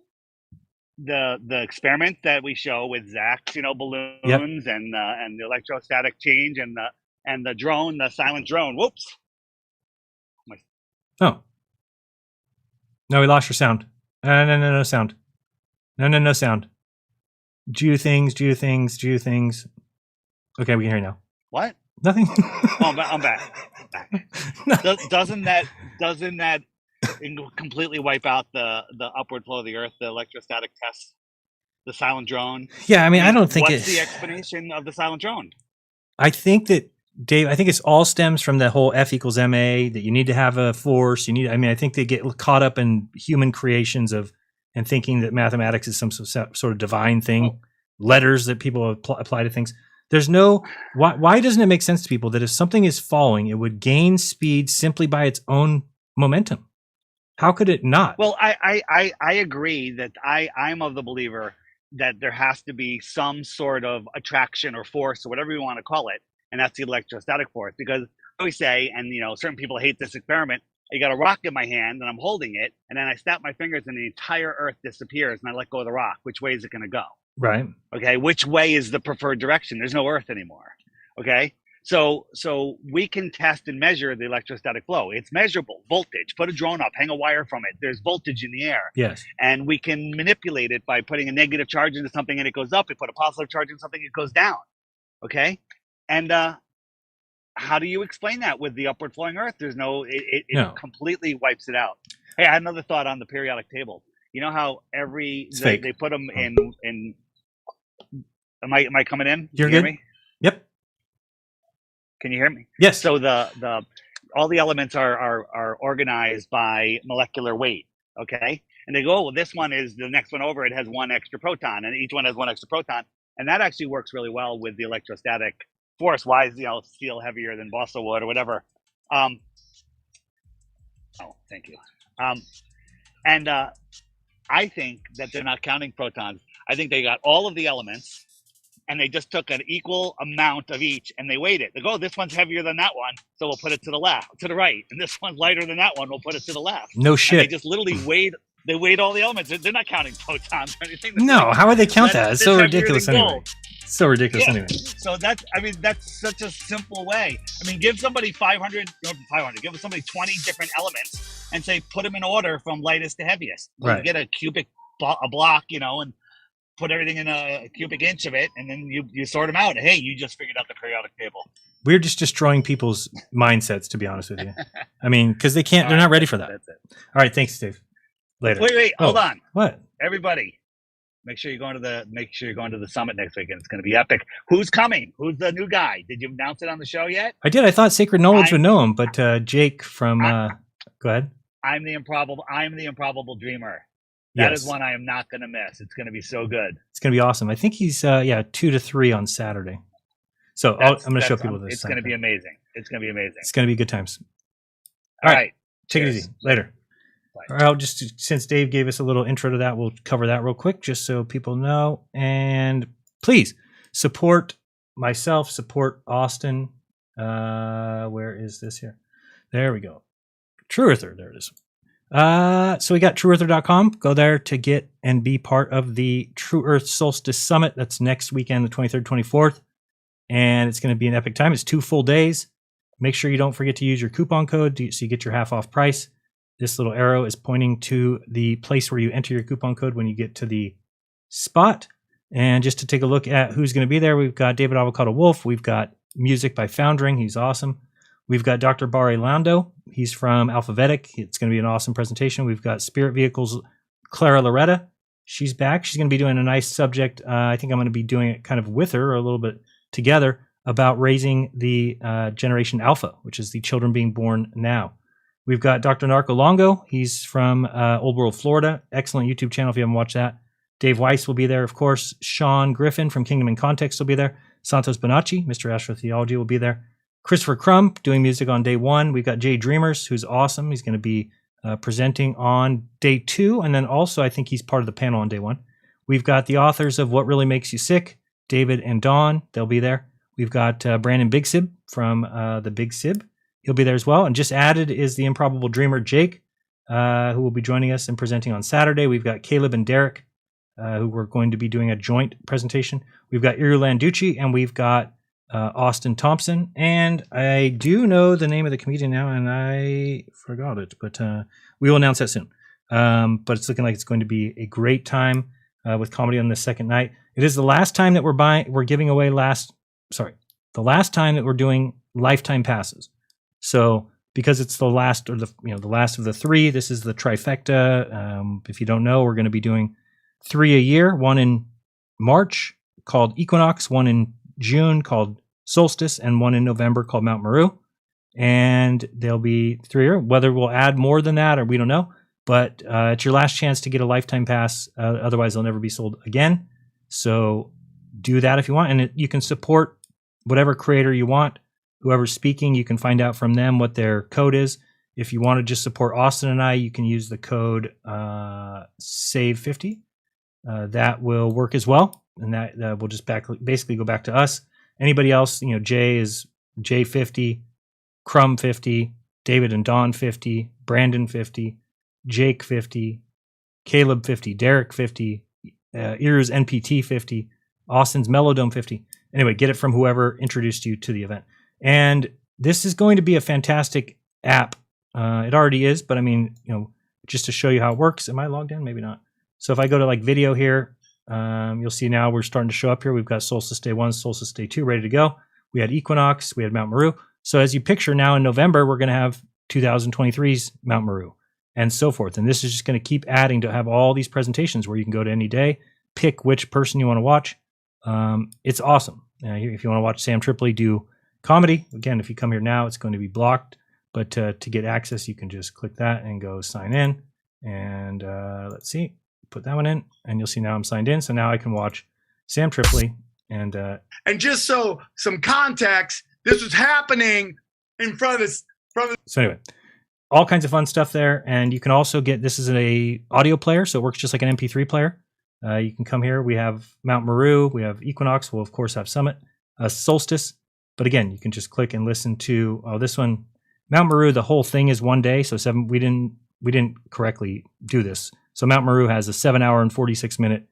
the experiment that we show with Zach's, balloons and the electrostatic change and the drone, the silent drone. Whoops. Oh. No, we lost your sound. No sound. No sound. Jew things. Okay, we can hear you now. What? Nothing. Oh, I'm back. Doesn't that completely wipe out the upward flow of the Earth, the electrostatic test, the silent drone? Yeah, I mean, I don't think What's the explanation of the silent drone? I think that, Dave, it's all stems from the whole F equals MA, that you need to have a force. I think they get caught up in human creations and thinking that mathematics is some sort of divine thing, letters that people apply to things. There's why doesn't it make sense to people that if something is falling, it would gain speed simply by its own momentum? How could it not? Well, I agree that I'm of the believer that there has to be some sort of attraction or force or whatever you want to call it, and that's the electrostatic force. Because I always say, and certain people hate this experiment, I got a rock in my hand and I'm holding it, and then I snap my fingers and the entire Earth disappears, and I let go of the rock. Which way is it going to go? Right. Okay. Which way is the preferred direction? There's no Earth anymore. Okay. So we can test and measure the electrostatic flow. It's measurable. Voltage. Put a drone up, hang a wire from it. There's voltage in the air. Yes. And we can manipulate it by putting a negative charge into something and it goes up. We put a positive charge into something, it goes down. Okay. And how do you explain that with the upward flowing Earth? There's no. It completely wipes it out. Hey, I had another thought on the periodic table. You know how they put them in. Am I coming in? You're Can you good. Hear me? Yep. Can you hear me? Yes. So the all the elements are organized by molecular weight. Okay. And they go, well, this one is the next one over. It has one extra proton, and each one has one extra proton, and that actually works really well with the electrostatic force. Why is steel heavier than balsa wood or whatever? Oh, thank you. And I think that they're not counting protons. I think they got all of the elements, and they just took an equal amount of each, and they weighed it. They go, this one's heavier than that one, so we'll put it to the right, and this one's lighter than that one, we'll put it to the left. No shit. And they just literally weighed. They weighed all the elements. They're not counting protons or anything. No, how would they count that? It's so ridiculous anyway. Gold. So ridiculous Yeah. anyway. So that's such a simple way. I mean, give somebody 500, give somebody 20 different elements and say, put them in order from lightest to heaviest. Right. You get a cubic, a block, and put everything in a cubic inch of it, and then you sort them out. Hey, you just figured out the periodic table. We're just destroying people's mindsets, to be honest with you. I mean, because they're not ready for that. That's it. All right, thanks, Steve. Later. Wait, hold on. What? Everybody, make sure you're going to the summit next weekend. It's going to be epic. Who's coming? Who's the new guy? Did you announce it on the show yet? I did. I thought Sacred Knowledge would know him, but Jake from go ahead. I'm the improbable dreamer. That is Yes. one I am not going to miss. It's going to be so good. It's going to be awesome. I think he's 2 to 3 on Saturday. So I'm going to show people this. It's going to be amazing. It's going to be amazing. It's going to be good times. All right. Take Cheers. it easy. Later. All right, since Dave gave us a little intro to that, we'll cover that real quick just so people know. And please support myself, support Austin. Where is this here? There we go. True Earther. There it is. So we got trueearther.com. Go there to get and be part of the True Earth Solstice Summit. That's next weekend, the 23rd, 24th. And it's going to be an epic time. It's 2 full days. Make sure you don't forget to use your coupon code so you get your half off price. This little arrow is pointing to the place where you enter your coupon code when you get to the spot. And just to take a look at who's going to be there, we've got David Avocado Wolf. We've got music by Foundering. He's awesome. We've got Dr. Barry Lando. He's from Alphabetic. It's going to be an awesome presentation. We've got Spirit Vehicles, Clara Loretta. She's back. She's going to be doing a nice subject. I think I'm going to be doing it kind of with her or a little bit together about raising the Generation Alpha, which is the children being born now. We've got Dr. Narco Longo. He's from Old World, Florida. Excellent YouTube channel if you haven't watched that. Dave Weiss will be there, of course. Sean Griffin from Kingdom in Context will be there. Santos Bonacci, Mr. Astrotheology, will be there. Christopher Crumb doing music on day 1. We've got Jay Dreamers, who's awesome. He's going to be presenting on day 2. And then also, I think he's part of the panel on day 1. We've got the authors of What Really Makes You Sick, David and Dawn. They'll be there. We've got Brandon Big Sib from the Big Sib. He'll be there as well. And just added is the Improbable Dreamer, Jake, who will be joining us and presenting on Saturday. We've got Caleb and Derek, who we're going to be doing a joint presentation. We've got Iru Landucci, and we've got Austin Thompson. And I do know the name of the comedian now, and I forgot it, but we will announce that soon. But it's looking like it's going to be a great time with comedy on the second night. It is the last time that we're giving away the last time that we're doing lifetime passes. So because it's the last or the last of the 3, this is the trifecta. If you don't know, we're going to be doing 3 a year, one in March called Equinox, one in June called Solstice, and one in November called Mount Meru. And there'll be 3 here. Whether we'll add more than that or we don't know, but it's your last chance to get a lifetime pass. Otherwise, they'll never be sold again. So do that if you want. And you can support whatever creator you want. Whoever's speaking, you can find out from them what their code is. If you want to just support Austin and I, you can use the code SAVE50. That will work as well. And that will just basically go back to us. Anybody else, Jay is J50, Crumb 50, David and Dawn 50, Brandon 50, Jake 50, Caleb 50, Derek 50, Iru's NPT 50, Austin's Melodome 50. Anyway, get it from whoever introduced you to the event. And this is going to be a fantastic app. It already is, but I mean, just to show you how it works. Am I logged in? Maybe not. So if I go to video here, you'll see now we're starting to show up here. We've got Solstice Day 1, Solstice Day 2 ready to go. We had Equinox, we had Mount Meru. So as you picture now in November, we're going to have 2023's Mount Meru and so forth. And this is just going to keep adding to have all these presentations where you can go to any day, pick which person you want to watch. It's awesome. If you want to watch Sam Tripoli do comedy, again, if you come here now, it's going to be blocked. But to get access, you can just click that and go sign in. And let's see, put that one in, and you'll see now I'm signed in. So now I can watch Sam Tripoli. And just so some context, this was happening in front of this. So anyway, all kinds of fun stuff there. And you can also get, this is a audio player, so it works just like an MP3 player. You can come here. We have Mount Meru. We have Equinox. We'll, of course, have Summit, Solstice. But again, you can just click and listen to this one. Mount Meru, the whole thing is 1 day. So we didn't correctly do this. So Mount Meru has a 7-hour and 46-minute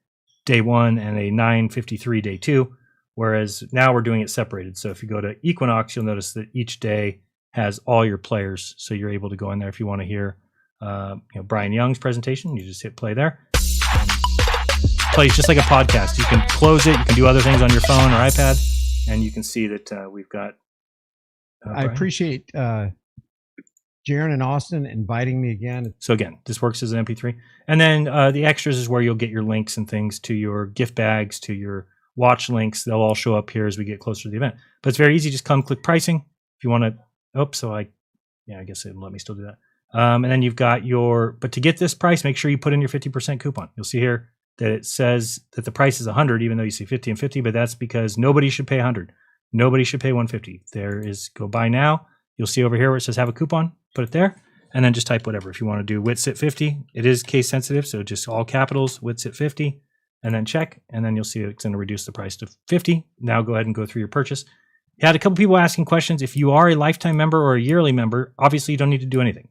day 1 and a 9:53 day 2. Whereas now we're doing it separated. So if you go to Equinox, you'll notice that each day has all your players. So you're able to go in there if you want to hear Brian Young's presentation. You just hit play there. Plays just like a podcast. You can close it. You can do other things on your phone or iPad, and you can see that we've got. I appreciate Jaron and Austin inviting me again. So again, this works as an MP3, and then the extras is where you'll get your links and things to your gift bags, to your watch links. They'll all show up here as we get closer to the event. But it's very easy. Just come click pricing if you want to. I guess it'll let me still do that. And then you've got but to get this price, make sure you put in your 50% coupon. You'll see here that it says that the price is 100, even though you see 50 and 50, but that's because nobody should pay 100. Nobody should pay 150. Go buy now. You'll see over here where it says have a coupon, put it there, and then just type whatever. If you want to do Witsit 50, it is case sensitive, so just all capitals, Witsit 50, and then check, and then you'll see it's going to reduce the price to 50. Now go ahead and go through your purchase. had a couple people asking questions. If you are a lifetime member or a yearly member, obviously you don't need to do anything.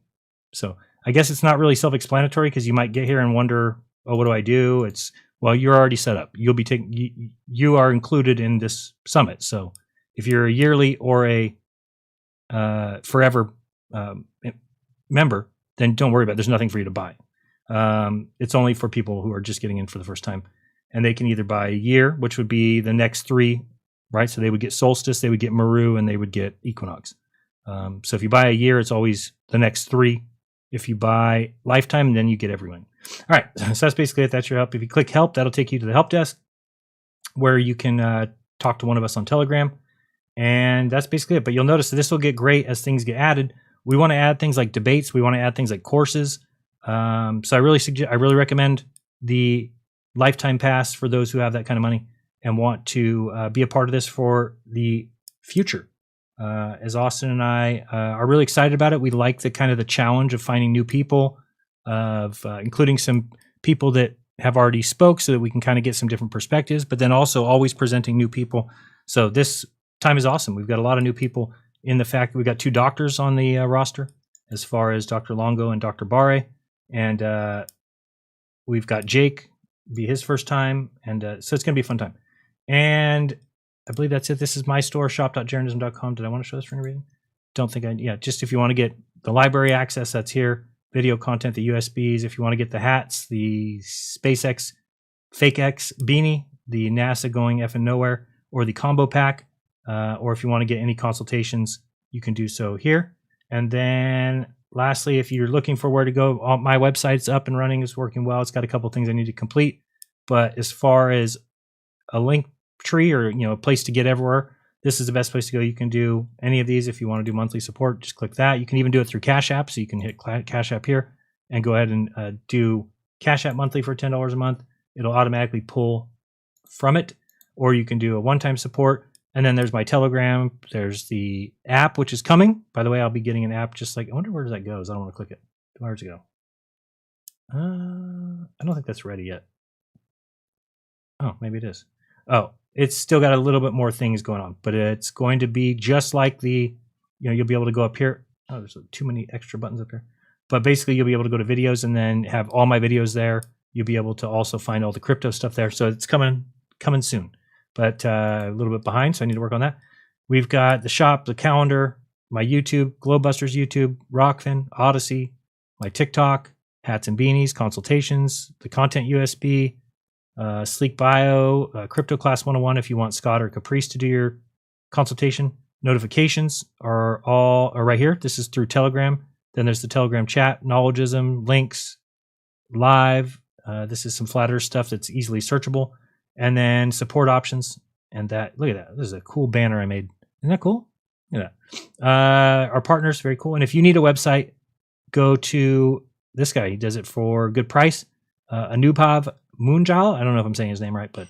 So I guess it's not really self-explanatory because you might get here and wonder, oh, what do I do? It's, well, you're already set up. You'll be taking, you are included in this summit. So if you're a yearly or a forever member, then don't worry about it. There's nothing for you to buy. It's only for people who are just getting in for the first time. And they can either buy a year, which would be the next 3, right? So they would get Solstice, they would get Maru, and they would get Equinox. So if you buy a year, it's always the next 3. If you buy Lifetime, then you get everyone. All right, so that's basically it. That's your help. If you click help, that'll take you to the help desk where you can talk to one of us on Telegram. And that's basically it. But you'll notice that this will get great as things get added. We want to add things like debates. We want to add things like courses. So I really recommend the Lifetime Pass for those who have that kind of money and want to be a part of this for the future. As Austin and I are really excited about it. We like the kind of the challenge of finding new people, of including some people that have already spoke so that we can kind of get some different perspectives, but then also always presenting new people. So this time is awesome. We've got a lot of new people in the fact that we've got 2 doctors on the roster as far as Dr. Longo and Dr. Barre. And we've got Jake, be his first time. And so it's going to be a fun time. And I believe that's it. This is my store, shop.jeranism.com. Did I want to show this for any reason? Don't think yeah, just if you want to get the library access, that's here. Video content, the USBs. If you want to get the hats, the SpaceX Fake X beanie, the NASA going effing nowhere, or the combo pack, or if you want to get any consultations, you can do so here. And then lastly, if you're looking for where to go, my website's up and running, it's working well. It's got a couple things I need to complete. But as far as a link tree or a place to get everywhere, this is the best place to go. You can do any of these. If you want to do monthly support, just click that. You can even do it through Cash App. So you can hit Cash App here and go ahead and do Cash App monthly for $10 a month. It'll automatically pull from it. Or you can do a one-time support. And then there's my Telegram. There's the app, which is coming. By the way, I'll be getting an app just like, I wonder where that goes. I don't want to click it. Where does it go? I don't think that's ready yet. Oh, maybe it is. Oh, it's still got a little bit more things going on, but it's going to be just like the, you'll be able to go up here. Oh, there's too many extra buttons up here. But basically, you'll be able to go to videos and then have all my videos there. You'll be able to also find all the crypto stuff there. So it's coming soon, but a little bit behind, so I need to work on that. We've got the shop, the calendar, my YouTube, Globebusters YouTube, Rokfin, Odyssey, my TikTok, hats and beanies, consultations, the content USB, Sleek Bio, Crypto Class 101 if you want Scott or Caprice to do your consultation. Notifications are right here. This is through Telegram. Then there's the Telegram chat, Knowledgeism, links, live. This is some flat earth stuff that's easily searchable. And then support options. And that, look at that. This is a cool banner I made. Isn't that cool? Look at that. Our partners, very cool. And if you need a website, go to this guy. He does it for a good price. Anubhav Munjal. I don't know if I'm saying his name right, but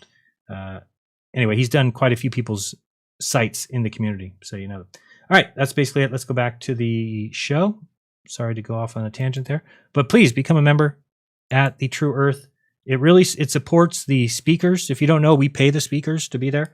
anyway, he's done quite a few people's sites in the community. So you know. All right, that's basically it. Let's go back to the show. Sorry to go off on a tangent there, but please become a member at the True Earth. It supports the speakers. If you don't know, we pay the speakers to be there.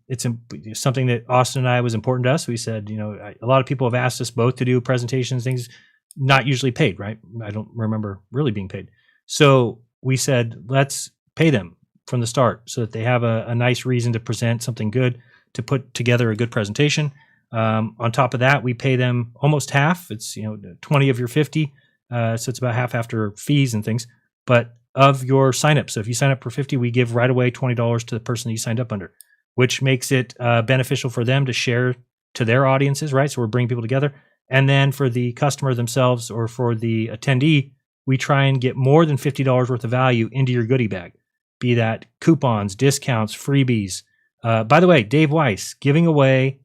It's something that Austin and I was important to us. We said, a lot of people have asked us both to do presentations, things not usually paid, right? I don't remember really being paid. So we said, let's pay them from the start so that they have a nice reason to present something good, to put together a good presentation. On top of that, we pay them almost half. It's 20 of your 50, so it's about half after fees and things. But of your sign up, so if you sign up for 50, we give right away $20 to the person that you signed up under, which makes it beneficial for them to share to their audiences, right? So we're bringing people together, and then for the customer themselves or for the attendee, we try and get more than $50 worth of value into your goodie bag, be that coupons, discounts, freebies. By the way, Dave Weiss giving away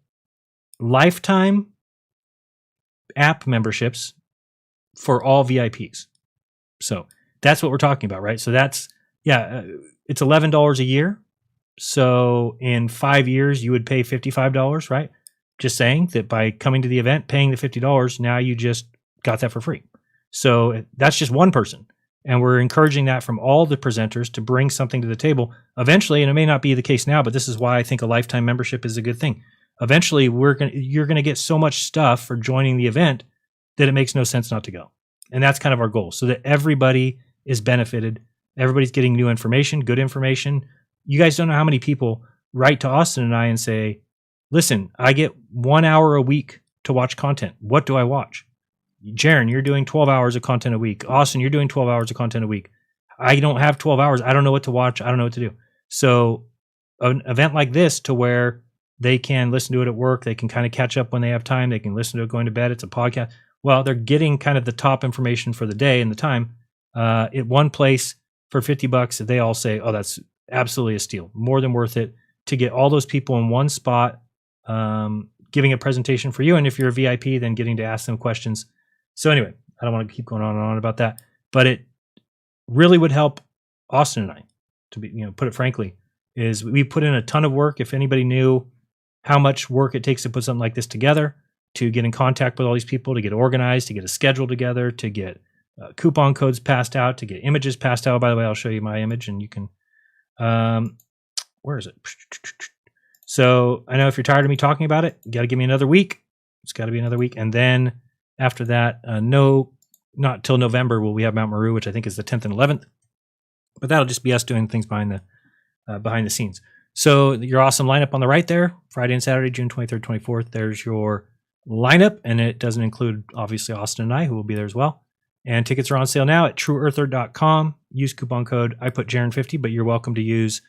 lifetime app memberships for all VIPs. So that's what we're talking about, right? So that's, it's $11 a year. So in 5 years, you would pay $55, right? Just saying that by coming to the event, paying the $50, now you just got that for free. So that's just one person. And we're encouraging that from all the presenters to bring something to the table eventually. And it may not be the case now, but this is why I think a lifetime membership is a good thing. eventually you're gonna get so much stuff for joining the event that it makes no sense not to go. And that's kind of our goal, so that everybody is benefited. Everybody's getting new information, good information. You guys don't know how many people write to Austin and I and say, listen, I get 1 hour a week to watch content. What do I watch? Jaron, you're doing 12 hours of content a week. Austin, you're doing 12 hours of content a week. I don't have 12 hours. I don't know what to watch. I don't know what to do. So an event like this, to where they can listen to it at work, they can kind of catch up when they have time, they can listen to it going to bed, it's a podcast. Well, they're getting kind of the top information for the day and the time at one place for $50 that they all say, oh, that's absolutely a steal. More than worth it to get all those people in one spot, giving a presentation for you. And if you're a VIP, then getting to ask them questions. So anyway, I don't want to keep going on and on about that, but it really would help Austin and I, to be, put it frankly, is we put in a ton of work. If anybody knew how much work it takes to put something like this together, to get in contact with all these people, to get organized, to get a schedule together, to get coupon codes passed out, to get images passed out. By the way, I'll show you my image and you can, where is it? So I know if you're tired of me talking about it, you got to give me another week. It's got to be another week. And then after that, not till November will we have Mount Meru, which I think is the 10th and 11th. But that'll just be us doing things behind the scenes. So your awesome lineup on the right there, Friday and Saturday, June 23rd, 24th. There's your lineup, and it doesn't include, obviously, Austin and I, who will be there as well. And tickets are on sale now at trueearther.com. Use coupon code I put Jaron50, but you're welcome to use.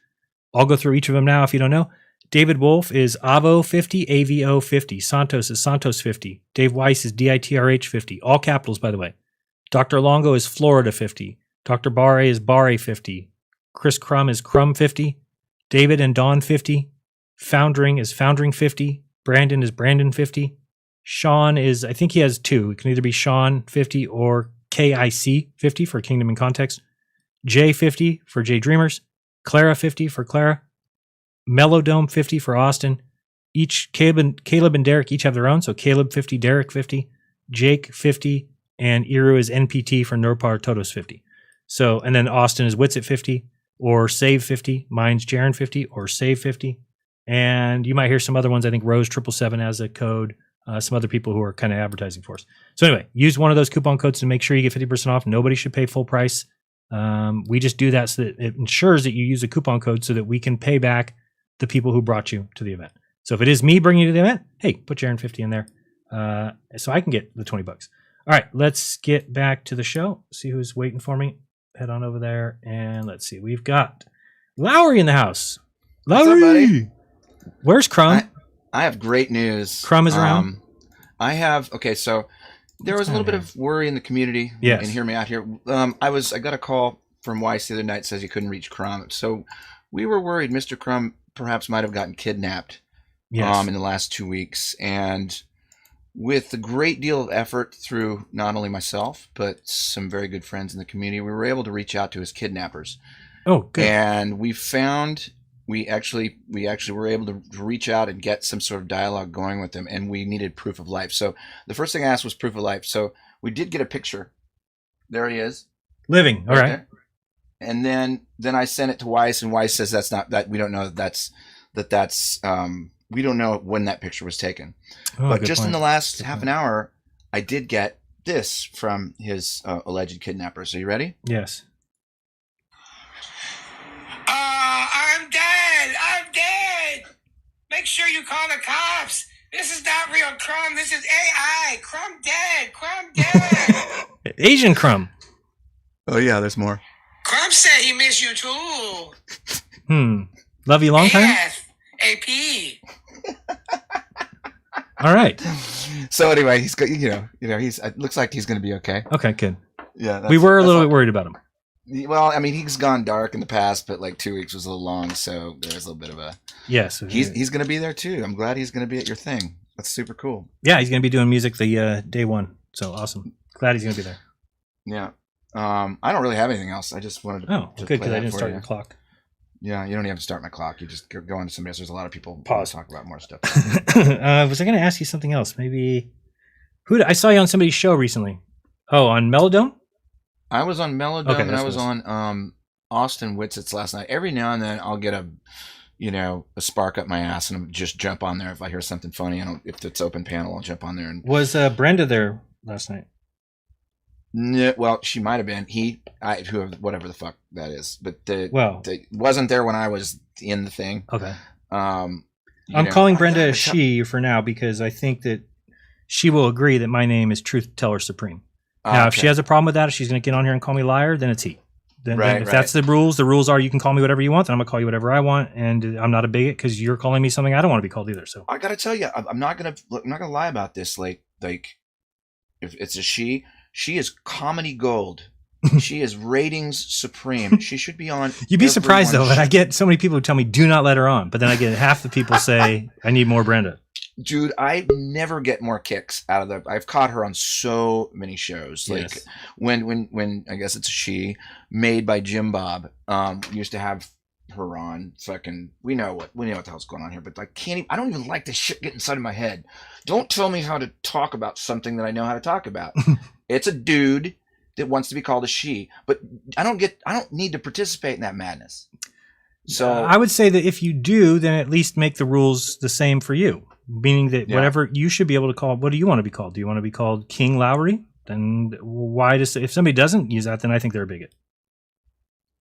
I'll go through each of them now if you don't know. David Wolf is AVO50, AVO50. Santos is Santos50. Dave Weiss is DITRH50. All capitals, by the way. Dr. Longo is Florida50. Dr. Barre is Barre50. Chris Crumb is Crumb50. David and Dawn50. Foundering is Foundering50. Brandon is Brandon50. Sean is, I think he has two. It can either be Sean50 or KIC50 for Kingdom in Context. J50 for J Dreamers. Clara50 for Clara. Melodome50 for Austin. Each Caleb and Derek each have their own. So Caleb50, Derek50, Jake50, and Iru is NPT for Nurpar Totos 50. So, and then Austin is Witsit 50 or Save 50. Mine's Jaron 50 or Save 50. And you might hear some other ones. I think Rose 777 has a code. Some other people who are kind of advertising for us. So anyway, use one of those coupon codes to make sure you get 50% off. Nobody should pay full price. We just do that so that it ensures that you use a coupon code so that we can pay back the people who brought you to the event. So if it is me bringing you to the event, hey, put Jaron 50 in there so I can get the $20. All right, let's get back to the show. See who's waiting for me. Head on over there and let's see. We've got Lowry in the house. Lowry, what's up, buddy? Where's Crumb? I have great news. Crumb is around. So there was a little bit of worry in the community. Yes. And hear me out here. I got a call from Weiss the other night, says he couldn't reach Crumb. So we were worried Mr. Crumb perhaps might have gotten kidnapped in the last 2 weeks. And with a great deal of effort through not only myself, but some very good friends in the community, we were able to reach out to his kidnappers. Oh, good. And we actually were able to reach out and get some sort of dialogue going with them, and we needed proof of life. So the first thing I asked was proof of life. So we did get a picture. There he is. Living. All right. And then I sent it to Weiss, and Weiss says that's not that we don't know that's we don't know when that picture was taken. Oh, but just in the last half an hour, I did get this from his alleged kidnappers. Are you ready? Yes. I'm dead. Make sure you call the cops. This is not real Crumb. This is AI. Crumb dead. Asian Crumb. Oh yeah, there's more. Crumb said he missed you too. Love you long time. Yes. AP. All right. So anyway, he's got it looks like he's going to be okay. Okay, good. Yeah, we were a little bit worried about him. Well, I mean, he's gone dark in the past, but like 2 weeks was a little long, so there's a little bit of a. Yes. He's going to be there too. I'm glad he's going to be at your thing. That's super cool. Yeah, he's going to be doing music the day one. So awesome. Glad he's going to be there. Yeah. I don't really have anything else. I just wanted to. Oh, good, because I didn't start your clock. Yeah, you don't even have to start my clock. You just go into somebody else. There's a lot of people who Pause. talk about more stuff. Was I going to ask you something else? Maybe. I saw you on somebody's show recently. Oh, on Melodome? I was on Melodome, and I was on Austin Witsits last night. Every now and then I'll get a spark up my ass and just jump on there if I hear something funny. If it's open panel, I'll jump on there. And was Brenda there last night? No, well, she might have been. Whatever the fuck that is, but wasn't there when I was in the thing. Okay. I'm calling Brenda a she for now because I think that she will agree that my name is Truth Teller Supreme. Now, if she has a problem with that, if she's going to get on here and call me liar, then it's he. Then if that's the rules are you can call me whatever you want, then I'm going to call you whatever I want, and I'm not a bigot because you're calling me something I don't want to be called either. So I got to tell you, I'm not gonna lie about this. Like if it's a she is comedy gold. She is ratings supreme. She should be on. You'd be surprised though that I get so many people who tell me do not let her on, but then I get half the people say I need more Brenda. Dude, I never get more kicks out of I've caught her on so many shows. Like when I guess it's a she, made by Jim Bob. We used to have her on. Fucking, we know what the hell's going on here, but I don't even like this shit get inside of my head. Don't tell me how to talk about something that I know how to talk about. It's a dude that wants to be called a she, but I don't need to participate in that madness. So I would say that if you do, then at least make the rules the same for you. Meaning that whatever you should be able to call, what do you want to be called? Do you want to be called King Lowry? Then if somebody doesn't use that, then I think they're a bigot.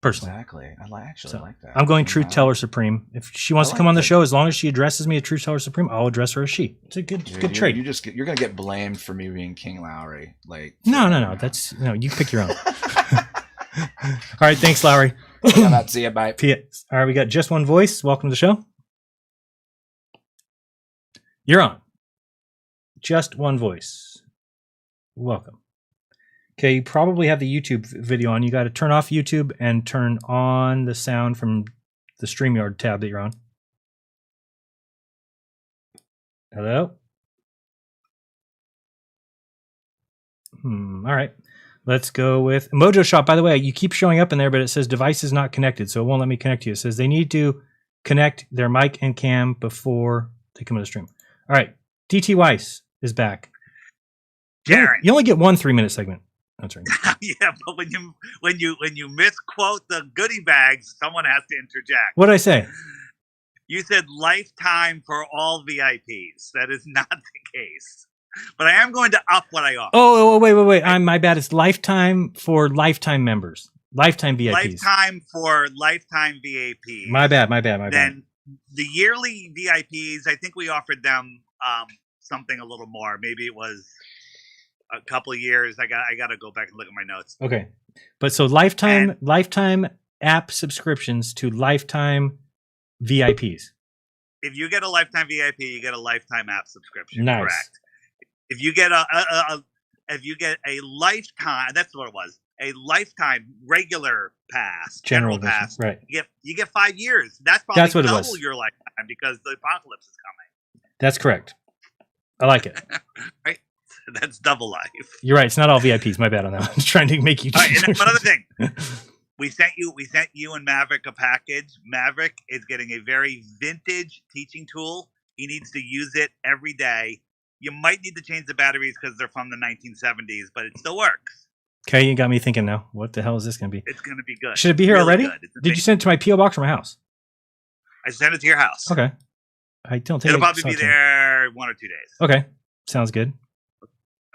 Personally. Exactly. I actually like that. I'm going Truth Teller Supreme. If she wants to come on the show, as long as she addresses me as Truth Teller Supreme, I'll address her as she. It's a good trait. You're going to get blamed for me being King Lowry. No. That's you pick your own. All right. Thanks, Lowry. See you. Bye. All right. We got Just One Voice. Welcome to the show. You're on. Just One Voice. Welcome. Okay, you probably have the YouTube video on. You got to turn off YouTube and turn on the sound from the StreamYard tab that you're on. Hello? All right. Let's go with Mojo Shop. By the way, you keep showing up in there, but it says device is not connected, so it won't let me connect you. It says they need to connect their mic and cam before they come to the stream. All right. DT Weiss is back. Jaron. You only get one 3-minute segment. That's right. Yeah, but when you misquote the goodie bags, someone has to interject. What did I say? You said lifetime for all VIPs. That is not the case. But I am going to up what I offer. Oh, wait. My bad. It's lifetime for lifetime members. Lifetime VIPs. Lifetime for lifetime VIPs. My bad. Then the yearly VIPs, I think we offered them something a little more. Maybe it was a couple of years. I got to go back and look at my notes. Okay. But so lifetime app subscriptions to lifetime VIPs. If you get a lifetime VIP, you get a lifetime app subscription. Nice. Correct. If you get a lifetime, that's what it was. A lifetime regular pass, general pass, right? You get 5 years. That's probably what it double was. your lifetime because the apocalypse is coming. That's correct. I like it. Right? That's double life. You're right. It's not all VIPs. My bad on that. I was trying to make you. All right, and then one other thing. We sent you and Maverick a package. Maverick is getting a very vintage teaching tool. He needs to use it every day. You might need to change the batteries because they're from the 1970s, but it still works. Okay, you got me thinking now. What the hell is this going to be? It's going to be good. Should it be here really already? Good. Did you send it to my P.O. box or my house? I sent it to your house. Okay. I don't think it'll probably be there 1 or 2 days. Okay, sounds good.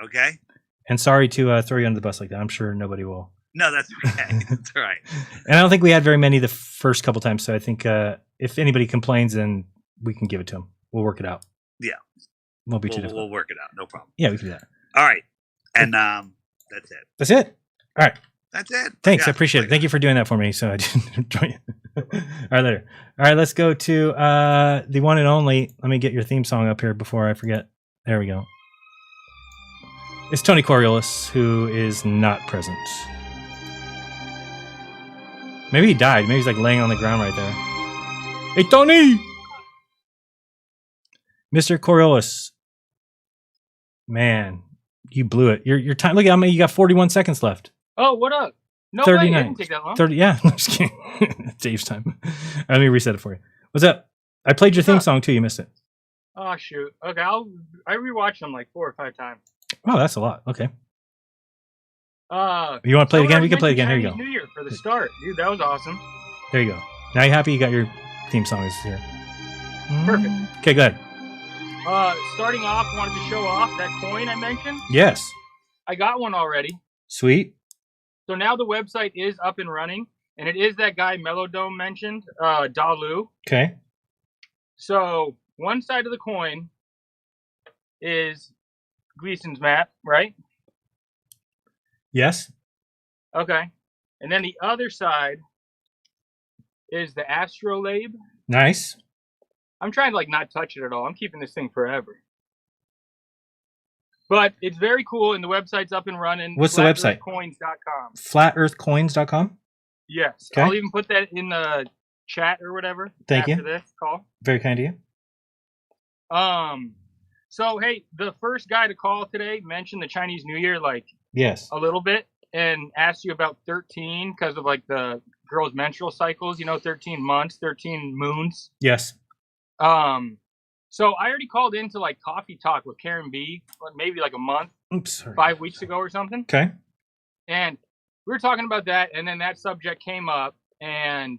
Okay. And sorry to throw you under the bus like that. I'm sure nobody will. No, that's okay. That's all right. And I don't think we had very many the first couple times, so I think if anybody complains, then we can give it to them. We'll work it out. Yeah. Won't be too difficult. We'll work it out. No problem. Yeah, we can do that. All right. And that's it. That's it? All right. That's it. Thanks. I appreciate it. Thank you for doing that for me so I didn't join you. All right, later. All right, let's go to the one and only. Let me get your theme song up here before I forget. There we go. It's Tony Coriolis, who is not present. Maybe he died. Maybe he's like laying on the ground right there. Hey, Tony! Mr. Coriolis. Man, you blew it. Your time. Look at how many. You got 41 seconds left. Oh, what up? No 39. way, it didn't take that long. 30. Yeah, I'm just kidding. Dave's time. Let me reset it for you. What's up? I played your theme song too. You missed it. Oh shoot. Okay, I rewatched them like 4 or 5 times. Oh, that's a lot. Okay. You want to play it again? We can play it again. Here you go. New Year for the start, dude. That was awesome. There you go. Now you happy? You got your theme song is here. Perfect. Okay, go ahead. Starting off, wanted to show off that coin I mentioned. Yes. I got one already. Sweet. So now the website is up and running, and it is that guy Melodome mentioned, Dalu. Okay. So one side of the coin is Gleason's map, right? Yes. Okay. And then the other side is the astrolabe. Nice. I'm trying to not touch it at all. I'm keeping this thing forever. But it's very cool, and the website's up and running. What's the website? FlatEarthCoins.com. FlatEarthCoins.com? Yes. Okay. I'll even put that in the chat or whatever. Thank after you. This call. Very kind of you. So hey, the first guy to call today mentioned the Chinese New Year Yes. a little bit and asked you about 13 because of the girls' menstrual cycles, 13 months, 13 moons. Yes. So I already called into Coffee Talk with Karen B, maybe a month, 5 weeks ago or something. Okay. And we were talking about that, and then that subject came up, and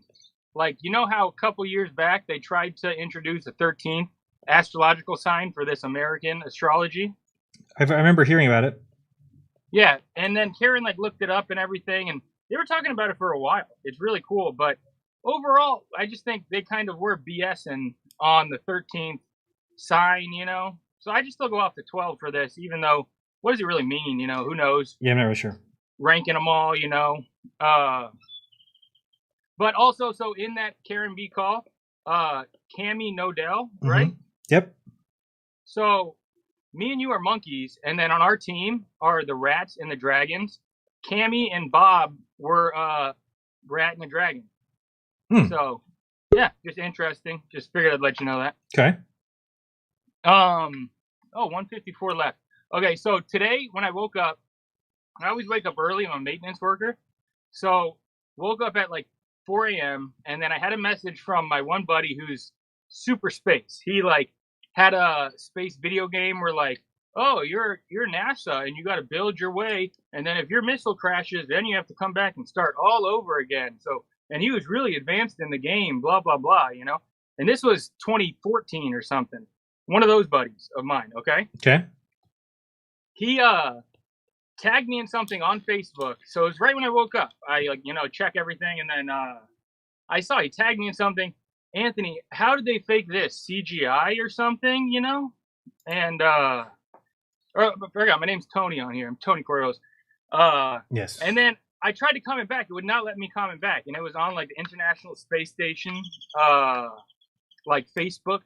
how a couple years back they tried to introduce a 13th astrological sign for this American astrology. I remember hearing about it. Yeah, and then Karen looked it up and everything, and they were talking about it for a while. It's really cool, but overall, I just think they kind of were BSing on the 13th sign, So I just still go off the 12 for this, even though, what does it really mean? Who knows? Yeah, I'm not really sure. Ranking them all, But also, so in that Karen B call, Cammy Nodell, right? Yep. So me and you are monkeys, and then on our team are the rats and the dragons. Cammy and Bob were rat and a dragon. So yeah, just interesting. Just figured I'd let you know that. Okay. 154 left. Okay, so today when I woke up, I always wake up early. I'm a maintenance worker. So woke up at 4 a.m. and then I had a message from my one buddy who's super space. He had a space video game where oh, you're NASA and you got to build your way, and then if your missile crashes, then you have to come back and start all over again. So, and he was really advanced in the game, blah blah blah, And this was 2014 or something. One of those buddies of mine. Okay. Okay. He tagged me in something on Facebook. So it was right when I woke up. I check everything, and then I saw he tagged me in something. Anthony, how did they fake this? CGI or something, And I forgot, my name's Tony on here. I'm Tony Coriolis. Yes. And then I tried to comment back. It would not let me comment back. And it was on the International Space Station Facebook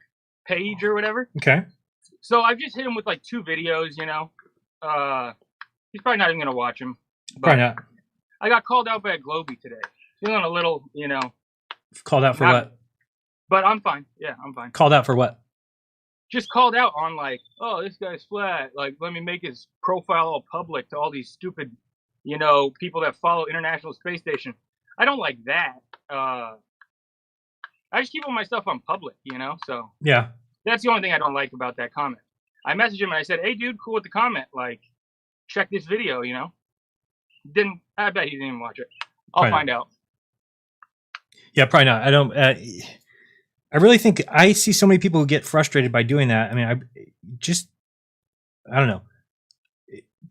page or whatever. Okay. So I've just hit him with 2 videos, He's probably not even gonna watch him. Probably not. I got called out by a Globie today. Feeling a little, Called out for what? But I'm fine. Yeah, I'm fine. Called out for what? Just called out on oh, this guy's flat. Let me make his profile all public to all these stupid, people that follow International Space Station. I don't like that. I just keep all my stuff on public, So yeah, that's the only thing I don't like about that comment. I messaged him and I said, "Hey, dude, cool with the comment. Check this video, Didn't. I bet he didn't even watch it. I'll Probably find out. Yeah, probably not. I don't. I really think I see so many people who get frustrated by doing that. I mean, I don't know.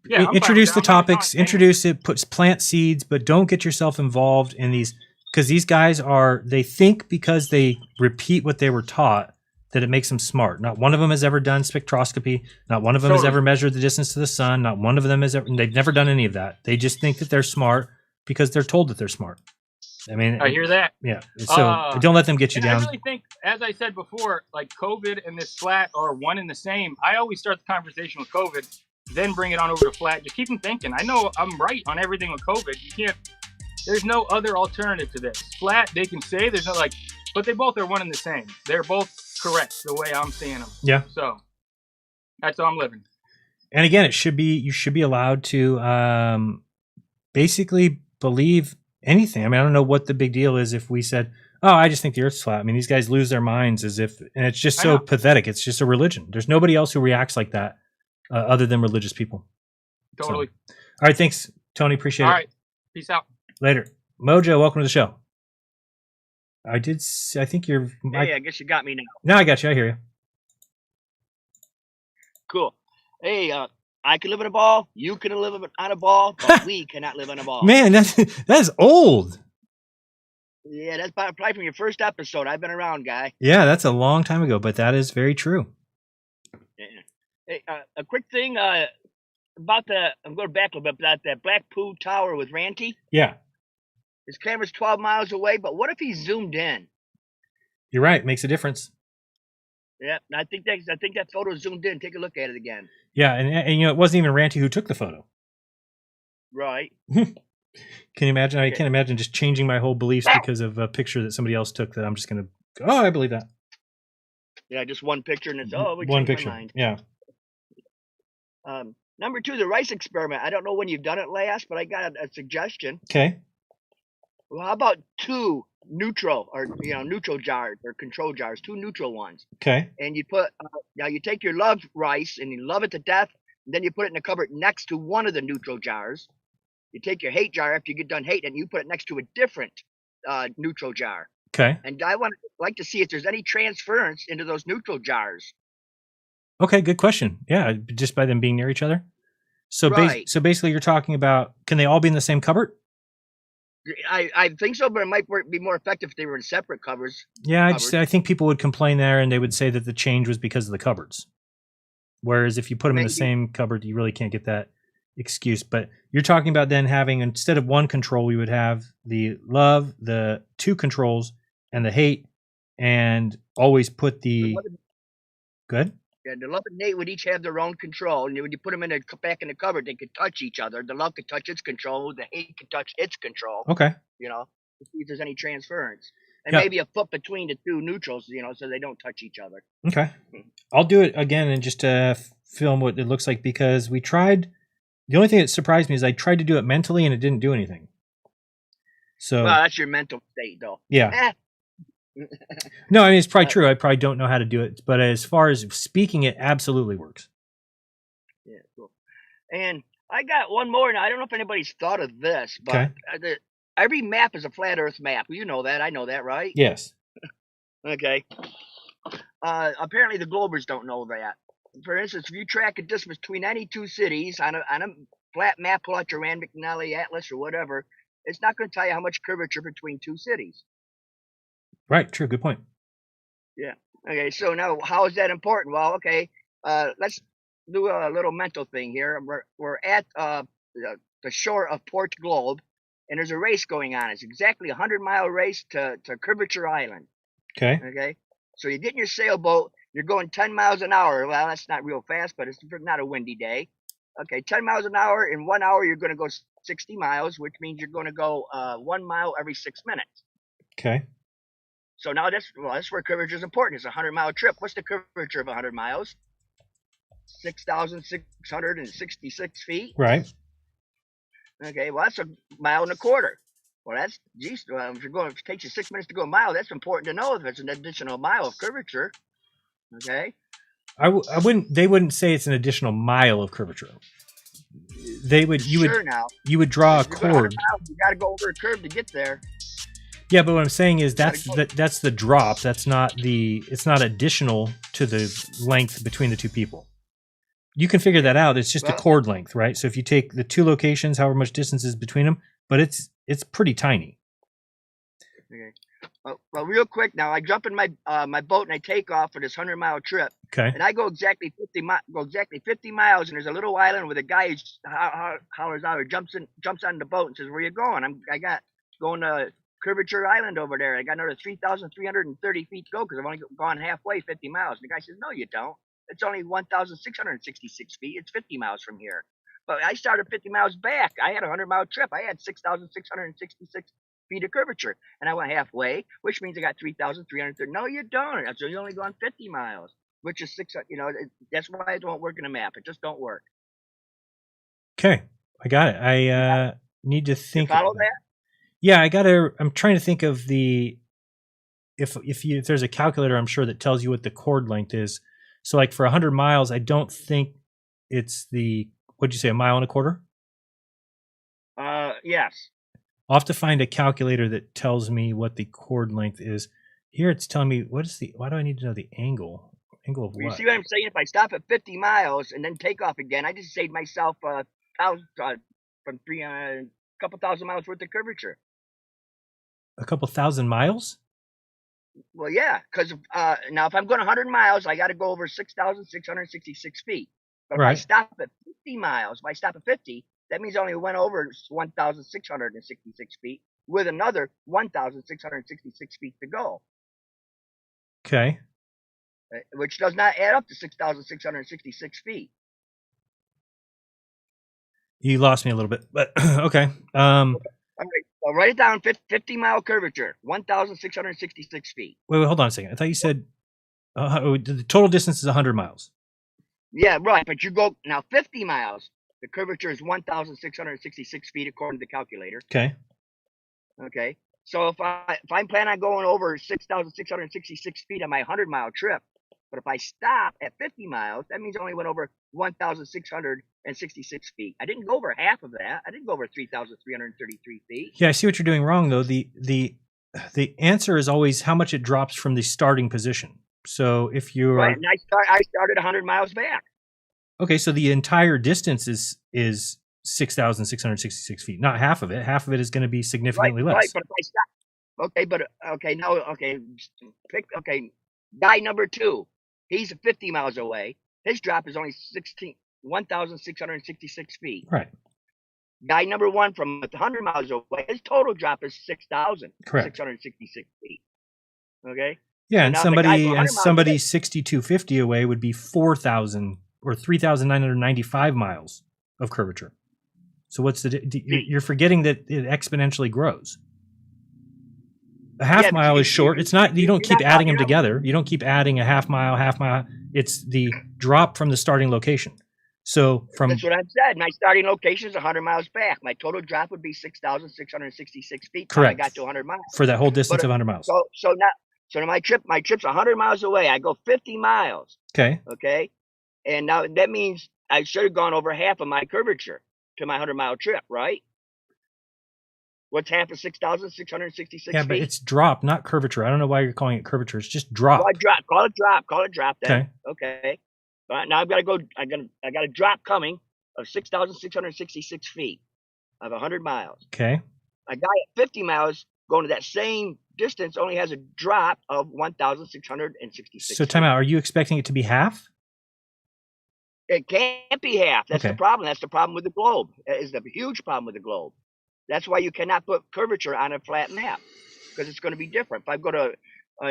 Yeah, introduce the topics, introduce it, plant seeds, but don't get yourself involved in these, because these guys they think because they repeat what they were taught that it makes them smart. Not one of them has ever done spectroscopy. Not one of them has ever measured the distance to the sun. Not one of them has ever, they've never done any of that. They just think that they're smart because they're told that they're smart. I mean, I hear that. Yeah. So don't let them get you down. I really think, as I said before, COVID and this flat are one and the same. I always start the conversation with COVID, then bring it on over to flat. Just keep them thinking. I know I'm right on everything with COVID. You can't. There's no other alternative to this. Flat, they can say there's no but they both are one and the same. They're both correct the way I'm seeing them. Yeah. So that's how I'm living. And again, you should be allowed to basically believe anything. I mean, I don't know what the big deal is if we said, "Oh, I just think the Earth's flat." I mean, these guys lose their minds and it's just so pathetic. It's just a religion. There's nobody else who reacts like that other than religious people. Totally. So, all right, thanks, Tony. Appreciate it. All right, peace out. Later, Mojo. Welcome to the show. I did. I think you're. Hey, I guess you got me now. No, I got you. I hear you. Cool. Hey, I can live in a ball. You can live on a ball, but we cannot live on a ball. Man, that is old. Yeah, that's probably from your first episode. I've been around, guy. Yeah, that's a long time ago, but that is very true. Yeah. Hey, a quick thing about I'm going back a little bit, about that Blackpool Tower with Ranty. Yeah. His camera's 12 miles away, but what if he zoomed in? You're right. Makes a difference. Yeah, I think that photo zoomed in. Take a look at it again. Yeah, and you know, it wasn't even Ranty who took the photo. Right. Can you imagine? I can't imagine just changing my whole beliefs because of a picture that somebody else took that I'm just going to, oh, I believe that. Yeah, just one picture and it's, one picture. Yeah. Number 2, the rice experiment. I don't know when you've done it last, but I got a suggestion. Okay. Well, how about 2 neutral jars or control jars, 2 neutral ones. Okay. And you put, now you take your love rice and you love it to death. And then you put it in a cupboard next to one of the neutral jars. You take your hate jar after you get done hating, and you put it next to a different neutral jar. Okay. And I like to see if there's any transference into those neutral jars. Okay, good question. Yeah, just by them being near each other. So, right. So basically, you're talking about, can they all be in the same cupboard? I think so, but it might be more effective if they were in separate covers. Yeah, I think people would complain there, and they would say that the change was because of the cupboards. Whereas if you put them in the same cupboard, you really can't get that excuse. But you're talking about then having, instead of one control, we would have the love, the 2 controls, and the hate, and always put the good. Yeah, the love and hate would each have their own control, and when you put them back in the cupboard, they could touch each other. The love could touch its control, the hate could touch its control. Okay. You know, to see if there's any transference, and maybe a foot between the 2 neutrals, you know, so they don't touch each other. Okay. I'll do it again and just film what it looks like, because we tried. The only thing that surprised me is I tried to do it mentally and it didn't do anything. So. Well, that's your mental state, though. Yeah. No, I mean, it's probably true. I probably don't know how to do it, but as far as speaking, it absolutely works. Yeah, cool. And I got one more, and I don't know if anybody's thought of this, but every map is a flat Earth map. You know that. I know that, right? Yes. Okay. Apparently, the Globers don't know that. For instance, if you track a distance between any 2 cities on a flat map, pull out your Rand McNally Atlas or whatever, it's not going to tell you how much curvature between 2 cities. Right. True. Good point. Yeah. Okay. So now, how is that important? Well, okay. Let's do a little mental thing here. We're at the shore of Port Globe, and there's a race going on. It's exactly a 100-mile race to Curvature Island. Okay. Okay. So you get in your sailboat. You're going 10 miles an hour. Well, that's not real fast, but it's not a windy day. Okay, 10 miles an hour. In 1 hour, you're going to go 60 miles, which means you're going to go 1 mile every 6 minutes. Okay. So now that's where curvature is important. It's a 100-mile trip. What's the curvature of 100 miles? 6,666 feet. Right. Okay, well, that's a mile and a quarter. Well, if it takes you 6 minutes to go a mile, that's important to know if it's an additional mile of curvature. Okay. They wouldn't say it's an additional mile of curvature. You would draw a cord. You got to go over a curve to get there. Yeah, but what I'm saying is that's the drop. It's not additional to the length between the 2 people. You can figure that out. It's just a chord length, right? So if you take the 2 locations, however much distance is between them, but it's pretty tiny. Okay. Well, real quick now, I jump in my boat and I take off for this 100-mile trip. Okay. And I go exactly 50 miles, and there's a little island where the guy hollers out or jumps on the boat and says, "Where you going?" I got going to Curvature Island over there. I got another 3,330 feet to go because I've only gone halfway, 50 miles. And the guy says, "No, you don't. It's only 1,666 feet. It's 50 miles from here." But I started 50 miles back. I had a 100-mile trip. I had 6,666 feet of curvature, and I went halfway, which means I got 3,330. No, you don't. So you only gone 50 miles, which is 600. You know, that's why it don't work in a map. It just don't work. Okay, I got it. I need to think. You follow that? Yeah, I'm trying to think of if there's a calculator, I'm sure that tells you what the chord length is. So like for 100 miles, I don't think it's what'd you say, a mile and a quarter? Yes. I'll have to find a calculator that tells me what the chord length is. Here it's telling me why do I need to know the angle? Angle of You what? see what I'm saying? If I stop at 50 miles and then take off again, I just saved myself a couple thousand miles worth of curvature. A couple thousand miles? Well, yeah, because now if I'm going 100 miles, I got to go over 6,666 feet. But if I Right. stop at 50 miles, if I stop at 50, that means I only went over 1,666 feet with another 1,666 feet to go, Okay. which does not add up to 6,666 feet. You lost me a little bit, but okay. All right, so write it down. 50 mile curvature, 1,666 feet. Wait, hold on a second. I thought you said the total distance is 100 miles. Yeah, right. But you go now 50 miles. The curvature is 1,666 feet according to the calculator. Okay. Okay. So if I'm planning on going over 6,666 feet on my 100-mile trip, but if I stop at 50 miles, that means I only went over 1,666 feet. I didn't go over half of that. I didn't go over 3,333 feet. Yeah, I see what you're doing wrong though. The answer is always how much it drops from the starting position. So if you're Right, and I started 100 miles back. okay, so the entire distance is 6,666 feet. Not half of it. Half of it is going to be significantly less. Right, but if I stop, guy number 2, he's 50 miles away. His drop is only 1,666 feet. Right. Guy number 1 from 100 miles away, his total drop is 6,666 feet. Okay. Yeah, So and now the guy from 100 miles somebody away- 6,250 away would be 4,000 or 3,995 miles of curvature. So what's you're forgetting that it exponentially grows. A half Yeah, but mile is short. It's not. You don't you're keep not adding them talking together. You don't keep adding a half mile. It's the drop from the starting location. So from That's what I've said. My starting location is 100 miles back. My total drop would be 6,666 feet. Till I Correct. got to 100 miles for that whole distance But, of 100 miles. So now my trip's 100 miles away. I go 50 miles. Okay. Okay, and now that means I should have gone over half of my curvature to my 100-mile trip, right? What's half of 6,666 Yeah, feet? but it's drop, not curvature. I don't know why you're calling it curvature. It's just drop. Call it drop then. Okay. But now I've got to go. I got a drop coming of 6,666 feet of 100 miles. Okay. A guy at 50 miles going to that same distance only has a drop of 1,666. So time out. Are you expecting it to be half? It can't be half. That's Okay. the problem. That's the problem with the globe. That is the huge problem with the globe. That's why you cannot put curvature on a flat map, because it's going to be different. If I go to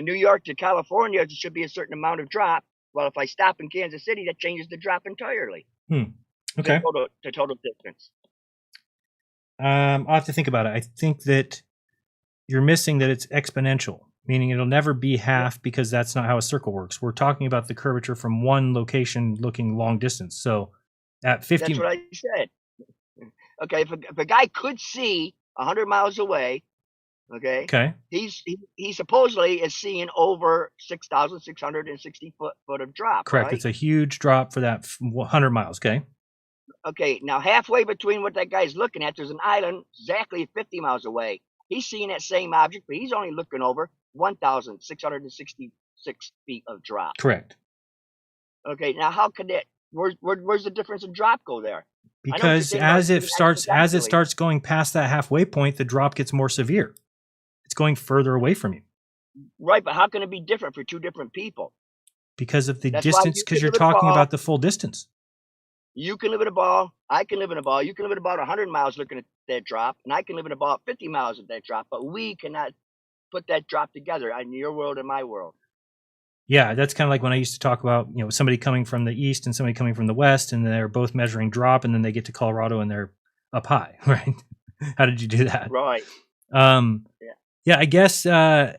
New York to California, there should be a certain amount of drop. Well, if I stop in Kansas City, that changes the drop entirely. Okay. The total distance. I'll have to think about it. I think that you're missing that it's exponential, meaning it'll never be half because that's not how a circle works. We're talking about the curvature from one location looking long distance. So at 50... That's what I said. Okay, if a guy could see 100 miles away, Okay. he supposedly is seeing over 6,660 foot of drop. Correct. Right? It's a huge drop for that 100 miles. Okay. Okay, now halfway between what that guy's looking at, there's an island exactly 50 miles away. He's seeing that same object, but he's only looking over 1,666 feet of drop. Correct. Okay, now how could that? Where's the difference in drop go there? Because as it starts going past that halfway point, the drop gets more severe. It's going further away from you. Right, but how can it be different for two different people? Because of the That's why distance, you because can you're live in a talking ball. about the full distance. You can live in a ball. I can live in a ball. You can live in about 100 miles looking at that drop, and I can live in a ball at 50 miles at that drop. But we cannot put that drop together in your world and my world. Yeah, that's kind of like when I used to talk about, somebody coming from the east and somebody coming from the west, and they're both measuring drop, and then they get to Colorado and they're up high, right? How did you do that? Right. Yeah, I guess I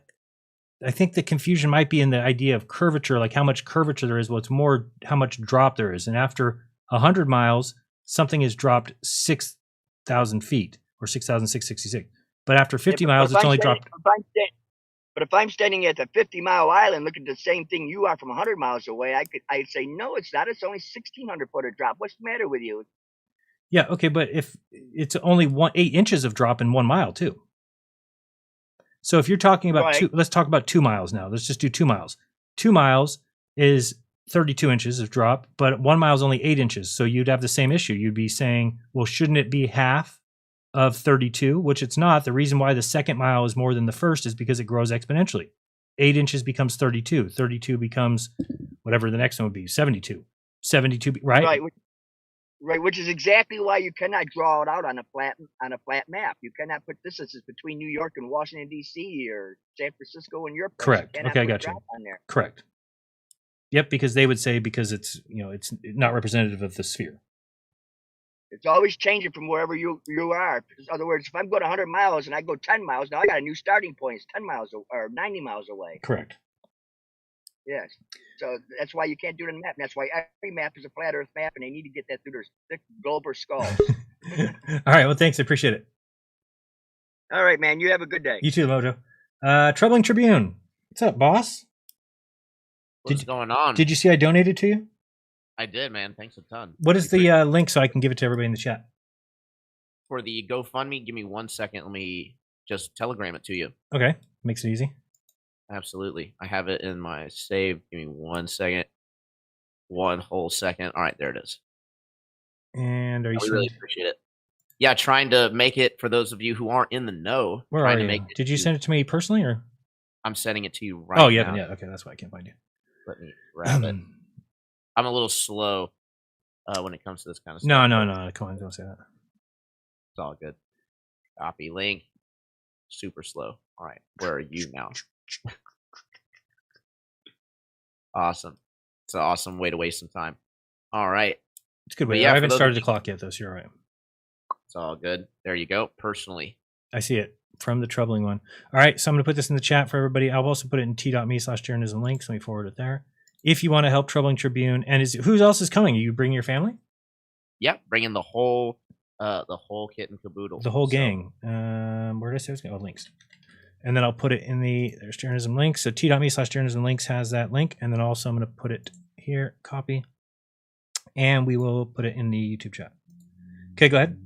think the confusion might be in the idea of curvature, like how much curvature there is. Well, it's more how much drop there is. And after 100 miles, something is dropped 6,000 feet or 6,666. But after 50 miles, it's only dropped. But if I'm standing at the 50-mile island looking at the same thing you are from 100 miles away, I'd say, no, it's not. It's only 1,600 foot of drop. What's the matter with you? Yeah, okay, but if it's only 8 inches of drop in 1 mile too. So if you're talking about let's talk about 2 miles now. Let's just do 2 miles. 2 miles is 32 inches of drop, but 1 mile is only 8 inches. So you'd have the same issue. You'd be saying, well, shouldn't it be half of 32? Which it's not. The reason why the second mile is more than the first is because it grows exponentially. 8 inches becomes 32. 32 becomes whatever the next one would be, 72. 72, right? Right, which is exactly why you cannot draw it out on a flat map. You cannot put distances between New York and Washington D.C. or San Francisco and your place. Correct. You cannot Okay, I put got you. drop on there. Correct. Yep, because they would say because it's it's not representative of the sphere. It's always changing from wherever you are. In other words, if I'm going 100 miles and I go 10 miles, now I got a new starting point. It's 10 miles or 90 miles away. Correct. Yes. So that's why you can't do it in a map. And that's why every map is a flat Earth map, and they need to get that through their thick Glober skulls. All right. Well, thanks. I appreciate it. All right, man. You have a good day. You too, Mojo. Troubling Tribune. What's up, boss? What's going on? Did you see I donated to you? I did, man. Thanks a ton. What is the link so I can give it to everybody in the chat? For the GoFundMe, give me 1 second. Let me just telegram it to you. Okay. Makes it easy. Absolutely. I have it in my save. Give me 1 second. 1 whole second. All right, there it is. And are you really appreciate it. Yeah, trying to make it for those of you who aren't in the know. Where trying are to you? make it Did you send it to me personally or? I'm sending it to you right now. Oh, you haven't yet. Okay, that's why I can't find you. Let me grab it. I'm a little slow when it comes to this kind of stuff. No. Come on, don't say that. It's all good. Copy link. Super slow. All right, where are you now? Awesome. It's an awesome way to waste some time. All right. It's a good But way. yeah, I for haven't those started of the you- clock yet, though, so you're right. It's all good. There you go. Personally. I see it from the troubling one. All right, so I'm going to put this in the chat for everybody. I'll also put it in t.me/Jeranism links. Let me forward it there. If you want to help Troubling Tribune, and who else is coming? Are you bringing your family? Yep, bringing the whole kit and caboodle. The whole gang. Where did I say it was going? Oh, links. And then I'll put it in there's Jeranism links. So t.me/Jeranism links has that link. And then also I'm going to put it here, copy. And we will put it in the YouTube chat. Okay, go ahead.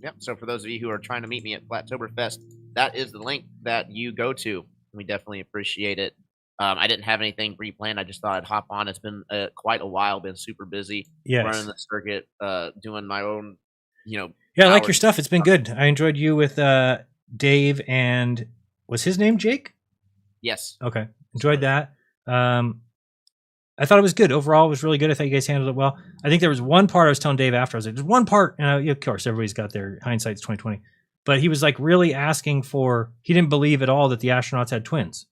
Yep. So for those of you who are trying to meet me at Flattoberfest, that is the link that you go to. We definitely appreciate it. I didn't have anything pre-planned. I just thought I'd hop on. It's been quite a while. Been super busy. Yes. Running the circuit, doing my own, Yeah, I like your stuff. It's been good. I enjoyed you with Dave and was his name Jake? Yes. Okay. Enjoyed that. I thought it was good. Overall, it was really good. I thought you guys handled it well. I think there was one part I was telling Dave after. I was like, there's one part, and of course, everybody's got their hindsight's 2020. But he was like really asking for. He didn't believe at all that the astronauts had twins,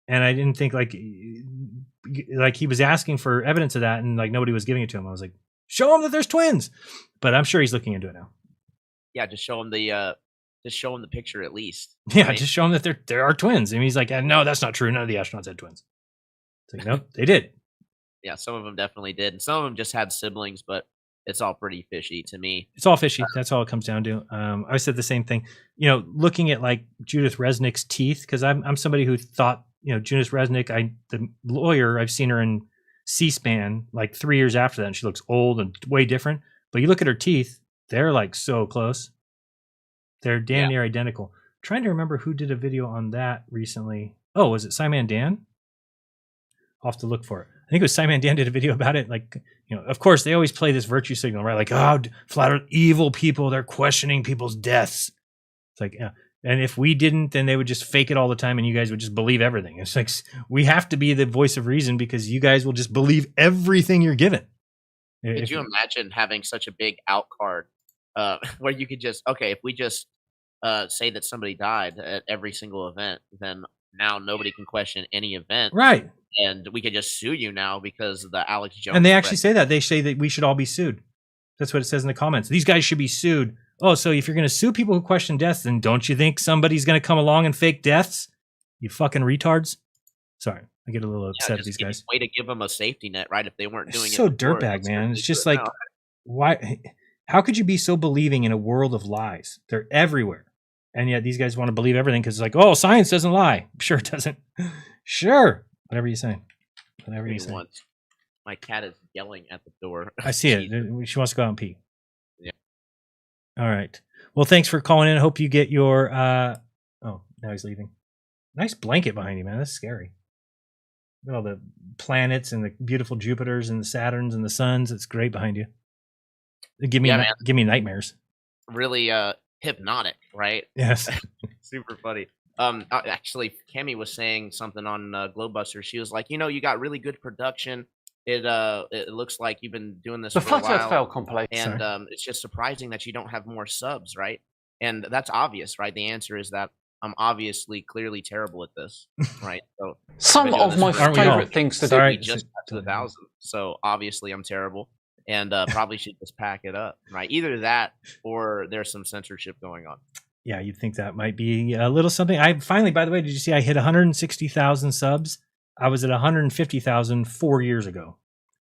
and I didn't think like he was asking for evidence of that, and like nobody was giving it to him. I was like, show him that there's twins. But I'm sure he's looking into it now. Yeah, just show him the picture at least. Yeah, right? just show him that there are twins. And he's like, no, that's not true. None of the astronauts had twins. It's like, nope, they did. Yeah, some of them definitely did, and some of them just had siblings, but it's all pretty fishy to me. It's all fishy. That's all it comes down to. I said the same thing. Looking at like Judith Resnick's teeth, because I'm somebody who thought, Judith Resnick, the lawyer, I've seen her in C-SPAN like 3 years after that, and she looks old and way different. But you look at her teeth, they're like so close. They're damn near identical. Trying to remember who did a video on that recently. Oh, was it Simon Dan? I'll have to look for it. I think it was Simon Dan did a video about it. Like, of course, they always play this virtue signal, right? Like, oh, flat earth, evil people, they're questioning people's deaths. It's like, yeah. And if we didn't, then they would just fake it all the time and you guys would just believe everything. It's like, we have to be the voice of reason because you guys will just believe everything you're given. Could you imagine having such a big out card where you could just, if we just say that somebody died at every single event, then now nobody can question any event. Right. And we could just sue you now because of the Alex Jones. And they actually say that. They say that we should all be sued. That's what it says in the comments. These guys should be sued. Oh, so if you're going to sue people who question deaths, then don't you think somebody's going to come along and fake deaths? You fucking retards. Sorry, I get a little upset at these guys. Way to give them a safety net, right? If they weren't doing It's it. so before, dirtbag, man. It's just like, why? How could you be so believing in a world of lies? They're everywhere. And yet these guys want to believe everything because it's like, oh, science doesn't lie. Sure it doesn't. Sure. Whatever you say. Whatever you say. My cat is yelling at the door. I see it. She wants to go out and pee. Yeah. All right. Well, thanks for calling in. I hope you get your. Oh, now he's leaving. Nice blanket behind you, man. That's scary. Look at all the planets and the beautiful Jupiters and the Saturns and the suns. It's great behind you. Give me nightmares. Really hypnotic, right? Yes. Super funny. Actually, Kemi was saying something on Globebuster. She was like, you got really good production. It looks like you've been doing this for a while. fell complete. And it's just surprising that you don't have more subs, right? And that's obvious, right? The answer is that I'm obviously clearly terrible at this, right? So Some of my favorite things to do. We just got to 1,000, so obviously I'm terrible, and probably should just pack it up, right? Either that or there's some censorship going on. Yeah, you'd think that might be a little something. I finally, by the way, did you see I hit 160,000 subs? I was at 150,000 4 years ago.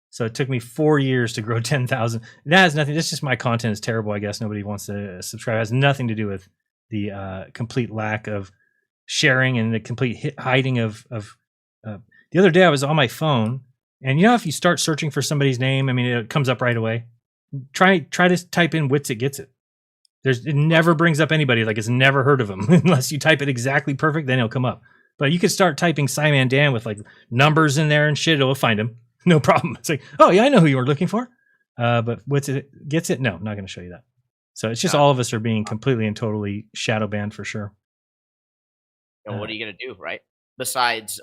So it took me 4 years to grow 10,000. That has nothing. That's just my content is terrible. I guess nobody wants to subscribe. It has nothing to do with the complete lack of sharing and the complete hiding of. The other day I was on my phone, and if you start searching for somebody's name, I mean, it comes up right away. Try to type in Wits, it gets it. It never brings up anybody, like it's never heard of them unless you type it exactly perfect, then it'll come up. But you could start typing Simon Dan with like numbers in there and shit, it'll find him. No problem. It's like, oh yeah, I know who you were looking for. But Wits it gets it? No, I'm not going to show you that. So it's just all of us are being completely and totally shadow banned for sure. And what are you going to do, right? Besides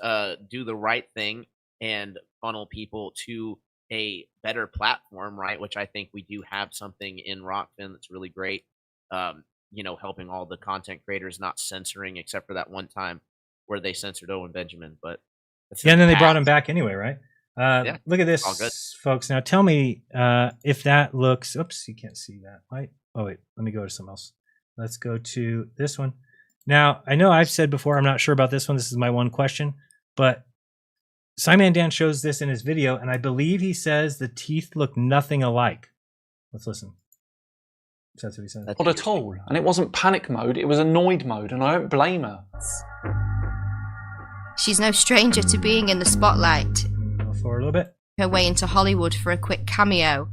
do the right thing and funnel people to a better platform, right? Which I think we do have something in Rokfin that's really great. Helping all the content creators, not censoring, except for that one time where they censored Owen Benjamin. But and then they brought him back anyway, right? Look at this, folks. Now tell me if that looks. Oops, you can't see that. Right? Oh wait, let me go to something else. Let's go to this one. Now I know I've said before I'm not sure about this one. This is my one question, but Simon Dan shows this in his video, and I believe he says the teeth look nothing alike. Let's listen. That's what he said. Not at all. And it wasn't panic mode, it was annoyed mode, and I don't blame her. She's no stranger to being in the spotlight. Go forward a little bit. Her way into Hollywood for a quick cameo.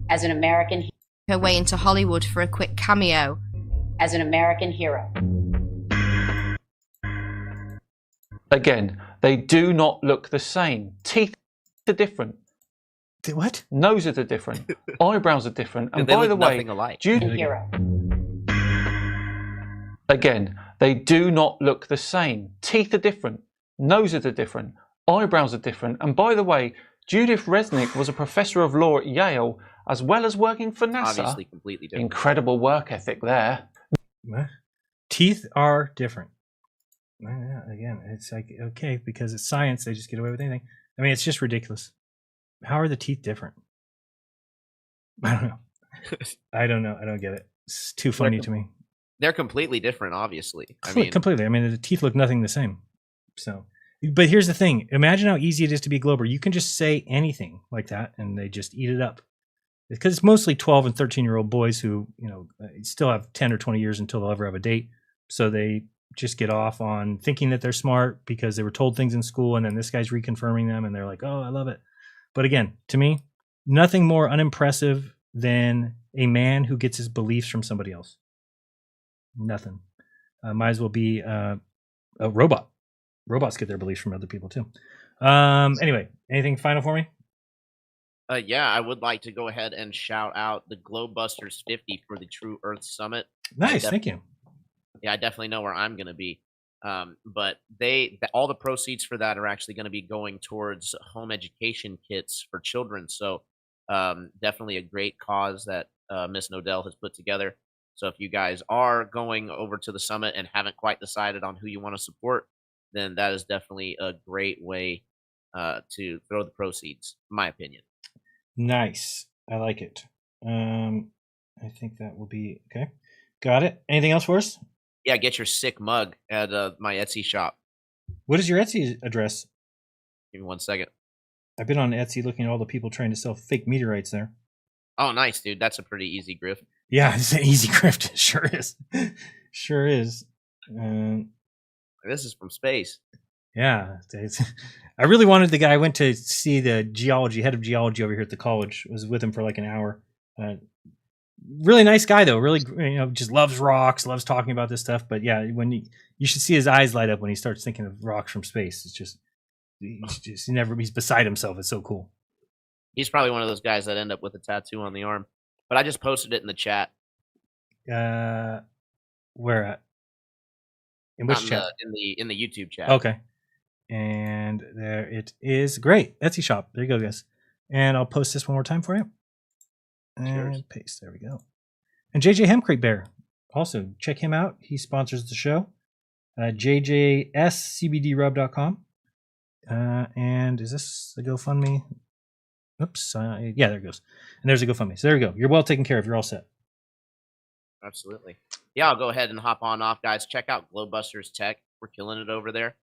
As an American. Her way into Hollywood for a quick cameo. As an American hero. Again, they do not look the same. Teeth are different. What? Noses are different. Eyebrows are different. And by the way, hero. Again, they do not look the same. Teeth are different. Noses are different. Eyebrows are different. And by the way, Judith Resnick was a professor of law at Yale, as well as working for NASA. Obviously completely different. Incredible work ethic there. Teeth are different. Again, it's like, okay, because it's science, they just get away with anything. I mean, it's just ridiculous. How are the teeth different? I don't know. I don't get it. It's too funny to me. They're completely different, obviously. Completely. I mean, the teeth look nothing the same. So, but here's the thing. Imagine how easy it is to be Glober. You can just say anything like that, and they just eat it up. Because it's mostly 12 and 13-year-old boys who, still have 10 or 20 years until they'll ever have a date. So they just get off on thinking that they're smart because they were told things in school, and then this guy's reconfirming them, and they're like, oh, I love it. But again, to me, nothing more unimpressive than a man who gets his beliefs from somebody else. Nothing. Might as well be a robot. Robots get their beliefs from other people too. Anyway, anything final for me? Yeah, I would like to go ahead and shout out the Globebusters 50 for the True Earth Summit. Nice, thank you. Yeah, I definitely know where I'm going to be. But all the proceeds for that are actually going to be going towards home education kits for children. So definitely a great cause that Miss Nodell has put together. So if you guys are going over to the summit and haven't quite decided on who you want to support, then that is definitely a great way to throw the proceeds, in my opinion. Nice. I like it. I think that will be okay. Got it. Anything else for us? Yeah, get your sick mug at my Etsy shop. What is your Etsy address? Give me 1 second. I've been on Etsy looking at all the people trying to sell fake meteorites there. Oh, nice, dude. That's a pretty easy grift. Yeah, it's an easy grift. It sure is. Sure is. This is from space. Yeah. I really wanted the guy. I went to see the head of geology over here at the college. I was with him for like an hour. really nice guy though. Really, just loves rocks, loves talking about this stuff. But yeah, when you should see his eyes light up when he starts thinking of rocks from space. It's just he's beside himself. It's so cool. He's probably one of those guys that end up with a tattoo on the arm. But I just posted it in the chat. Where at? In which chat? In the YouTube chat. Okay. And there it is. Great. Etsy shop. There you go, guys. And I'll post this one more time for you. And paste. There we go. And JJ Hemcrate Bear. Also, check him out. He sponsors the show. JJSCBDrub.com. And is this the GoFundMe? Oops. Yeah, there it goes. And there's a GoFundMe. So there you go. You're well taken care of. You're all set. Absolutely. Yeah, I'll go ahead and hop on off, guys. Check out Glowbusters Tech. We're killing it over there.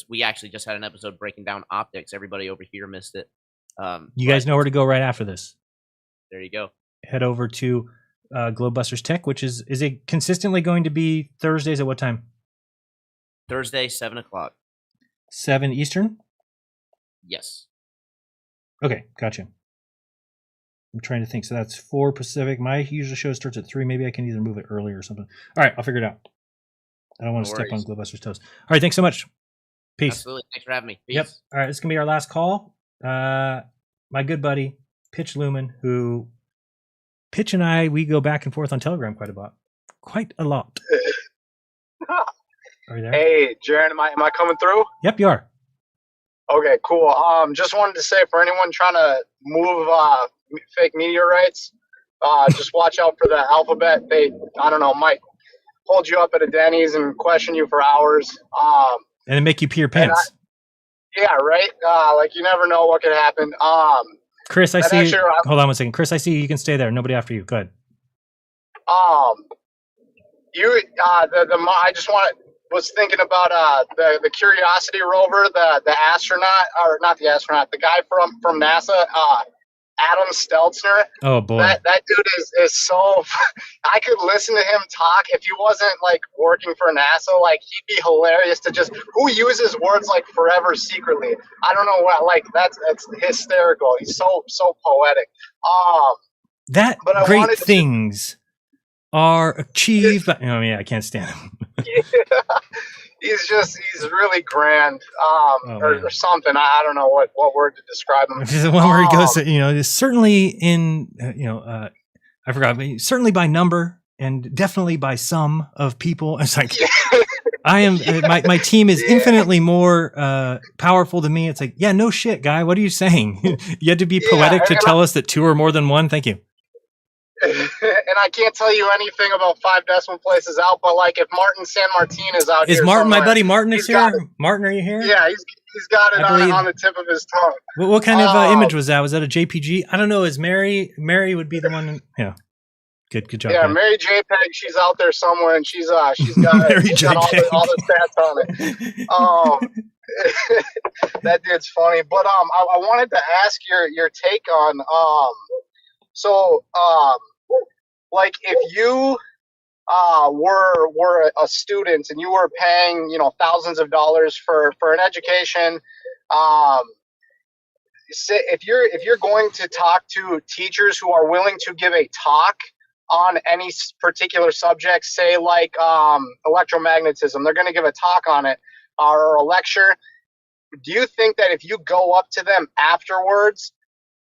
We actually just had an episode breaking down optics. Everybody over here missed it. You guys know where to go right after this. There you go. Head over to Glowbusters Tech, which is it consistently going to be Thursdays at what time? Thursday, 7 o'clock. 7 Eastern? Yes. Okay, gotcha. I'm trying to think. So that's 4 Pacific. My usual show starts at 3. Maybe I can either move it earlier or something. All right, I'll figure it out. I don't want to step on Glowbusters' toes. All right, thanks so much. Peace. Absolutely. Thanks for having me. Peace. Yep. All right, this is going to be our last call. My good buddy, Pitch Lumen, who Pitch and I, we go back and forth on Telegram quite a lot. Are you there? Hey, Jaron, am I coming through? Yep, you are. Okay, cool. Just wanted to say for anyone trying to move fake meteorites, just watch out for the alphabet. They, I don't know, might hold you up at a Denny's and question you for hours. And then make you pee your pants. Yeah, right. Like you never know what could happen. Chris, I see you. Hold on one second. Chris, I see you. You can stay there. Nobody after you. Go ahead. I just was thinking about the Curiosity rover, the astronaut, or not the astronaut, the guy from NASA, Adam Stelzner. Oh boy, that dude is so. I could listen to him talk if he wasn't like working for NASA. Like he'd be hilarious to just. Who uses words like forever secretly? I don't know what. Like that's hysterical. He's so poetic. Great things are achieved. I can't stand him. Yeah. He's really grand, or something. I don't know what word to describe him. This is the one where he goes, certainly in, I forgot, certainly by number and definitely by sum of people. It's like, I am, my team is infinitely more powerful than me. It's like, yeah, no shit, guy. What are you saying? You had to be poetic to tell us that 2 are more than 1. Thank you. And I can't tell you anything about 5 decimal places out, but like if Martin San Martin is out here, Martin, my buddy Martin, is here? Martin, are you here? Yeah, he's got it on the tip of his tongue. What kind of image was that? Was that a JPG? I don't know. Is Mary would be the one? Yeah. Good job. Yeah, Mary JPEG. She's out there somewhere, and she's got all the stats on it. That dude's funny. But I wanted to ask your take on like if you were a student and you were paying thousands of dollars for an education, if you're going to talk to teachers who are willing to give a talk on any particular subject, say like electromagnetism, they're going to give a talk on it or a lecture. Do you think that if you go up to them afterwards,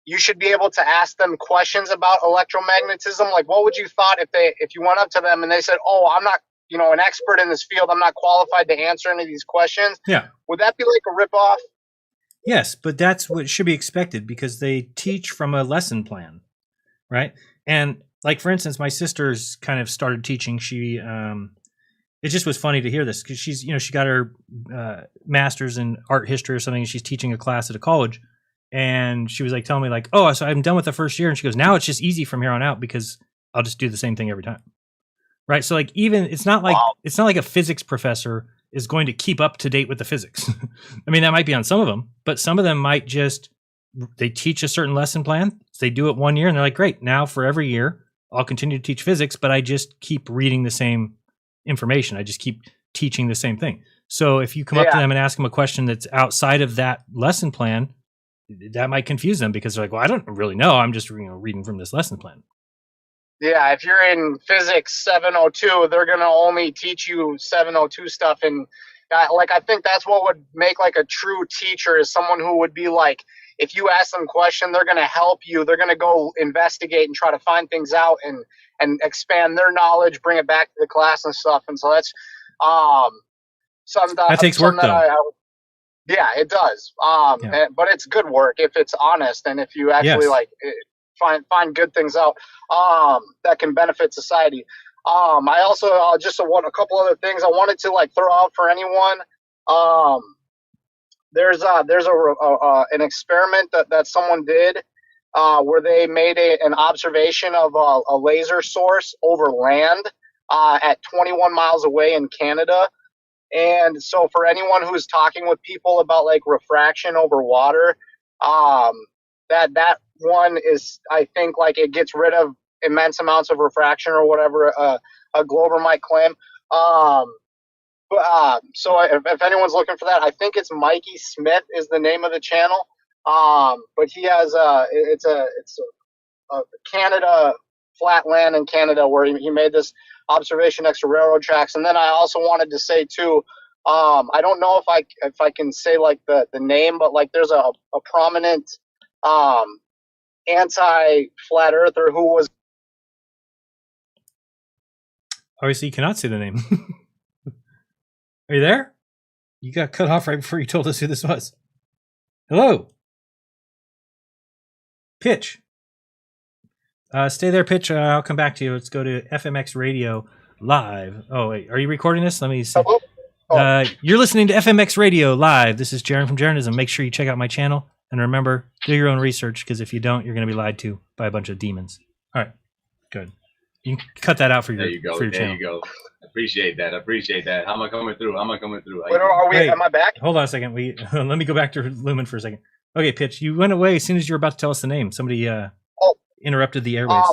you should be able to ask them questions about electromagnetism? Like, what would you thought if you went up to them and they said, "Oh, I'm not, an expert in this field. I'm not qualified to answer any of these questions." Yeah. Would that be like a ripoff? Yes, but that's what should be expected because they teach from a lesson plan, right? And like, for instance, my sister's kind of started teaching. She, it just was funny to hear this because she's, she got her master's in art history or something, and she's teaching a class at a college. And she was like telling me like, "Oh, so I'm done with the first year." And she goes, "Now it's just easy from here on out because I'll just do the same thing every time." Right. So like, even it's not like a physics professor is going to keep up to date with the physics. I mean, that might be on some of them, but some of them might they teach a certain lesson plan. So they do it 1 year and they're like, "Great. Now for every year, I'll continue to teach physics, but I just keep reading the same information. I just keep teaching the same thing." So if you come up to them and ask them a question that's outside of that lesson plan, that might confuse them because they're like, "Well, I don't really know. I'm just reading from this lesson plan." Yeah, if you're in physics 702, they're gonna only teach you 702 stuff, and like I think that's what would make like a true teacher is someone who would be like, if you ask them a question, they're gonna help you. They're gonna go investigate and try to find things out and expand their knowledge, bring it back to the class and stuff. And so that's something That takes work, something that though. yeah, it does. But it's good work if it's honest and if you actually Yes. find good things out that can benefit society. I also just want a couple other things I wanted to like throw out for anyone. There's an experiment that someone did where they made an observation of a laser source over land at 21 miles away in Canada. And so for anyone who's talking with people about like refraction over water, that one is, I think, like it gets rid of immense amounts of refraction or whatever a glober might claim. So if anyone's looking for that, I think it's Mikey Smith is the name of the channel. But he has it's a Canada, flat land in Canada where he made this observation next to railroad tracks. And then I also wanted to say too, I don't know if I can say like the name, but like there's a prominent anti-flat earther who was Obviously, you cannot say the name. Are you there? You got cut off right before you told us who this was. Hello? Pitch. Stay there, Pitch. I'll come back to you. Let's go to FMX Radio Live. Oh, wait. Are you recording this? Let me see. You're listening to FMX Radio Live. This is Jaron from Jeranism. Make sure you check out my channel. And remember, do your own research, because if you don't, you're going to be lied to by a bunch of demons. All right. Good. You can cut that out for your, there you go. for your there channel. you go. Appreciate that. How am I coming through? Wait, are we? Wait, am I back? Hold on a second. Let me go back to Lumen for a second. Okay, Pitch, you went away as soon as you were about to tell us the name. Somebody interrupted the airways.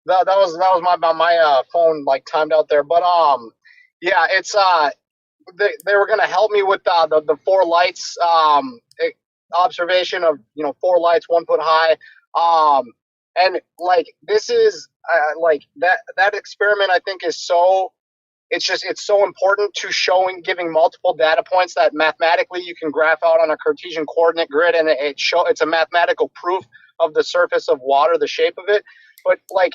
That was my phone like timed out there. But yeah, it's they were gonna help me with the four lights observation of 4 lights 1 foot high. And like this is like that experiment I think is so it's so important to showing giving multiple data points that mathematically you can graph out on a Cartesian coordinate grid, and it's a mathematical proof of the surface of water, the shape of it. But like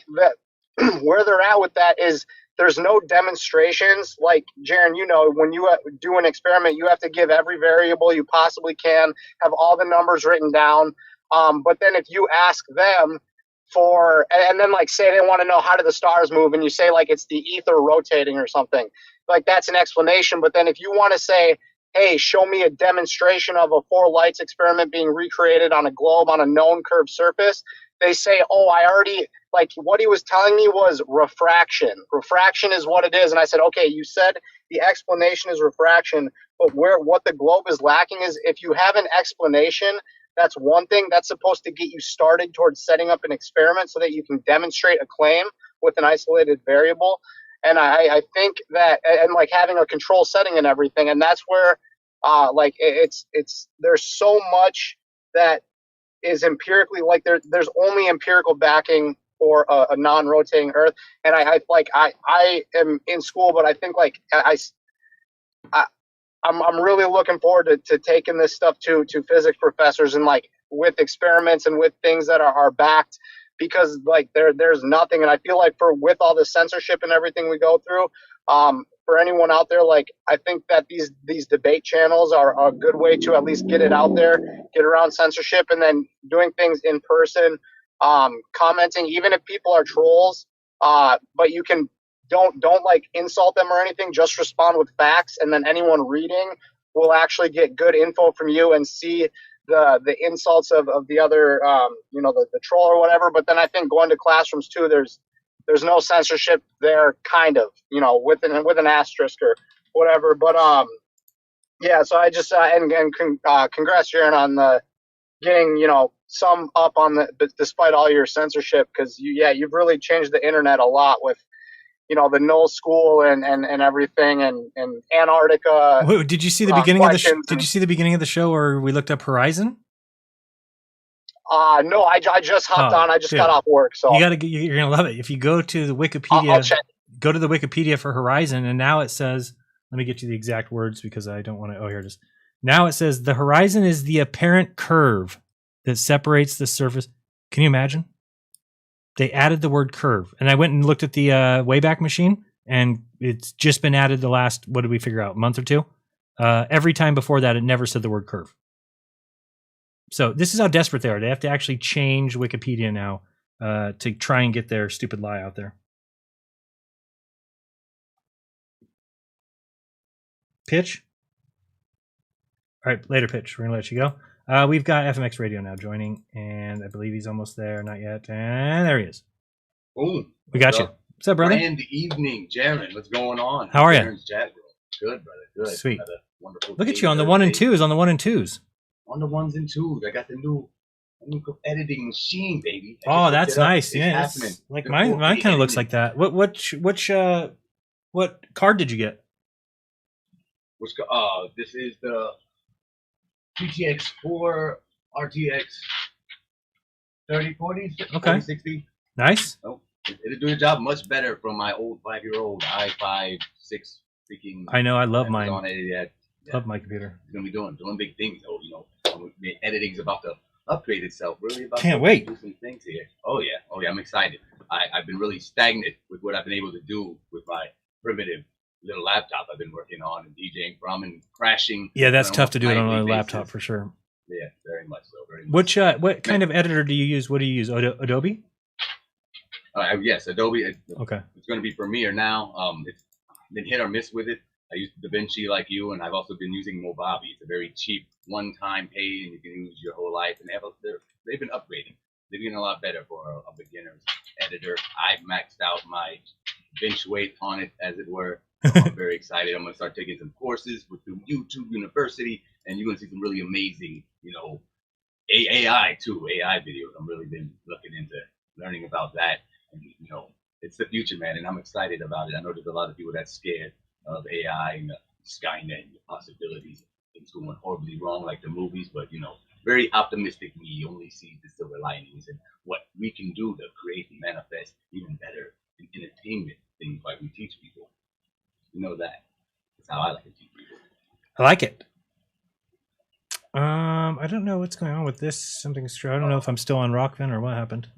where they're at with that is there's no demonstrations. Like Jaron, when you do an experiment, you have to give every variable you possibly can, have all the numbers written down. But then if you ask them and then like say they want to know how do the stars move, and you say like it's the ether rotating or something, like that's an explanation. But then if you want to say, hey, show me a demonstration of a 4 lights experiment being recreated on a globe on a known curved surface, they say, oh, I already, like what he was telling me was refraction. Refraction is what it is. And I said, okay, you said the explanation is refraction, but what the globe is lacking is if you have an explanation, that's one thing that's supposed to get you started towards setting up an experiment so that you can demonstrate a claim with an isolated variable. And I think that, and like having a control setting and everything, and that's where like it's there's so much that is empirically, like there's only empirical backing for a non-rotating Earth. And I am in school, but I think like I'm really looking forward to taking this stuff to physics professors and like with experiments and with things that are backed, because like there's nothing. And I feel like with all the censorship and everything we go through, for anyone out there, like I think that these debate channels are a good way to at least get it out there, get around censorship, and then doing things in person, commenting, even if people are trolls, but you can don't like insult them or anything, just respond with facts, and then anyone reading will actually get good info from you and see the insults of the other the troll or whatever. But then I think going to classrooms too, there's no censorship there, kind of, with an asterisk or whatever. But yeah, so I just congrats, Jaron, on getting some up on despite all your censorship, because you've really changed the internet a lot with the null school and everything, and Antarctica. Wait, did you see the beginning of the Did you see the beginning of the show where we looked up Horizon? No, I just hopped Oh, on. I just dude. got off work, so You're gonna love it if you go to the Wikipedia. I'll check. Go to the Wikipedia for Horizon, and now it says. Let me get you the exact words because I don't want to. Oh, here it is. Now it says the horizon is the apparent curve that separates the surface. Can you imagine? They added the word curve, and I went and looked at the Wayback Machine, and it's just been added the last. What did we figure out? Month or two. Every time before that, it never said the word curve. So this is how desperate they are. They have to actually change Wikipedia now to try and get their stupid lie out there. Pitch? All right, later, Pitch. We're going to let you go. We've got FMX Radio now joining, and I believe he's almost there. Not yet. And there he is. Boom. We got you. What's up, brother? Grand evening, Jaron. What's going on? How are you? Jaron's chat room. Good, brother. Good. Sweet. Had a wonderful Look at day you on the 1 and 2s. On the 1 and 2s. On the 1s and 2s. I got the new editing machine, baby. Oh, that's nice. It's Yeah, happening. it's like The mine 4K kind of looks editing. like that. What card did you get? This is the GTX 4 RTX 3040, Okay. 4060. Nice. Oh, it'll do the job much better from my old 5-year-old i5 6 freaking. I know. I love mine. On it, yeah. Love my computer. It's gonna be doing big things, though. The editing's about to upgrade itself. Really about Can't to wait. do some things here. Oh yeah, I'm excited. I've been really stagnant with what I've been able to do with my primitive little laptop I've been working on and DJing from and crashing. Yeah, that's on tough to do it on nightly a basis. laptop for sure. Yeah, very much so. Very much. What kind of editor do you use? What do you use? Adobe? Yes, Adobe. Okay. It's going to be Premiere now. It's been hit or miss with it. I use DaVinci like you, and I've also been using Movavi. It's a very cheap one-time pay, and you can use your whole life. And they've been upgrading. They've been a lot better for a beginner's editor. I've maxed out my bench weight on it, as it were. So I'm very excited. I'm going to start taking some courses with the YouTube University, and you're going to see some really amazing, AI too, AI videos. I've really been looking into learning about that. And, it's the future, man, and I'm excited about it. I know there's a lot of people that's scared of AI and Skynet and the possibilities of things going horribly wrong like the movies, but, very optimistic me only sees the silver linings and what we can do to create and manifest even better in entertainment things like we teach people. That. That's how I like to teach people. I like it. I don't know what's going on with this. Something's true. I don't know if I'm still on Rokfin or what happened.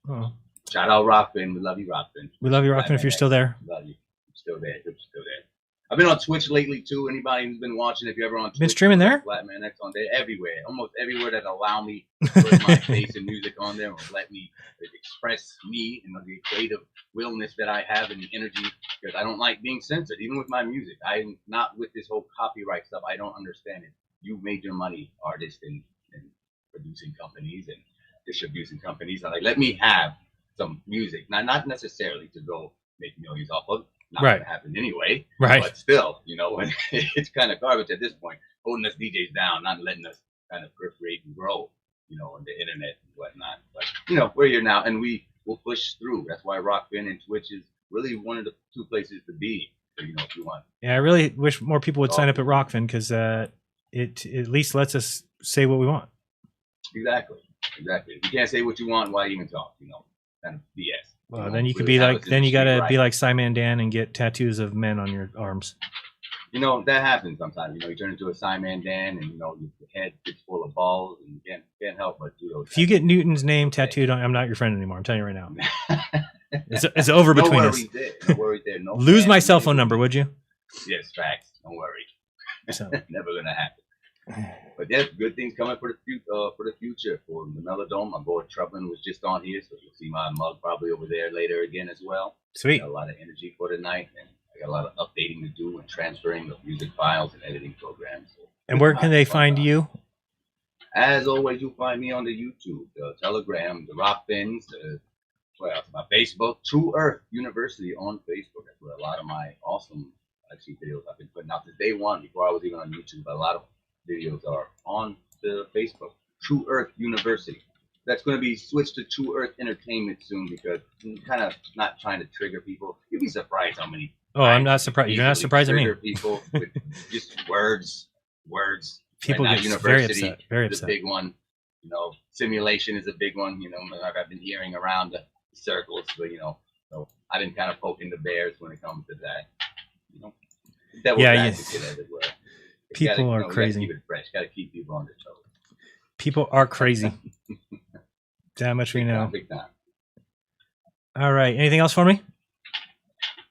Oh. Shout out Rokfin. We love you, Rokfin. We love you, Rokfin, if you're still there. Love you. I'm still there. You're still there. I've been on Twitch lately too. Anybody who's been watching, if you're ever on Twitch, Been streaming there? Flatman X on there, everywhere, almost everywhere that allow me to put my face and music on there, or let me express me and the creative willness that I have and the energy. Because I don't like being censored, even with my music. I'm not with this whole copyright stuff. I don't understand it. You made your money, artists and producing companies and distribution companies. Like, let me have some music, not necessarily to go make millions off of. Not Right. going to happen anyway. Right. But still, it's kind of garbage at this point, holding us DJs down, not letting us kind of perforate and grow, on the internet and whatnot. But, we're here now, and we will push through. That's why Rokfin and Twitch is really one of the two places to be, if you want. Yeah, I really wish more people would sign up at Rokfin because it at least lets us say what we want. Exactly. If you can't say what you want, why even talk, kind of BS. Well, then you could be like, then you got to be like Simon Dan and get tattoos of men on your arms. That happens sometimes. You turn into a Simon Dan, and your head gets full of balls, and you can't help but do those. If you get Newton's name tattooed on, I'm not your friend anymore. I'm telling you right now. It's over between us. No worries there. No Lose my cell phone number, would you? Yes, facts. Don't worry. So. Never gonna happen. But there's good things coming for the future for the Melodome. My boy Trublin was just on here, so you'll see my mug probably over there later again as well. Sweet. Got a lot of energy for tonight, and I got a lot of updating to do and transferring of music files and editing programs. So And where can they find you? as always, you'll find me on the YouTube, the Telegram, the Rokfins, my Facebook, True Earth University on Facebook. That's where a lot of my awesome videos I've been putting out since day one, before I was even on YouTube. But a lot of videos are on the Facebook, True Earth University. That's going to be switched to True Earth Entertainment soon, because I'm kind of not trying to trigger people. You'd be surprised how many. Oh, I'm not surprised. You're not surprising me. Trigger people with just words. People Right now, get University very is upset. a big one. You know, simulation is a big one. You know, like I've been hearing around the circles, but you know, so I've been kind of poking the bears when it comes to that. You know, devil's advocate everywhere. People are You gotta crazy. keep it fresh. Gotta keep people on their toes. People are crazy. That much we know. Big time. All right. Anything else for me?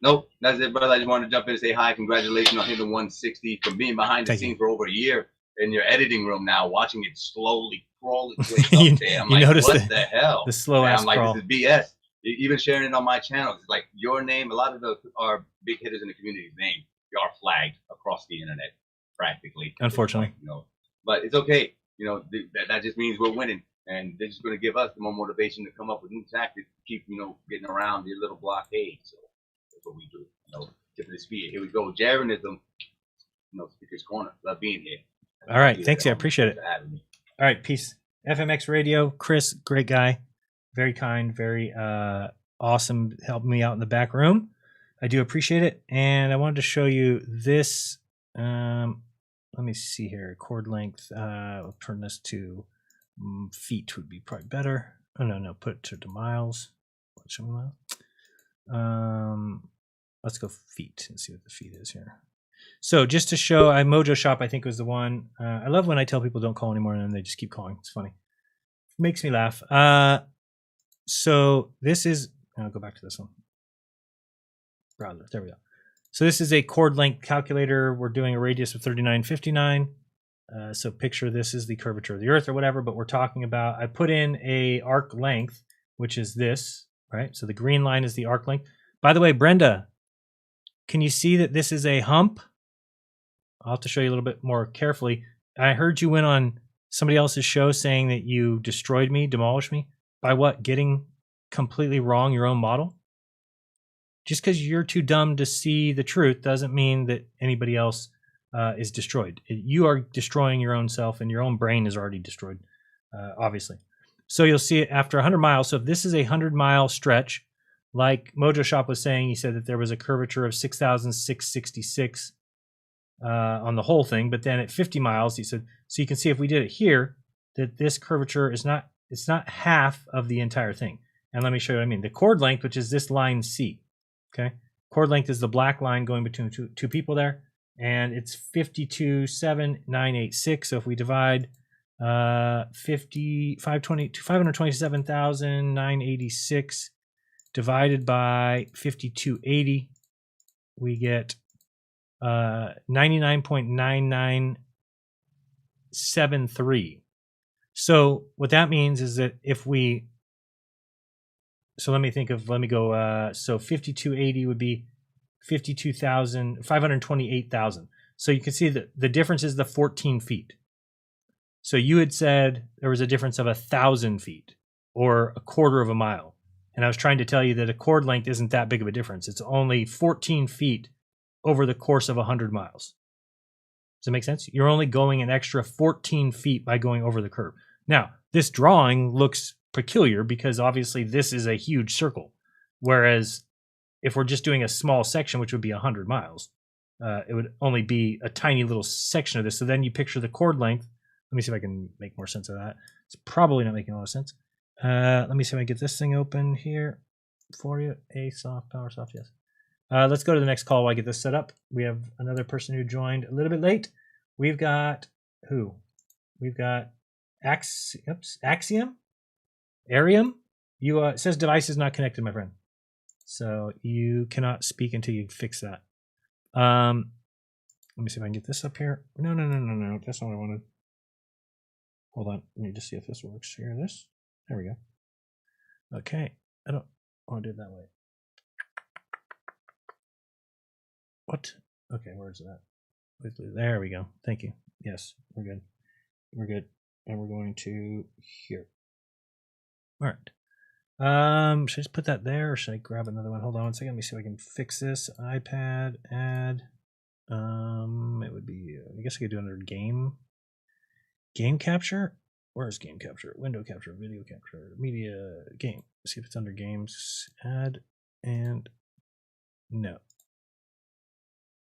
Nope, that's it, brother. I just wanted to jump in and say hi. Congratulations on hitting 160 from being behind the scenes for over a year in your editing room now, watching it slowly crawl its way up there. I'm you like, noticed what the hell? The slow And ass I'm like, crawl. this is BS. Even sharing it on my channel, it's like your name. A lot of our big hitters in the community's name are flagged across the internet, practically. Unfortunately, you know, but it's okay. You know, that just means we're winning, and they're just going to give us the more motivation to come up with new tactics to keep, you know, getting around the little blockade. So that's what we do. You know, tip of the spear. Here we go. Jeranism. You know, Speaker's Corner. Love being here. All right. Thanks. I appreciate it. For having me. All right. Peace. FMX Radio. Chris, great guy. Very kind. Very awesome. Helping me out in the back room. I do appreciate it. And I wanted to show you this. Let me see here. Chord length. I'll turn this to feet would be probably better. Oh, no. Put it to miles. Show me miles. Let's go feet and see what the feet is here. So just to show, Mojo Shop, I think was the one. I love when I tell people don't call anymore and then they just keep calling. It's funny. It makes me laugh. So this is, I'll go back to this one. Browser, there we go. So this is a chord length calculator. We're doing a radius of 3959. So picture this is the curvature of the earth or whatever, but we're talking about, I put in a arc length, which is this, right? So the green line is the arc length. By the way, Brenda, can you see that this is a hump? I'll have to show you a little bit more carefully. I heard you went on somebody else's show saying that you destroyed me, demolished me. By what? Getting completely wrong your own model? Just because you're too dumb to see the truth doesn't mean that anybody else is destroyed. You are destroying your own self and your own brain is already destroyed, obviously. So you'll see it after 100 miles. So if this is a 100-mile stretch, like Mojo Shop was saying, he said that there was a curvature of 6,666 on the whole thing. But then at 50 miles, he said, so you can see if we did it here, that this curvature is not, it's not half of the entire thing. And let me show you what I mean. The chord length, which is this line C, okay? Chord length is the black line going between two people there. And it's 52,786. So if we divide 527,986 divided by 5280, we get 99.9973. So what that means is that if we, so let me go, so 5280 would be 528,000. So you can see that the difference is the 14 feet. So you had said there was a difference of 1,000 feet or a quarter of a mile. And I was trying to tell you that a chord length isn't that big of a difference. It's only 14 feet over the course of 100 miles. Does that make sense? You're only going an extra 14 feet by going over the curve. Now, this drawing looks peculiar because obviously this is a huge circle. Whereas if we're just doing a small section, which would be 100 miles, it would only be a tiny little section of this. So then you picture the chord length. Let me see if I can make more sense of that. It's probably not making a lot of sense. Let me see if I can get this thing open here for you. Power soft, yes. Let's go to the next call while I get this set up. We have another person who joined a little bit late. We've got who? We've got Axiom? Arium? It says device is not connected, my friend. So you cannot speak until you fix that. Let me see if I can get this up here. No. That's not what I wanted. Hold on. Let me just see if this works here. There we go. Okay. I don't want to do it that way. What? Okay, where's that? There we go. Thank you. Yes, we're good. We're good. And we're going to here. All right. Should I just put that there or should I grab another one? Hold on one second. Let me see if I can fix this. iPad, add. It would be, I guess I could do it under game. Game capture? Where's game capture? Window capture, video capture, media, game. Let's see if it's under games. Add and no.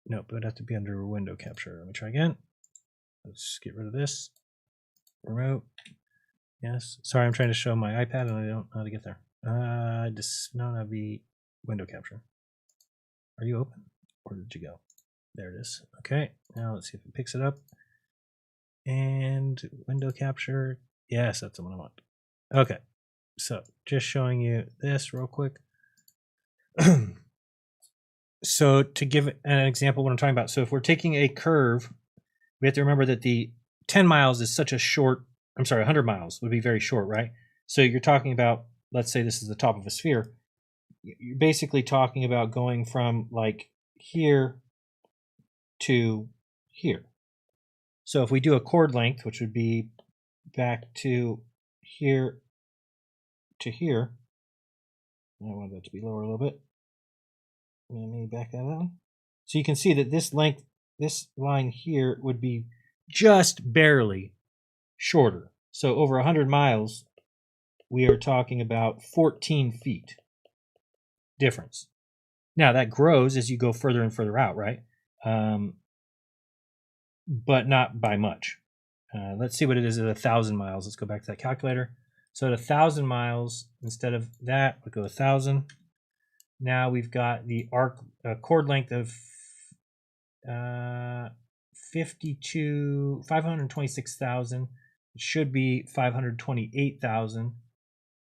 Nope, it would have to be under window capture. Let me try again. Let's get rid of this. Remote. Yes. Sorry, I'm trying to show my iPad and I don't know how to get there. No, that'd be window capture. Are you open? Where did you go? There it is. Okay. Now let's see if it picks it up. And window capture. Yes, that's the one I want. Okay. So just showing you this real quick. So to give an example of what I'm talking about. So if we're taking a curve, we have to remember that the 10 miles is such a short, 100 miles would be very short, right? So you're talking about, let's say this is the top of a sphere. You're basically talking about going from like here to here. So if we do a chord length, which would be back to here to here, I want that to be lower a little bit. Let me back that up. So you can see that this length, this line here would be just barely shorter. So over 100 miles, we are talking about 14 feet difference. Now that grows as you go further and further out, right? But not by much. Let's see what it is at 1,000 miles. Let's go back to that calculator. So at 1,000 miles, instead of that, we'll go 1,000. Now we've got the arc chord length of 526,000. It should be 528,000.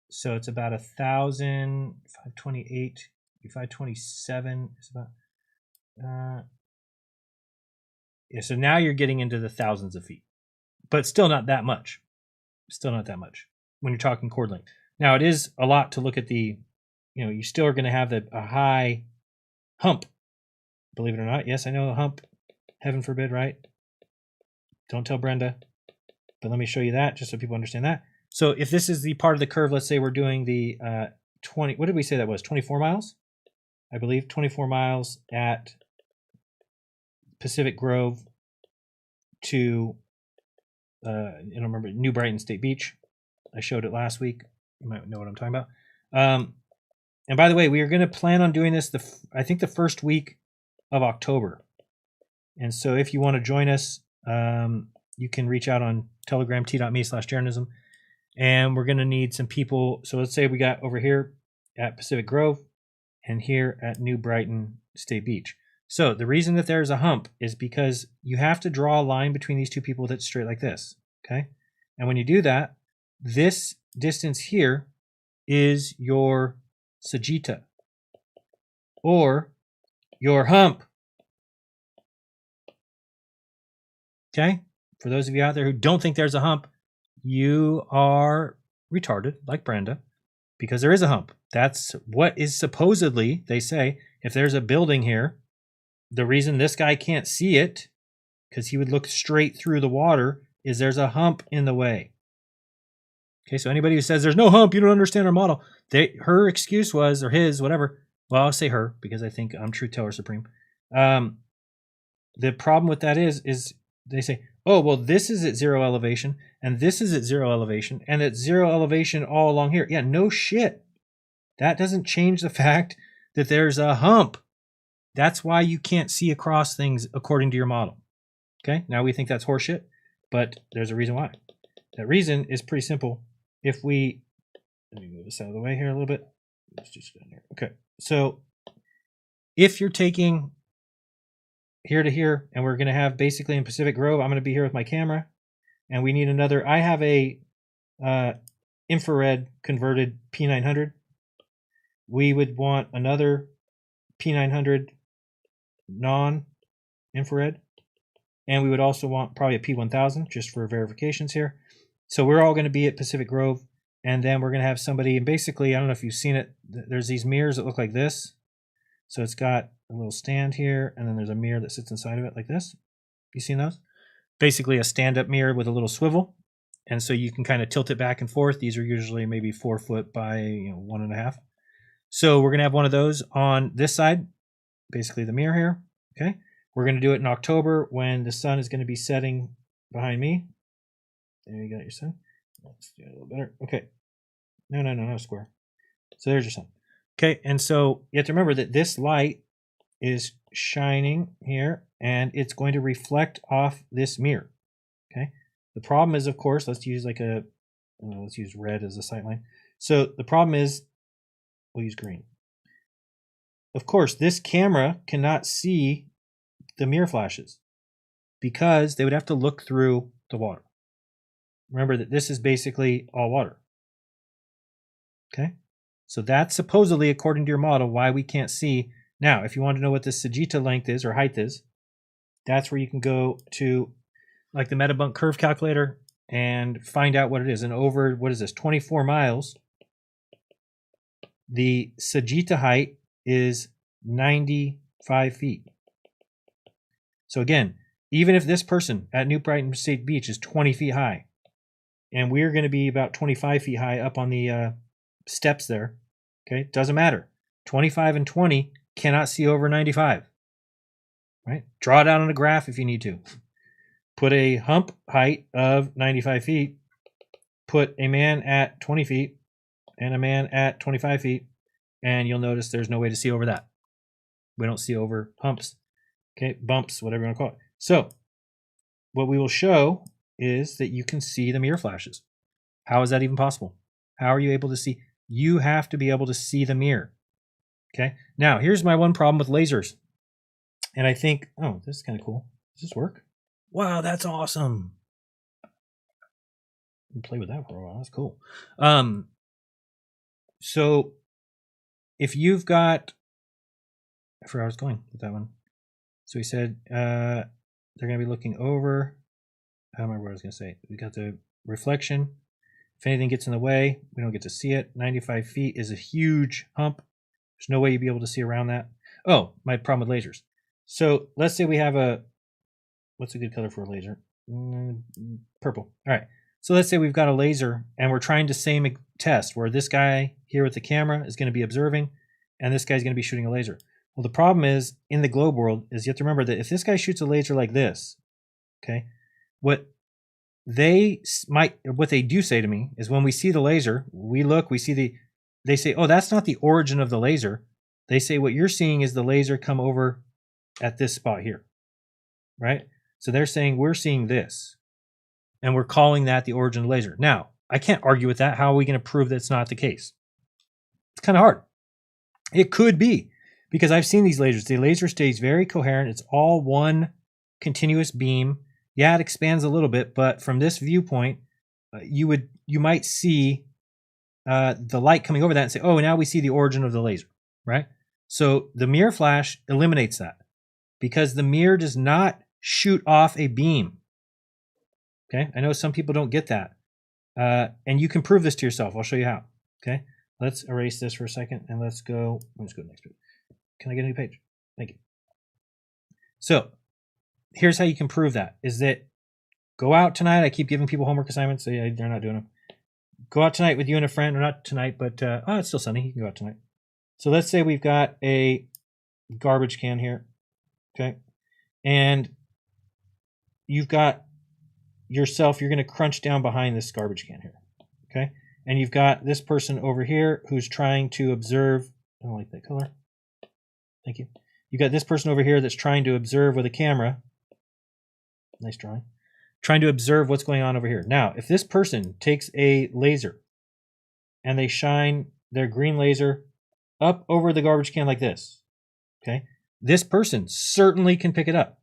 So it's about 1,000, 528, 527 is about. Yeah, so now you're getting into the thousands of feet, but still not that much. Still not that much when you're talking chord length. Now it is a lot to look at the, you still are going to have a high hump, believe it or not. Yes, I know a hump, heaven forbid, right? Don't tell Brenda, but let me show you that just so people understand that. So if this is the part of the curve, let's say we're doing the 20, what did we say that was? 24 miles? I believe 24 miles at Pacific Grove to, I don't remember, New Brighton State Beach. I showed it last week. You might know what I'm talking about. And by the way, we are going to plan on doing this, I think the first week of October. And so if you want to join us, you can reach out on Telegram, t.me/Jeranism. And we're going to need some people. So let's say we got over here at Pacific Grove and here at New Brighton State Beach. So the reason that there's a hump is because you have to draw a line between these two people that's straight like this. Okay. And when you do that, this distance here is your Sagitta or your hump. Okay. For those of you out there who don't think there's a hump, you are retarded like Brenda, because there is a hump. That's what is supposedly, they say, if there's a building here, the reason this guy can't see it, because he would look straight through the water, is there's a hump in the way. Okay, so anybody who says there's no hump, you don't understand our model. Her excuse was, or his, whatever. Well, I'll say her because I think I'm Truth Teller Supreme. The problem with that is they say, oh, well, this is at 0 elevation, and this is at 0 elevation, and it's 0 elevation all along here. Yeah, no shit. That doesn't change the fact that there's a hump. That's why you can't see across things according to your model. Okay, now we think that's horseshit, but there's a reason why. That reason is pretty simple. If we, let me move this out of the way here a little bit. Let's just down here. Okay, so if you're taking here to here, and we're going to have basically in Pacific Grove, I'm going to be here with my camera, and we need another. I have a infrared converted P900. We would want another P900 non-infrared, and we would also want probably a P1000 just for verifications here. So we're all going to be at Pacific Grove, and then we're going to have somebody, and basically, I don't know if you've seen it, there's these mirrors that look like this. So it's got a little stand here, and then there's a mirror that sits inside of it like this. You seen those? Basically a stand-up mirror with a little swivel, and so you can kind of tilt it back and forth. These are usually maybe 4 foot by 1.5. So we're going to have one of those on this side, basically the mirror here. Okay, we're going to do it in October when the sun is going to be setting behind me. There you got your sun. Let's do it a little better. Okay, no square. So there's your sun. Okay, and so you have to remember that this light is shining here, and it's going to reflect off this mirror. Okay, the problem is, of course, let's use like a let's use red as a sight line. So the problem is, we'll use green. Of course, this camera cannot see the mirror flashes because they would have to look through the water. Remember that this is basically all water. Okay? So that's supposedly, according to your model, why we can't see. Now, if you want to know what the Sagitta length is or height is, that's where you can go to like the Metabunk curve calculator and find out what it is. And over, what is this, 24 miles, the Sagitta height is 95 feet. So again, even if this person at New Brighton State Beach is 20 feet high, and we're going to be about 25 feet high up on the steps there, okay, doesn't matter. 25 and 20 cannot see over 95, right? Draw it out on a graph if you need to. Put a hump height of 95 feet, put a man at 20 feet, and a man at 25 feet, and you'll notice there's no way to see over that. We don't see over humps, okay, bumps, whatever you want to call it. So what we will show is that you can see the mirror flashes. How is that even possible? How are you able to see? You have to be able to see the mirror. Okay. Now, here's my one problem with lasers. And I think, oh, this is kind of cool. Does this work? Wow, that's awesome. I'll play with that for a while. That's cool. So if you've got, I forgot where I was going with that one. So he said they're going to be looking over. I don't remember what I was going to say. We got the reflection. If anything gets in the way, we don't get to see it. 95 feet is a huge hump. There's no way you'd be able to see around that. Oh, my problem with lasers. So let's say we have a, what's a good color for a laser? Purple. All right. So let's say we've got a laser and we're trying the same test where this guy here with the camera is going to be observing and this guy's going to be shooting a laser. Well, the problem is in the globe world is you have to remember that if this guy shoots a laser like this, okay, what they do say to me is when we see the laser, we look, we see they say, oh, that's not the origin of the laser. They say what you're seeing is the laser come over at this spot here, right? So they're saying we're seeing this and we're calling that the origin of the laser. Now, I can't argue with that. How are we going to prove that's not the case? It's kind of hard. It could be because I've seen these lasers. The laser stays very coherent. It's all one continuous beam. Yeah, it expands a little bit, but from this viewpoint, you might see the light coming over that and say, oh, now we see the origin of the laser, right? So the mirror flash eliminates that because the mirror does not shoot off a beam. Okay, I know some people don't get that. And you can prove this to yourself. I'll show you how. Okay, let's erase this for a second and let's go to the next page. Can I get a new page? Thank you. So here's how you can prove that is that go out tonight. I keep giving people homework assignments. So yeah, they're not doing them. Go out tonight with you and a friend, or not tonight, but oh, it's still sunny. You can go out tonight. So let's say we've got a garbage can here. Okay. And you've got yourself, you're going to crunch down behind this garbage can here. Okay. And you've got this person over here who's trying to observe. I don't like that color. Thank you. You got this person over here that's trying to observe with a camera. Nice drawing. Trying to observe what's going on over here. Now, if this person takes a laser and they shine their green laser up over the garbage can like this, okay, this person certainly can pick it up.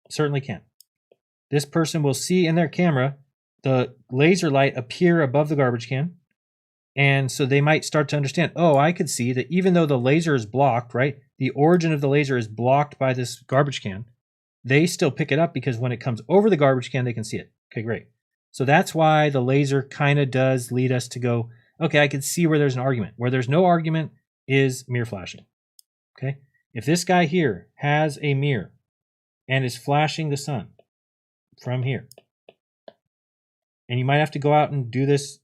Certainly can. This person will see in their camera the laser light appear above the garbage can. And so they might start to understand, oh, I could see that even though the laser is blocked, right, the origin of the laser is blocked by this garbage can, they still pick it up because when it comes over the garbage can, they can see it. Okay, great. So that's why the laser kind of does lead us to go, okay, I can see where there's an argument. Where there's no argument is mirror flashing. Okay, if this guy here has a mirror and is flashing the sun from here, and you might have to go out and do this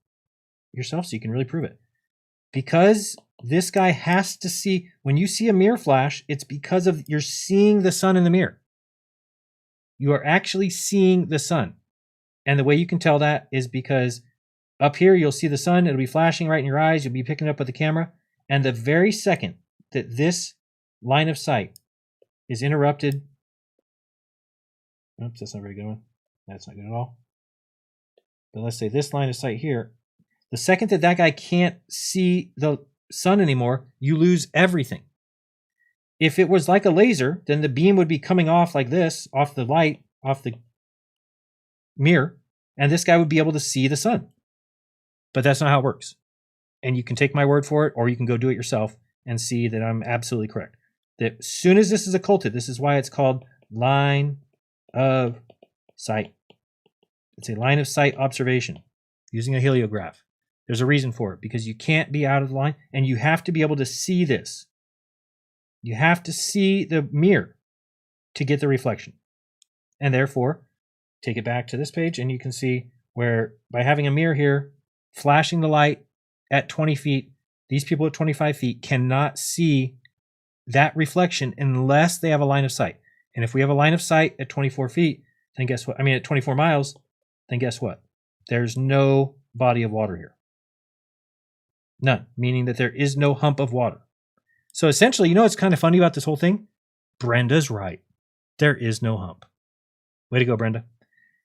yourself so you can really prove it. Because this guy has to see, when you see a mirror flash, it's because of you're seeing the sun in the mirror. You are actually seeing the sun. And the way you can tell that is because up here you'll see the sun, it'll be flashing right in your eyes, you'll be picking it up with the camera, and the very second that this line of sight is interrupted, oops, that's not a very good one. That's not good at all. but let's say this line of sight here, the second that that guy can't see the sun anymore, you lose everything. If it was like a laser, then the beam would be coming off like this, off the light, off the mirror, and this guy would be able to see the sun. But that's not how it works. And you can take my word for it, or you can go do it yourself and see that I'm absolutely correct. That as soon as this is occulted, this is why it's called line of sight. It's a line of sight observation using a heliograph. There's a reason for it, because you can't be out of the line, and you have to be able to see this. You have to see the mirror to get the reflection. And therefore, take it back to this page, and you can see where by having a mirror here, flashing the light at 20 feet, these people at 25 feet cannot see that reflection unless they have a line of sight. And if we have a line of sight at 24 feet, then guess what? I mean, at 24 miles, then guess what? There's no body of water here. None, meaning that there is no hump of water. So essentially, you know what's kind of funny about this whole thing? Brenda's right. There is no hump. Way to go, Brenda.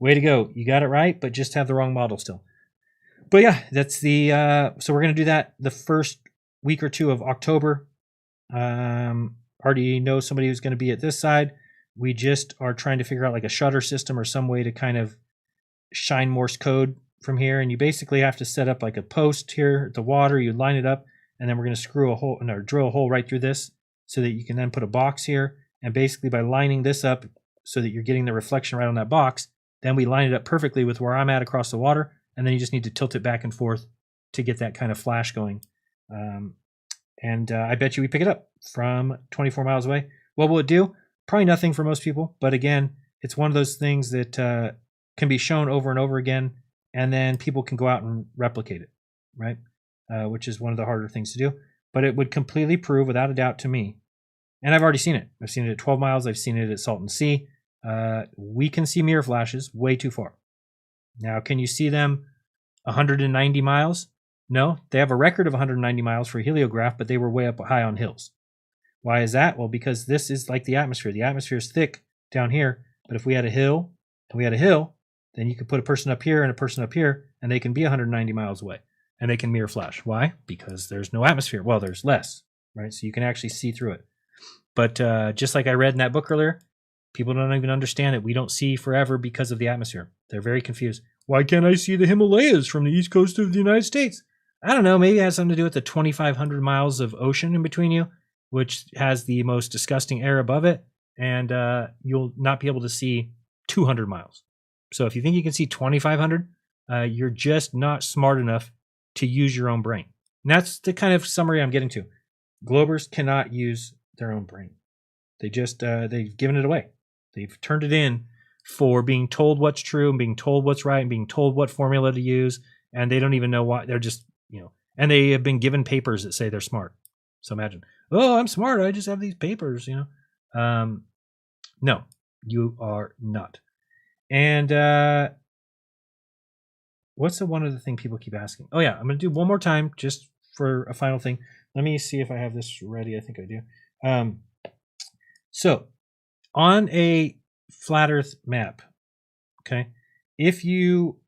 Way to go. You got it right, but just have the wrong model still. But yeah, that's the, so we're going to do that the first week or two of October. Already know somebody who's going to be at this side. We just are trying to figure out like a shutter system or some way to kind of shine Morse code from here. And you basically have to set up like a post here at the water. You line it up, and then we're going to screw a hole or drill a hole right through this so that you can then put a box here. And basically by lining this up so that you're getting the reflection right on that box, then we line it up perfectly with where I'm at across the water. And then you just need to tilt it back and forth to get that kind of flash going. I bet you we pick it up from 24 miles away. What will it do? Probably nothing for most people. But again, it's one of those things that can be shown over and over again, and then people can go out and replicate it, right? Which is one of the harder things to do. But it would completely prove, without a doubt to me, and I've already seen it. I've seen it at 12 miles. I've seen it at Salton Sea. We can see mirror flashes way too far. Now, can you see them 190 miles? No, they have a record of 190 miles for a heliograph, but they were way up high on hills. Why is that? Well, because this is like the atmosphere. The atmosphere is thick down here, but if we had a hill, then you could put a person up here and a person up here, and they can be 190 miles away, and they can mirror flash. Why? Because there's no atmosphere. Well, there's less, right? So you can actually see through it. But just like I read in that book earlier, people don't even understand it. We don't see forever because of the atmosphere. They're very confused. Why can't I see the Himalayas from the east coast of the United States? I don't know. Maybe it has something to do with the 2,500 miles of ocean in between you, which has the most disgusting air above it, and you'll not be able to see 200 miles. So if you think you can see 2,500, you're just not smart enough to use your own brain. And that's the kind of summary I'm getting to. Globers cannot use their own brain. They just, they've given it away. They've turned it in for being told what's true and being told what's right and being told what formula to use. And they don't even know why. They're just, and they have been given papers that say they're smart. So imagine, oh, I'm smart. I just have these papers, No, you are not. And what's the one other thing people keep asking? Oh, yeah, I'm going to do one more time just for a final thing. Let me see if I have this ready. I think I do. So on a flat Earth map, okay, if you,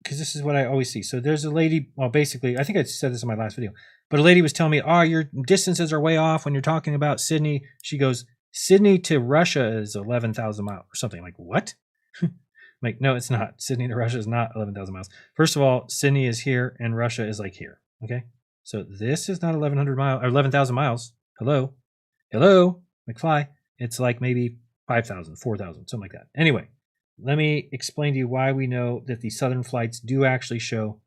because this is what I always see. So there's a lady, well, basically, I think I said this in my last video, but a lady was telling me, oh, your distances are way off when you're talking about Sydney. She goes, Sydney to Russia is 11,000 miles or something. Like, what? Like, no, it's not. Sydney to Russia is not 11,000 miles. First of all, Sydney is here and Russia is like here. Okay. So this is not 1,100 miles or 11,000 miles. Hello, McFly. It's like maybe 5,000, 4,000, something like that. Anyway, let me explain to you why we know that the southern flights do actually show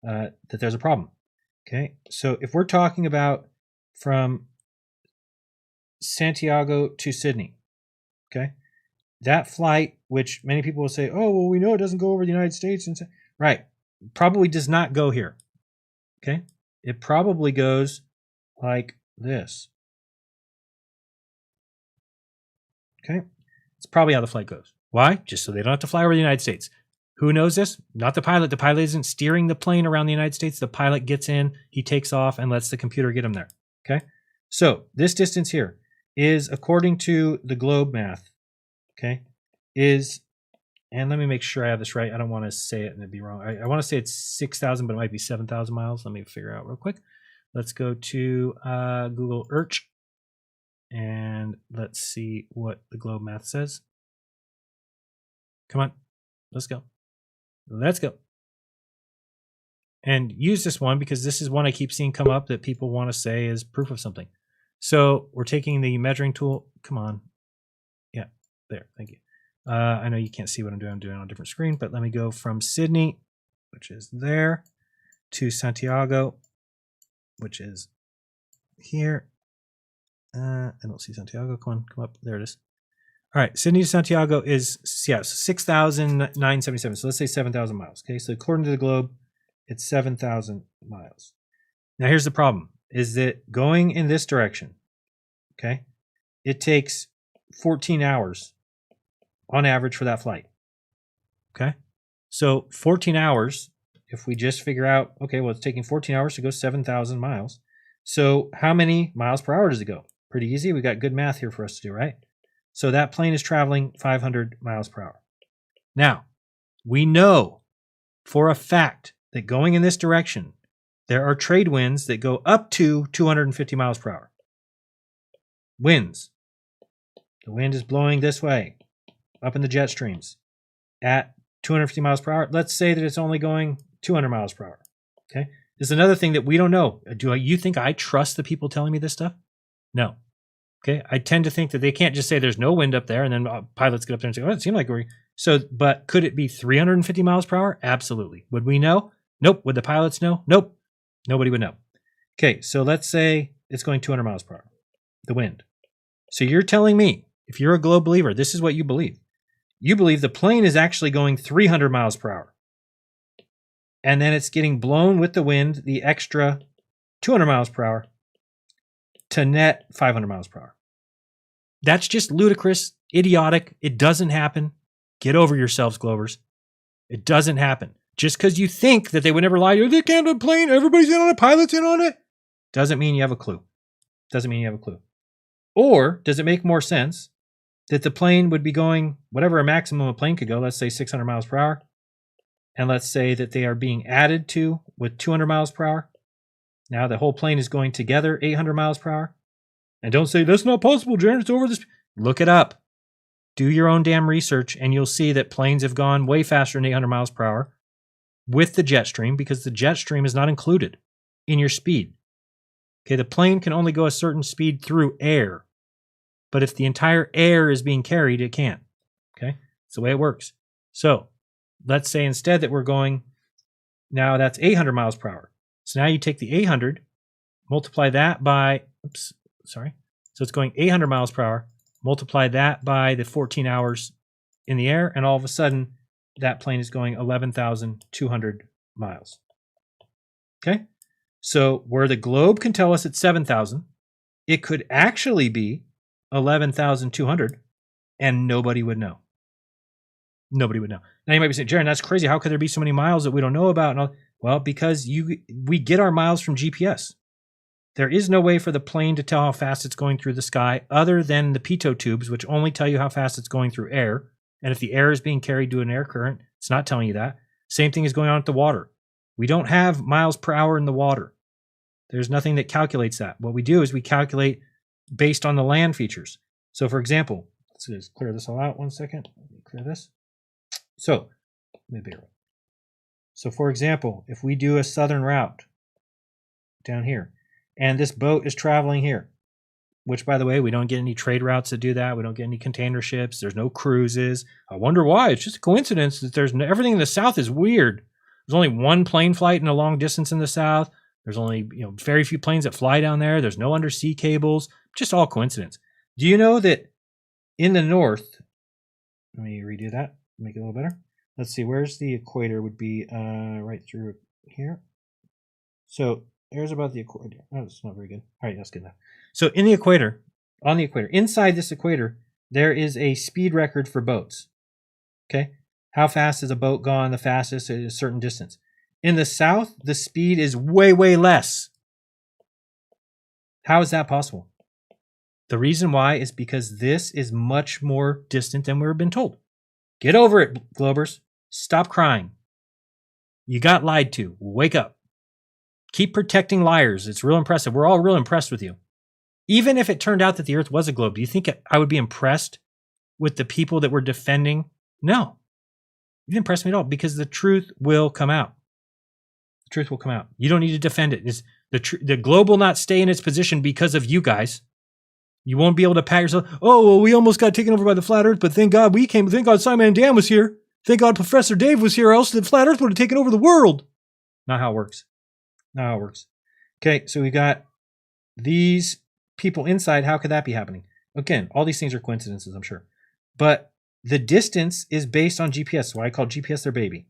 that there's a problem. Okay. So if we're talking about from Santiago to Sydney, okay, that flight, which many people will say, oh, well, we know it doesn't go over the United States. And right. Probably does not go here. Okay. It probably goes like this. Okay. It's probably how the flight goes. Why? Just so they don't have to fly over the United States. Who knows this? Not the pilot. The pilot isn't steering the plane around the United States. The pilot gets in, he takes off, and lets the computer get him there. Okay. So this distance here is, according to the globe math, okay, is And let me make sure I have this right. I don't want to say it and it'd be wrong. I want to say it's 6,000, but it might be 7,000 miles. Let me figure out real quick. Let's go to Google Earth and let's see what the globe math says. Come on, let's go. Let's go. And use this one because this is one I keep seeing come up that people want to say is proof of something. So we're taking the measuring tool. Come on. Yeah, there. Thank you. I know you can't see what I'm doing. I'm doing it on a different screen, but let me go from Sydney, which is there, to Santiago, which is here. I don't see Santiago. Come up. There it is. All right, Sydney to Santiago is 6,977. So let's say 7,000 miles. Okay, so according to the globe, it's 7,000 miles. Now here's the problem: is that going in this direction, okay, it takes 14 hours on average for that flight. Okay, so 14 hours. If we just figure out, okay, well, it's taking 14 hours to go 7,000 miles. So how many miles per hour does it go? Pretty easy. We got good math here for us to do, right? So that plane is traveling 500 miles per hour. Now, we know for a fact that going in this direction, there are trade winds that go up to 250 miles per hour. Winds. The wind is blowing this way, up in the jet streams, at 250 miles per hour. Let's say that it's only going 200 miles per hour. Okay. This is another thing that we don't know. Do you think I trust the people telling me this stuff? No. Okay. I tend to think that they can't just say there's no wind up there and then pilots get up there and say, oh, it seemed like we're. So, but could it be 350 miles per hour? Absolutely. Would we know? Nope. Would the pilots know? Nope. Nobody would know. Okay. So let's say it's going 200 miles per hour, the wind. So you're telling me, if you're a globe believer, this is what you believe. You believe the plane is actually going 300 miles per hour. And then it's getting blown with the wind, the extra 200 miles per hour to net 500 miles per hour. That's just ludicrous, idiotic. It doesn't happen. Get over yourselves, Globers. It doesn't happen. Just because you think that they would never lie to you, they can't have a plane, everybody's in on it, pilot's in on it, doesn't mean you have a clue. Doesn't mean you have a clue. Or does it make more sense that the plane would be going whatever a maximum a plane could go, let's say 600 miles per hour, and let's say that they are being added to with 200 miles per hour. Now the whole plane is going together 800 miles per hour. And don't say, that's not possible, Jaron, it's over this. Look it up. Do your own damn research, and you'll see that planes have gone way faster than 800 miles per hour with the jet stream, because the jet stream is not included in your speed. Okay, the plane can only go a certain speed through air. But if the entire air is being carried, it can't. Okay, it's the way it works. So let's say instead that we're going, now that's 800 miles per hour. So now you take the 800, multiply that by, so it's going 800 miles per hour, multiply that by the 14 hours in the air, and all of a sudden that plane is going 11,200 miles. Okay, so where the globe can tell us it's 7,000, it could actually be 11,200, and nobody would know. Nobody would know. Now you might be saying, Jaron, that's crazy. How could there be so many miles that we don't know about? And all? Well, because we get our miles from GPS. There is no way for the plane to tell how fast it's going through the sky other than the pitot tubes, which only tell you how fast it's going through air. And if the air is being carried to an air current, it's not telling you that. Same thing is going on at the water. We don't have miles per hour in the water. There's nothing that calculates that. What we do is we calculate based on the land features. So for example, let's just clear this all out 1 second. Let me clear this. So, so for example, if we do a southern route down here, and this boat is traveling here, which by the way, we don't get any trade routes that do that. We don't get any container ships. There's no cruises. I wonder why. It's just a coincidence that there's everything in the south is weird. There's only one plane flight in a long distance in the south. There's only very few planes that fly down there. There's no undersea cables. Just all coincidence. Do you know that in the north, let me redo that, make it a little better. Let's see, where's the equator would be right through here. So there's about the equator. Oh, that's not very good. All right, that's good enough. So in the equator, on the equator, inside this equator, there is a speed record for boats. Okay, how fast has a boat gone the fastest at a certain distance? In the south, the speed is way, way less. How is that possible? The reason why is because this is much more distant than we've been told. Get over it, Globers. Stop crying. You got lied to. Wake up. Keep protecting liars. It's real impressive. We're all real impressed with you. Even if it turned out that the Earth was a globe, do you think I would be impressed with the people that were defending? No. You didn't impress me at all, because the truth will come out. The truth will come out. You don't need to defend it. It's the globe will not stay in its position because of you guys. You won't be able to pat yourself. Oh, well, we almost got taken over by the flat Earth, but thank God we came. Thank God Simon and Dan was here. Thank God Professor Dave was here, or else the flat Earth would have taken over the world. Not how it works. Not how it works. Okay, so we got these people inside. How could that be happening? Again, all these things are coincidences, I'm sure. But the distance is based on GPS. So I call GPS their baby.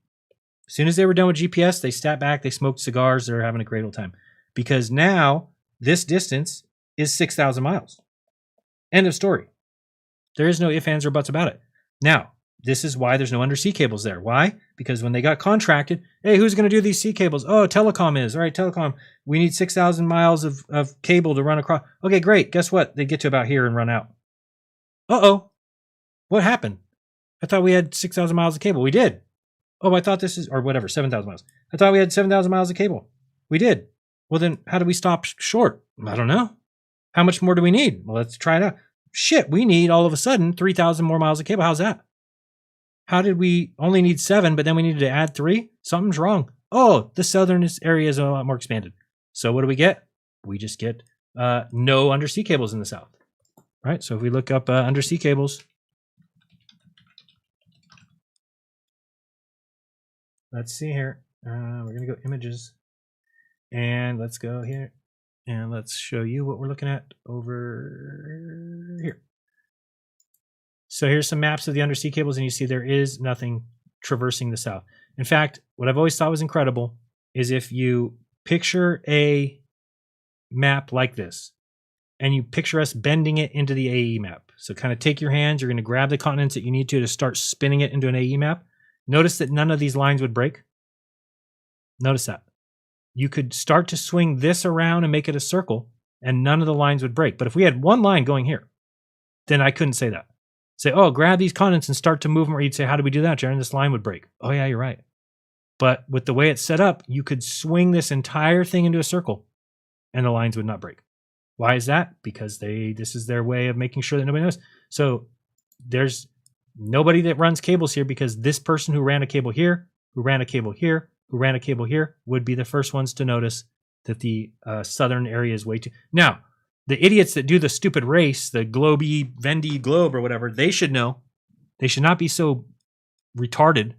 As soon as they were done with GPS, they stepped back, they smoked cigars, they're having a great old time. Because now this distance is 6,000 miles. End of story. There is no ifs, ands, or buts about it. Now, this is why there's no undersea cables there. Why? Because when they got contracted, hey, who's going to do these sea cables? Oh, Telecom is. All right, Telecom, we need 6,000 miles of cable to run across. Okay, great. Guess what? They get to about here and run out. Uh-oh. What happened? I thought we had 6,000 miles of cable. We did. Oh, I thought this is, or whatever, 7,000 miles. I thought we had 7,000 miles of cable. We did. Well, then how do we stop short? I don't know. How much more do we need? Well, let's try it out. Shit, we need all of a sudden 3,000 more miles of cable. How's that? How did we only need 7, but then we needed to add 3? Something's wrong. Oh, the southern area is a lot more expanded. So what do we get? We just get no undersea cables in the south. Right? So if we look up undersea cables, let's see here. We're going to go images. And let's go here. And let's show you what we're looking at over here. So here's some maps of the undersea cables, and you see there is nothing traversing the south. In fact, what I've always thought was incredible is if you picture a map like this, and you picture us bending it into the AE map. So kind of take your hands, you're going to grab the continents that you need to start spinning it into an AE map. Notice that none of these lines would break. Notice that. You could start to swing this around and make it a circle, and none of the lines would break. But if we had one line going here, then I couldn't say that. Say, oh, grab these continents and start to move them. Or you'd say, how do we do that, Jaron? This line would break. Oh, yeah, you're right. But with the way it's set up, you could swing this entire thing into a circle, and the lines would not break. Why is that? Because this is their way of making sure that nobody knows. So there's nobody that runs cables here, because this person who ran a cable here, who ran a cable here, who ran a cable here would be the first ones to notice that the southern area is way too... Now, the idiots that do the stupid race, the Globey, Vendy Globe or whatever, they should know. They should not be so retarded.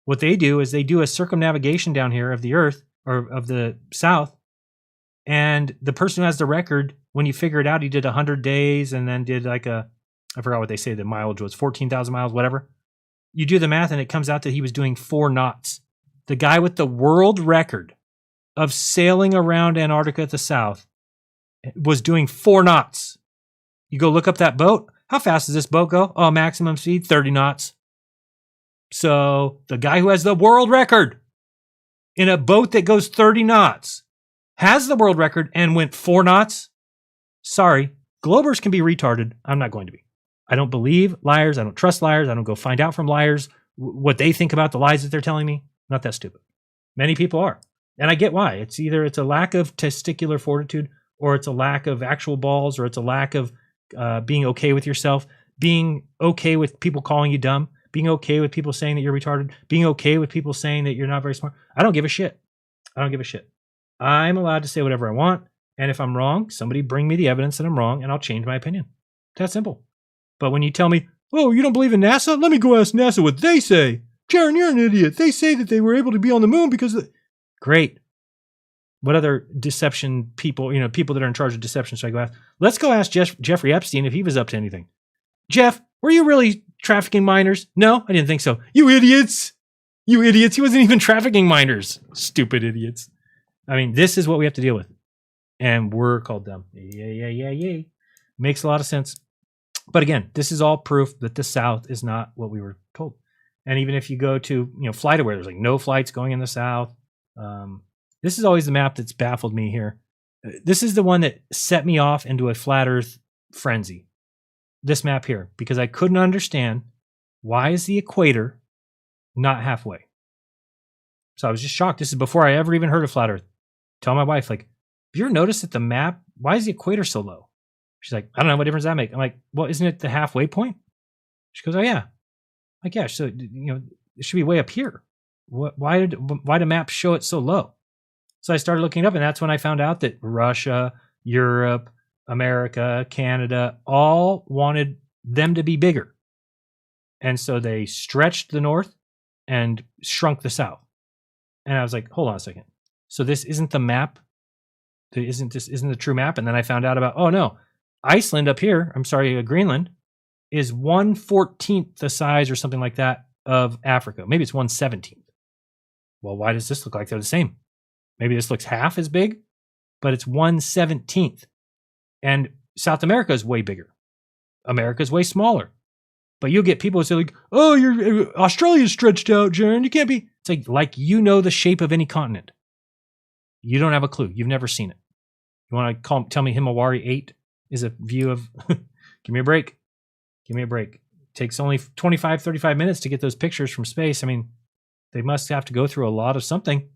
What they do is they do a circumnavigation down here of the Earth, or of the South, and the person who has the record, when you figure it out, he did 100 days and then did like I forgot what they say the mileage was, 14,000 miles, whatever. You do the math and it comes out that he was doing 4 knots. The guy with the world record of sailing around Antarctica at the South was doing 4 knots. You go look up that boat. How fast does this boat go? Oh, maximum speed, 30 knots. So the guy who has the world record in a boat that goes 30 knots has the world record and went 4 knots. Sorry, Globers can be retarded. I'm not going to be. I don't believe liars. I don't trust liars. I don't go find out from liars what they think about the lies that they're telling me. Not that stupid. Many people are. And I get why. It's either it's a lack of testicular fortitude, or it's a lack of actual balls, or it's a lack of being okay with yourself, being okay with people calling you dumb, being okay with people saying that you're retarded, being okay with people saying that you're not very smart. I don't give a shit. I don't give a shit. I'm allowed to say whatever I want. And if I'm wrong, somebody bring me the evidence that I'm wrong and I'll change my opinion. It's that simple. But when you tell me, oh, you don't believe in NASA? Let me go ask NASA what they say. Jaron, you're an idiot. They say that they were able to be on the moon because of... Great. What other deception people, people that are in charge of deception should I go ask? Let's go ask Jeffrey Epstein if he was up to anything. Jeff, were you really trafficking minors? No, I didn't think so. You idiots. You idiots. He wasn't even trafficking minors. Stupid idiots. I mean, this is what we have to deal with. And we're called dumb. Yeah. Makes a lot of sense. But again, this is all proof that the South is not what we were told. And even if you go to, FlightAware, there's like no flights going in the South. This is always the map that's baffled me here. This is the one that set me off into a flat Earth frenzy. This map here, because I couldn't understand why is the equator not halfway? So I was just shocked. This is before I ever even heard of flat Earth. Tell my wife, like, have you ever noticed that the map, why is the equator so low? She's like, I don't know, what difference does that make? I'm like, well, isn't it the halfway point? She goes, oh yeah. I'm like, yeah, so it should be way up here. Why do maps show it so low? So I started looking it up, and that's when I found out that Russia, Europe, America, Canada, all wanted them to be bigger. And so they stretched the north and shrunk the south. And I was like, hold on a second. So this isn't the map? Isn't the true map? And then I found out about, oh no, Iceland up here, Greenland, is 1/14 the size or something like that of Africa. Maybe it's 1/17. Well, why does this look like they're the same? Maybe this looks half as big, but it's 1/17. And South America is way bigger. America is way smaller. But you'll get people who say, like, oh, Australia's stretched out, Jaron. You can't be. It's like you know the shape of any continent. You don't have a clue. You've never seen it. You want to tell me Himawari 8 is a view of... Give me a break. Give me a break. It takes only 25, 35 minutes to get those pictures from space. I mean, they must have to go through a lot of something.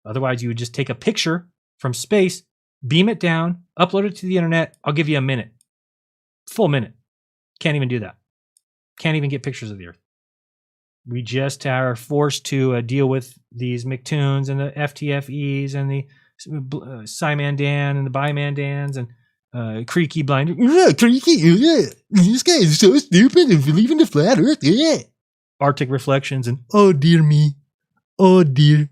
Otherwise, you would just take a picture from space, beam it down, upload it to the internet. I'll give you a minute. Full minute. Can't even do that. Can't even get pictures of the Earth. We just are forced to deal with these McToons and the FTFEs and the Cymandan and the Bimandans and Creaky Blinder. This guy is so stupid and believe in the flat Earth. Arctic Reflections and oh dear me. Oh dear.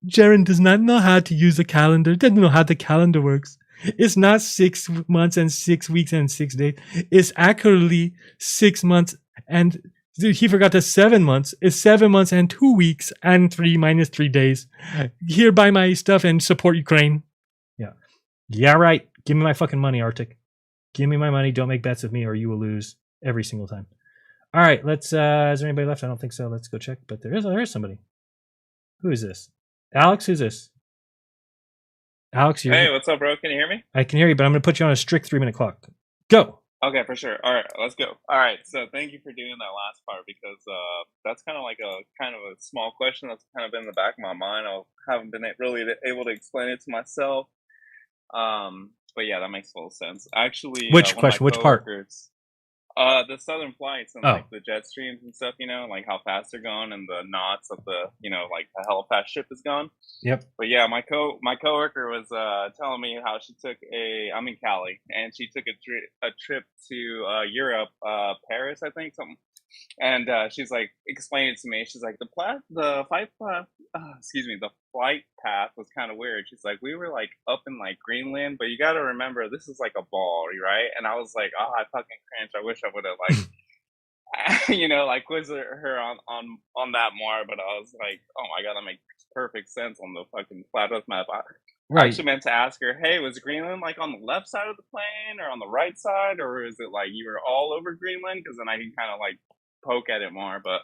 Jaron does not know how to use a calendar. Doesn't know how the calendar works. It's not 6 months and 6 weeks and 6 days. It's accurately 6 months and he forgot the 7 months. It's 7 months and 2 weeks and 3 minus 3 days. Here, buy my stuff and support Ukraine. Yeah. Yeah, right. Give me my fucking money, Arctic. Give me my money. Don't make bets with me or you will lose every single time. All right. Let's, is there anybody left? I don't think so. Let's go check. But there is somebody. Who is this? Alex, who's this? Alex, hey, what's up, bro? Can you hear me? I can hear you, but I'm going to put you on a strict 3-minute clock. Go. Okay, for sure. All right, let's go. All right, so thank you for doing that last part because that's kind of like a small question that's kind of been in the back of my mind. I haven't been really able to explain it to myself. But yeah, that makes full sense. Actually, which question? Which part? The southern flights and like the jet streams and stuff, like how fast they're going and the knots of the, like how fast ship is gone. Yep. But yeah, my coworker was telling me how she took I'm in Cali, and she took a trip to Europe, Paris, I think, something. And she's like explaining it to me. She's like the flight path was kind of weird. She's like, we were like up in like Greenland, but you got to remember this is like a ball, right? And I was like, oh, I fucking cringe. I wish I would have like, like quizzed her on that more. But I was like, oh my god, that makes perfect sense on the fucking flat Earth map. I actually meant to ask her, hey, was Greenland like on the left side of the plane or on the right side, or is it like you were all over Greenland? Because then I can kind of like poke at it more, but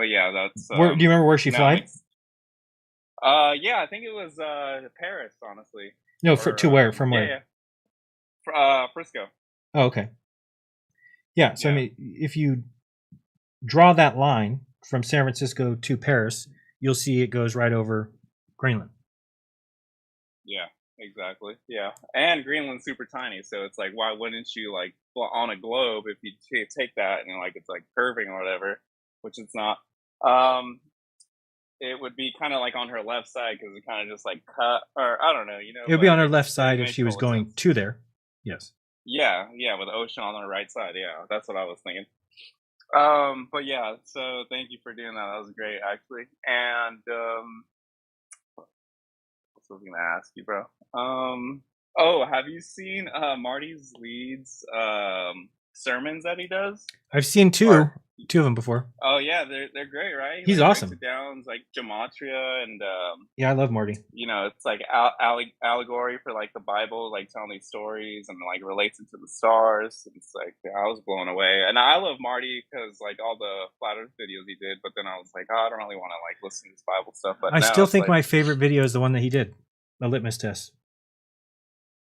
yeah, that's. Do you remember where she flies? Yeah, I think it was Paris, honestly. No, to where? From where? Yeah. Frisco. Oh, okay. Yeah, so I mean, if you draw that line from San Francisco to Paris, you'll see it goes right over Greenland. Yeah, exactly. Yeah, and Greenland's super tiny, so it's like, why wouldn't you like on a globe if you take that and like it's like curving or whatever, which it's not. It would be kind of like on her left side because it kind of just like cut, or I don't know, It would be on her left side if she was going to there. Yes. Yeah, with the ocean on her right side. Yeah, that's what I was thinking. But yeah, so thank you for doing that. That was great, actually. And what was I gonna ask you, bro? Oh, have you seen Marty's Leeds sermons that he does? I've seen two of them before. Oh yeah, they're great, right? He's like, awesome. Breaks it down, like gematria and yeah, I love Marty. It's like allegory for like the Bible, like telling these stories and like relates it to the stars. It's like I was blown away, and I love Marty because like all the flat Earth videos he did. But then I was like, oh, I don't really want to like listen to this Bible stuff. But I still think my favorite video is the one that he did, the litmus test.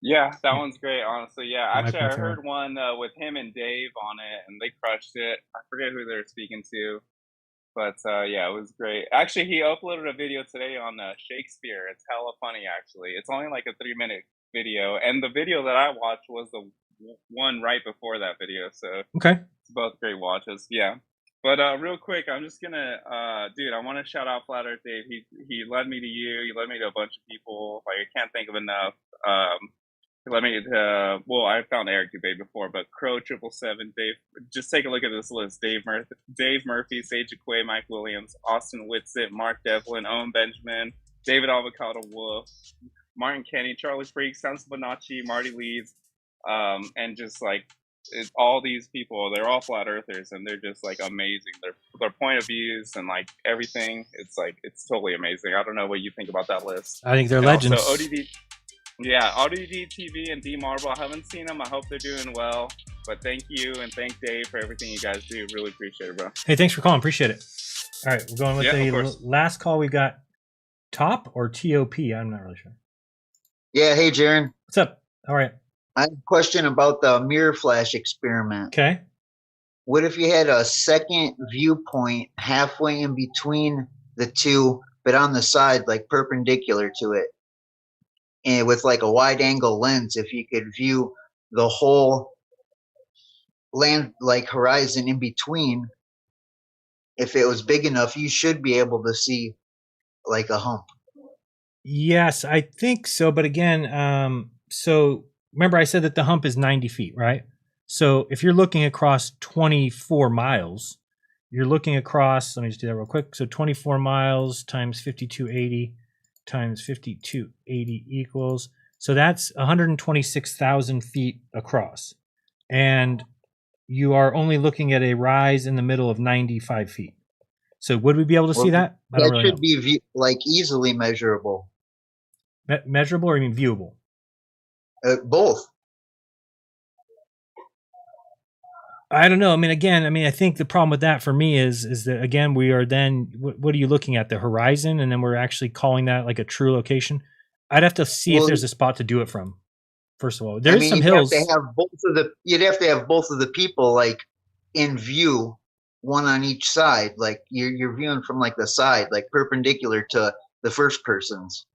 Yeah, that one's great, honestly. Yeah, actually, I Blackpool Tower. heard one with him and Dave on it, and they crushed it. I forget who they were speaking to, but yeah, it was great. Actually, he uploaded a video today on Shakespeare. It's hella funny, actually. It's only like a 3-minute video, and the video that I watched was the one right before that video, so Okay. it's both great watches. Yeah. But real quick, I'm just gonna, dude, I want to shout out Flat Earth Dave. He led me to you. He led me to a bunch of people. Like, I can't think of enough. He led me to, well, I found Eric Dubay before, but Crow 777, Dave. Just take a look at this list: Dave Murphy, Sage Aquay, Mike Williams, Austin Whitsitt, Mark Devlin, Owen Benjamin, David Avocado Wolf, Martin Kenny, Charlie Freak, Sans Bonacci, Marty Leeds, and just like. All these people, they're all flat earthers, and they're just like amazing. Their point of views and like everything, it's totally amazing. I don't know what you think about that list. I think they're And legends. also ODD, yeah, ODD TV and D Marble. I haven't seen them. I hope they're doing well. But thank you and thank Dave for everything you guys do. Really appreciate it, bro. Hey, thanks for calling. Appreciate it. All right, we're going with Yeah, of the course. last call. We've got Top or TOP. I'm not really sure. Yeah, hey, Jaron. What's up? All right. I have a question about the mirror flash experiment. Okay. What if you had a second viewpoint halfway in between the two, but on the side, like perpendicular to it, and with like a wide angle lens, if you could view the whole land, like horizon in between, if it was big enough, you should be able to see like a hump. Yes, I think so. But again, so remember I said that the hump is 90 feet, right? So if you're looking across 24 miles, you're looking across, let me just do that real quick. So 24 miles times 5280 times 5280 equals, so that's 126,000 feet across. And you are only looking at a rise in the middle of 95 feet. So would we be able to see that? I don't That really should be like easily measurable. measurable, or you mean viewable? Both. I don't know. I mean, again, I think the problem with that for me is that, again, we are then, what are you looking at? The horizon, and then we're actually calling that like a true location. I'd have to see if there's a spot to do it from. First of all, there's some hills. You'd have to have both of the people like in view, one on each side. Like you're viewing from like the side, like perpendicular to the first person's.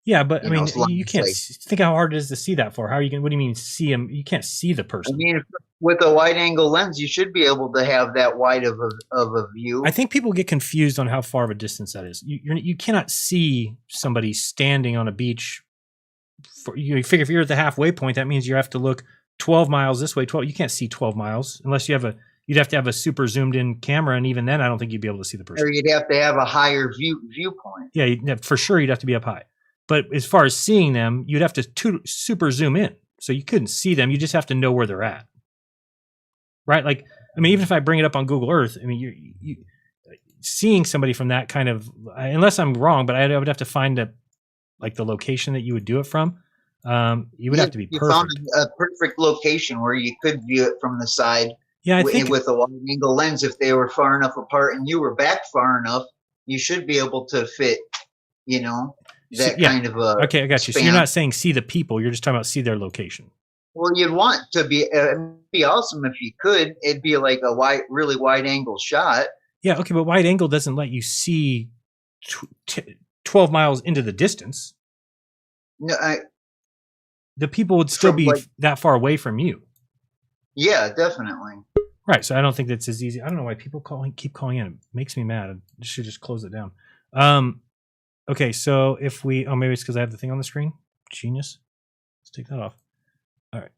Yeah, but You know, it's you can't think how hard it is to see that for. How are you going? What do you mean see him? You can't see the person. I mean, with a wide angle lens, you should be able to have that wide of a view. I think people get confused on how far of a distance that is. You cannot see somebody standing on a beach. You figure if you're at the halfway point, that means you have to look 12 miles this way. 12. You can't see 12 miles unless you have you'd have to have a super zoomed in camera, and even then, I don't think you'd be able to see the person. Or you'd have to have a higher viewpoint. Yeah, for sure, you'd have to be up high. But as far as seeing them, you'd have to super zoom in, so you couldn't see them. You just have to know where they're at, right? Like, even if I bring it up on Google Earth, you seeing somebody from that kind of, unless I'm wrong, but I would have to find the location that you would do it from. You would have to be You perfect. found a perfect location where you could view it from the side. Yeah, I think with a wide angle lens, if they were far enough apart and you were back far enough, you should be able to fit, kind of a okay, I got you. So span. you're not saying see the people, you're just talking about see their location. Well, you'd want to be. It'd be awesome if you could. It'd be like a really wide angle shot. Yeah, okay, but wide angle doesn't let you see 12 miles into the distance. No, the people would still be that far away from you. Yeah, definitely. Right, so I don't think that's as easy. I don't know why people keep calling in. It makes me mad. I should just close it down. Okay, so if we... Oh, maybe it's because I have the thing on the screen. Genius. Let's take that off. All right.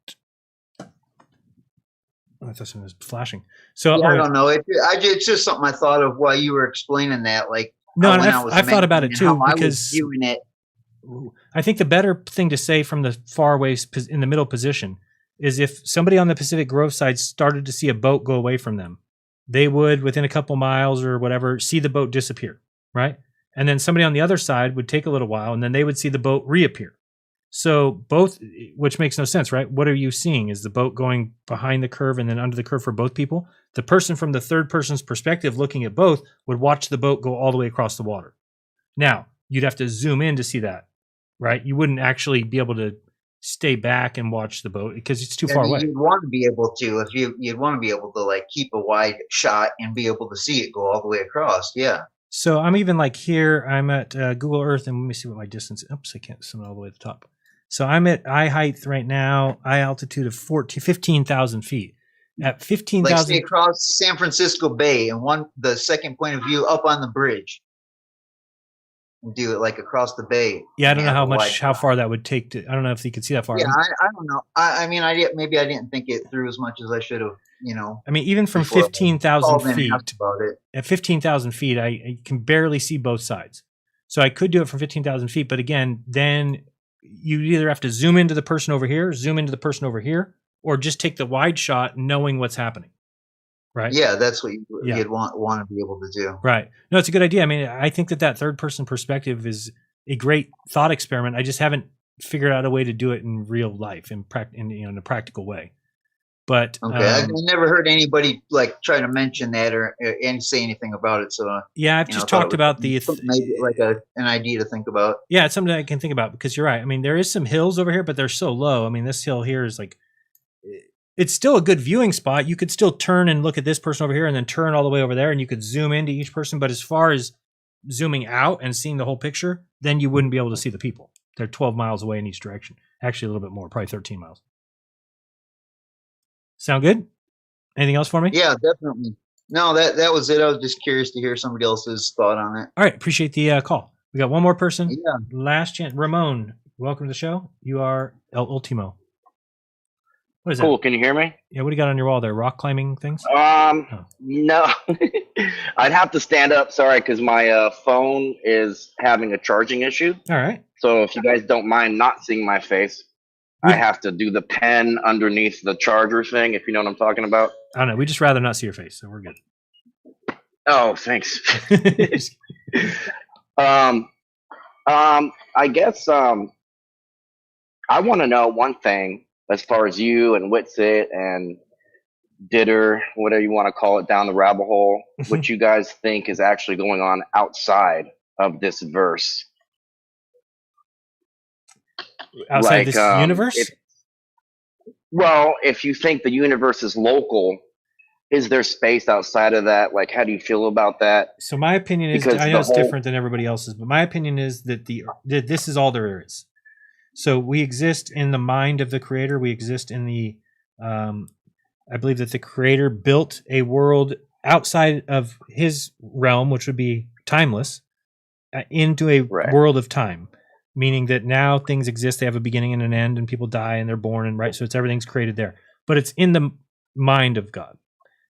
Oh, I thought something was flashing. So yeah, I don't know. It's just something I thought of while you were explaining that. Like, no, I thought about it too, because I was viewing it. I think the better thing to say from the far away in the middle position is if somebody on the Pacific Grove side started to see a boat go away from them, they would, within a couple miles or whatever, see the boat disappear, right? And then somebody on the other side would take a little while, and then they would see the boat reappear. So both, which makes no sense, right? What are you seeing? Is the boat going behind the curve and then under the curve for both people? The person from the third person's perspective looking at both would watch the boat go all the way across the water. Now, you'd have to zoom in to see that, right? You wouldn't actually be able to stay back and watch the boat because it's too I far mean, away. you'd want to be able to, if you'd want to be able to like keep a wide shot and be able to see it go all the way across. Yeah. So I'm even like here, I'm at Google Earth, and let me see what my distance is. Oops, I can't summon all the way to the top. So I'm at eye height right now, eye altitude of 15,000 feet. At 15,000. Like stay across San Francisco Bay and the second point of view up on the bridge. And do it like across the bay. Yeah, I don't know how far that would take to. I don't know if you could see that far. Yeah, I don't know. I mean, maybe I didn't think it through as much as I should have. You know. I mean, even from 15,000 feet. At 15,000 feet, I can barely see both sides. So I could do it from 15,000 feet, but again, then you either have to zoom into the person over here, zoom into the person over here, or just take the wide shot, knowing what's happening. Right. Yeah, that's what you'd want to be able to do. Right. No, it's a good idea. I mean, I think that third person perspective is a great thought experiment. I just haven't figured out a way to do it in real life in a practical way. But okay, I've never heard anybody like try to mention that or say anything about it. So yeah, I've just talked about maybe like an idea to think about. Yeah, it's something I can think about because you're right. I mean, there is some hills over here, but they're so low. I mean, this hill here is like. It's still a good viewing spot. You could still turn and look at this person over here and then turn all the way over there and you could zoom into each person. But as far as zooming out and seeing the whole picture, then you wouldn't be able to see the people. They're 12 miles away in each direction. Actually, a little bit more, probably 13 miles. Sound good? Anything else for me? Yeah, definitely. No, that was it. I was just curious to hear somebody else's thought on it. All right. Appreciate the call. We got one more person. Yeah. Last chance. Ramon, welcome to the show. You are El Ultimo. What is cool. that? Can you hear me? Yeah. What do you got on your wall there? Rock climbing things? No. I'd have to stand up. Sorry, because my phone is having a charging issue. All right. So if you guys don't mind not seeing my face, I have to do the pen underneath the charger thing, if you know what I'm talking about. I don't know. We just rather not see your face, so we're good. Oh, thanks. I guess I want to know one thing as far as you and Witsit and Ditter, whatever you want to call it, down the rabbit hole, what you guys think is actually going on outside of this verse. Outside this universe? If you think the universe is local, is there space outside of that? Like, how do you feel about that? So my opinion is, I know it's different than everybody else's, but my opinion is that this is all there is. So we exist in the mind of the creator. We exist in the, I believe that the creator built a world outside of his realm, which would be timeless, into a world of time. Meaning that now things exist, they have a beginning and an end, and people die and they're born, and right, so everything's created there. But it's in the mind of God.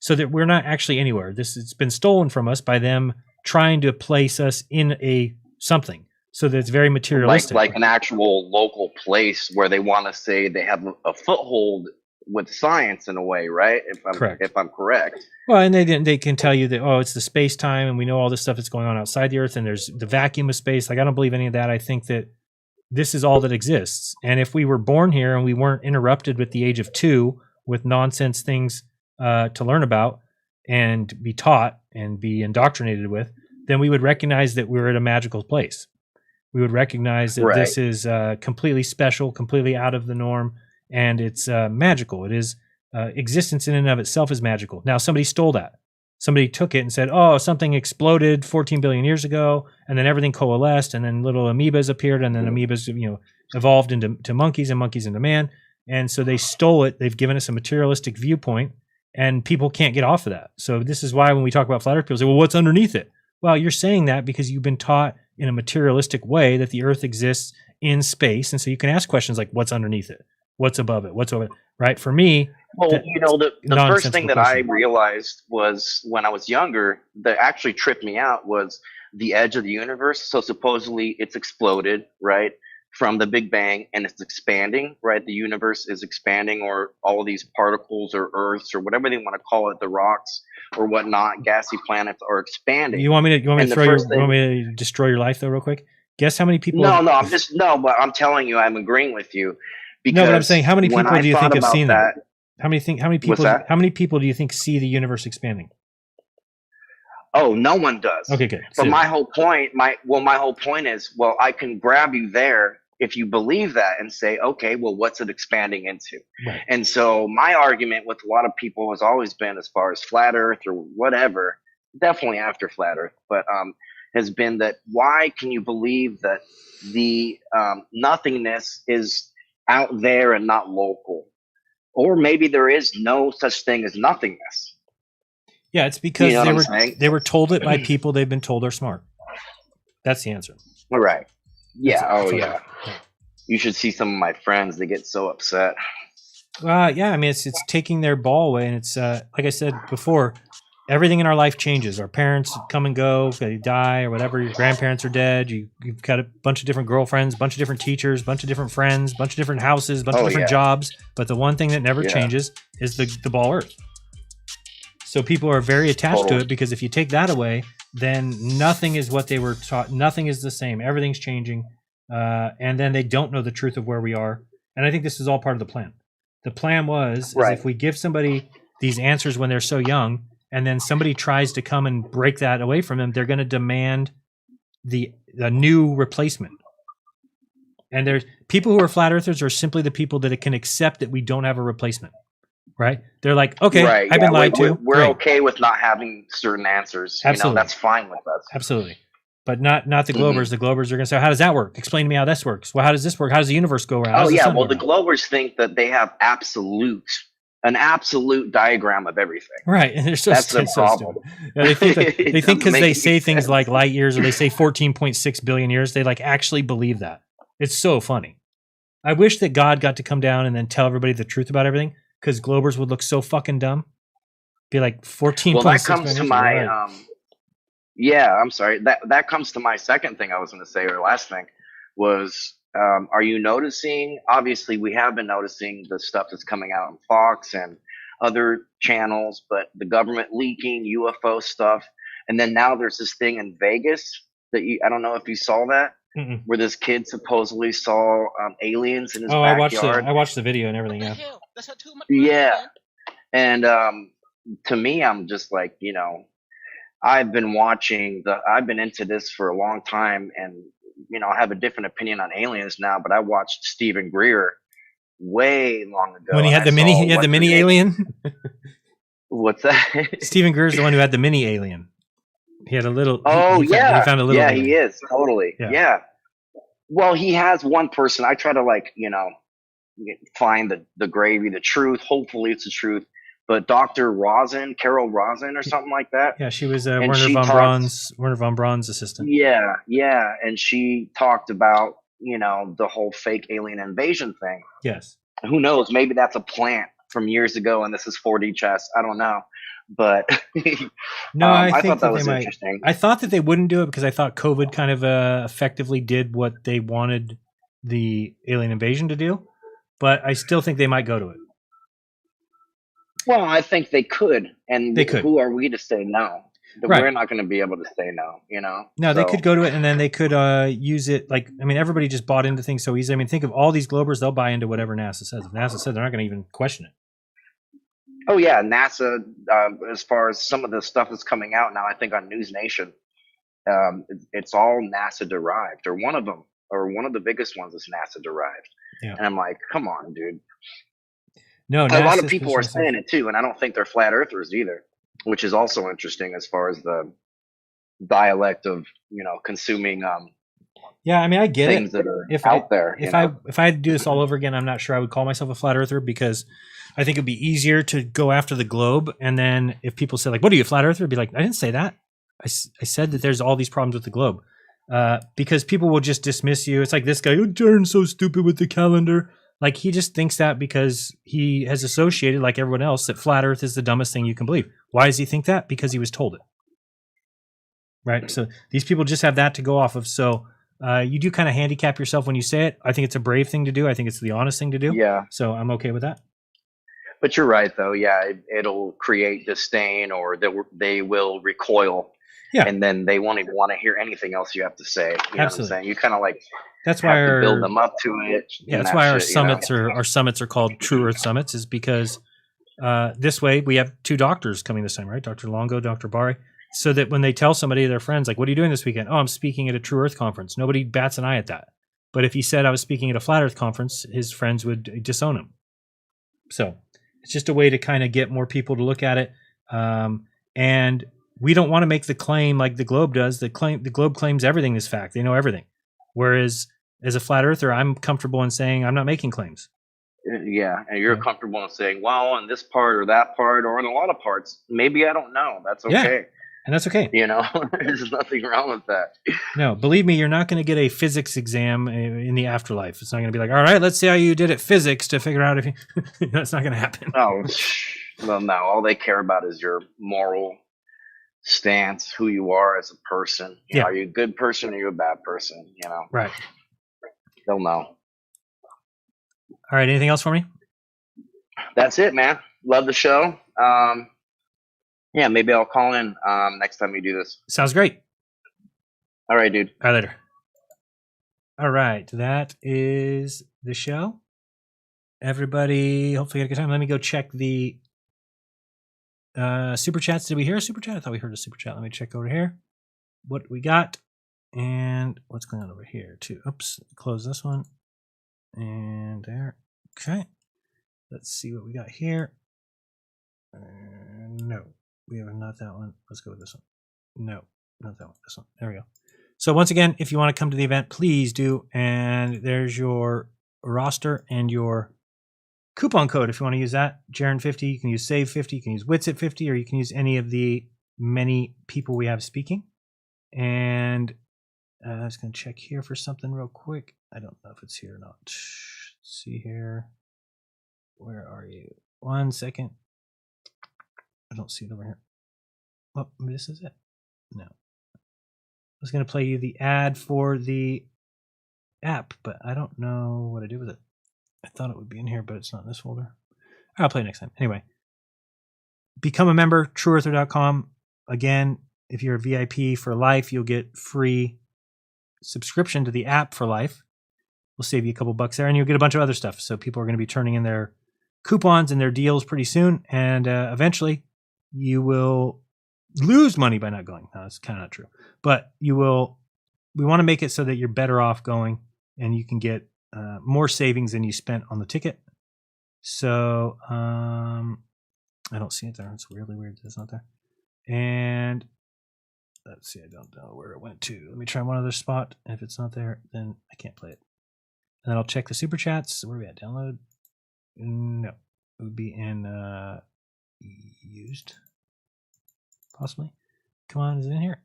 So that we're not actually anywhere. It's been stolen from us by them trying to place us in a something. So that it's very materialistic. Like an actual local place where they want to say they have a foothold with science in a way, right? If I'm correct. Well, and they can tell you that, it's the space time, and we know all this stuff that's going on outside the Earth, and there's the vacuum of space. Like, I don't believe any of that. I think that this is all that exists. And if we were born here and we weren't interrupted with the age of 2 with nonsense things to learn about and be taught and be indoctrinated with, then we would recognize that we're at a magical place. We would recognize that this is completely special, completely out of the norm, and it's magical. It is existence in and of itself is magical. Now, somebody stole that. Somebody took it and said, something exploded 14 billion years ago, and then everything coalesced, and then little amoebas appeared, and then amoebas, evolved into monkeys, and monkeys into man. And so they stole it. They've given us a materialistic viewpoint, and people can't get off of that. So this is why when we talk about flat Earth, people say, well, what's underneath it? Well, you're saying that because you've been taught in a materialistic way that the Earth exists in space. And so you can ask questions like, what's underneath it? What's above it? What's over it? Right? For me, well, the first thing that I realized was when I was younger that actually tripped me out was the edge of the universe. So supposedly it's exploded, right, from the Big Bang, and it's expanding, right? The universe is expanding, or all of these particles or Earths or whatever they want to call it, the rocks or whatnot, gassy planets are expanding. You want me to destroy your life though, real quick? Guess how many people? But I'm telling you, I'm agreeing with you. Because no, but I'm saying, how many people do you think have seen that? How many people do you think see the universe expanding? Oh, no one does. Okay, good. But my whole point is, I can grab you there if you believe that and say, okay, well, what's it expanding into? Right. And so my argument with a lot of people has always been, as far as flat earth or whatever, definitely after flat earth, but has been that why can you believe that the nothingness is out there and not local? Or maybe there is no such thing as nothingness. Yeah, it's because You know what I'm saying? they were told it by people they've been told are smart. That's the answer. All right. Yeah. That's Oh, yeah. You should see some of my friends. They get so upset. Yeah, I mean, it's taking their ball away, and it's like I said before, everything in our life changes. Our parents come and go, they die or whatever. Your grandparents are dead. You've got a bunch of different girlfriends, bunch of different teachers, bunch of different friends, bunch of different houses, bunch of different jobs. But the one thing that never changes is the ball Earth. So people are very attached to it, because if you take that away, then nothing is what they were taught. Nothing is the same. Everything's changing. And then they don't know the truth of where we are. And I think this is all part of the plan. The plan was is if we give somebody these answers when they're so young, and then somebody tries to come and break that away from them, they're going to demand a new replacement. And there's people who are flat earthers are simply the people that can accept that we don't have a replacement. Right? They're like, okay, I've been lied to. We're okay with not having certain answers. Absolutely. You know, that's fine with us. Absolutely. But not the Globers. The Globers are going to say, how does that work? Explain to me how this works. Well, how does this work? How does the universe go around? Oh, yeah. Well, the Globers think that they have an absolute diagram of everything. Right. And they're that's the problem. Yeah, they think because they say things like light years, or they say 14.6 billion years, they like actually believe that. It's so funny. I wish that God got to come down and then tell everybody the truth about everything, because Globers would look so fucking dumb. Be like 14.6 Well, that comes to my I'm sorry. That comes to my second thing I was going to say, or last thing, was are you noticing? Obviously, we have been noticing the stuff that's coming out on Fox and other channels, but the government leaking UFO stuff, and then now there's this thing in Vegas that I don't know if you saw that, where this kid supposedly saw aliens in his backyard. I watched the video and everything. Yeah. Yeah, and to me, I'm just like, you know, I've been into this for a long time, and you know, I have a different opinion on aliens now, but I watched Stephen Greer way long ago. When he had the mini alien? What's that? Stephen Greer's the one who had the mini alien. He had a little. Oh, he found a little. Yeah, he is. Totally. Yeah. Well, he has one person. I try to, like, you know, find the gravy, the truth. Hopefully it's the truth. But Dr. Rosen, Carol Rosen or something like that. Yeah, she was Werner von Braun's assistant. Yeah. And she talked about, you know, the whole fake alien invasion thing. Yes. Who knows? Maybe that's a plant from years ago and this is 4D chess. I don't know. But no, I thought that was interesting. I thought that they wouldn't do it because I thought COVID kind of effectively did what they wanted the alien invasion to do. But I still think they might go to it. Well, I think they could, and they could. Who are we to say no? Right. We're not going to be able to say no, you know? No, they could go to it, and then they could use it. Like, I mean, everybody just bought into things so easy. I mean, think of all these Globers, they'll buy into whatever NASA says. If NASA said, they're not going to even question it. Oh, yeah, NASA, as far as some of the stuff that's coming out now, I think on News Nation, it's all NASA-derived, or one of them, or one of the biggest ones is NASA-derived. Yeah. And I'm like, come on, dude. No, a lot of people are saying it too, and I don't think they're flat earthers either, which is also interesting as far as the dialect of, you know, consuming yeah, I mean, I get things that are out there. If I had to do this all over again, I'm not sure I would call myself a flat earther, because I think it'd be easier to go after the globe. And then if people say, like, what are you, a flat earther? I'd be like, I didn't say that. I said that there's all these problems with the globe, because people will just dismiss you. It's like this guy, Jaren's so stupid with the calendar. Like, he just thinks that because he has associated, like everyone else, that flat earth is the dumbest thing you can believe. Why does he think that? Because he was told it. Right? So these people just have that to go off of. So you do kind of handicap yourself when you say it. I think it's a brave thing to do. I think it's the honest thing to do. Yeah. So I'm okay with that. But you're right, though. Yeah, it'll create disdain, or they will recoil. Yeah. And then they won't even want to hear anything else you have to say. You know what I'm saying? You kind of like that's why have to build them up to it. Yeah, that's why our summits are called True Earth Summits, is because this way we have two doctors coming this time, right? Dr. Longo, Dr. Bari. So that when they tell somebody, their friends, like, what are you doing this weekend? Oh, I'm speaking at a True Earth conference. Nobody bats an eye at that. But if he said I was speaking at a flat Earth conference, his friends would disown him. So it's just a way to kind of get more people to look at it. And we don't want to make the claim like the Globe does. The Globe claims everything is fact. They know everything. Whereas as a flat earther, I'm comfortable in saying I'm not making claims. Yeah, and you're comfortable in saying, well, on this part or that part or in a lot of parts, maybe I don't know. That's okay. Yeah, and that's okay. You know, there's nothing wrong with that. No, believe me, you're not going to get a physics exam in the afterlife. It's not going to be like, all right, let's see how you did at physics to figure out if you... That's not going to happen. Oh, well, no. All they care about is your moral stance, who you are as a person. You know, are you a good person or are you a bad person? You know, right? They'll know. All right. Anything else for me? That's it, man. Love the show. Yeah, maybe I'll call in next time we do this. Sounds great. All right, dude. All right, later. All right, that is the show. Everybody, hopefully, had a good time. Let me go check the super chats. Did we hear a super chat? I thought we heard a super chat. Let me check over here what we got and what's going on over here too. Oops, close this one and there. Okay, let's see what we got here. No, we have not that one. Let's go with this one. No, not that one. This one. There we go. So once again, if you want to come to the event, please do. And there's your roster and your coupon code if you want to use that. Jaron50, you can use Save50, you can use Witsit50, or you can use any of the many people we have speaking. And I was going to check here for something real quick. I don't know if it's here or not. Let's see here. Where are you? 1 second. I don't see it over here. Oh, this is it. No. I was going to play you the ad for the app, but I don't know what I did with it. I thought it would be in here, but it's not in this folder. I'll play it next time. Anyway, become a member, trueearther.com. Again, if you're a VIP for life, you'll get free subscription to the app for life. We'll save you a couple bucks there, and you'll get a bunch of other stuff. So people are going to be turning in their coupons and their deals pretty soon, and eventually you will lose money by not going. No, that's kind of not true. But you will. We want to make it so that you're better off going, and you can get more savings than you spent on the ticket. So I don't see it there. It's really weird that it's not there. And let's see. I don't know where it went to. Let me try one other spot. And if it's not there, then I can't play it. And then I'll check the super chats. Where are we at? Download? No, it would be in used. Possibly. Come on, is it in here?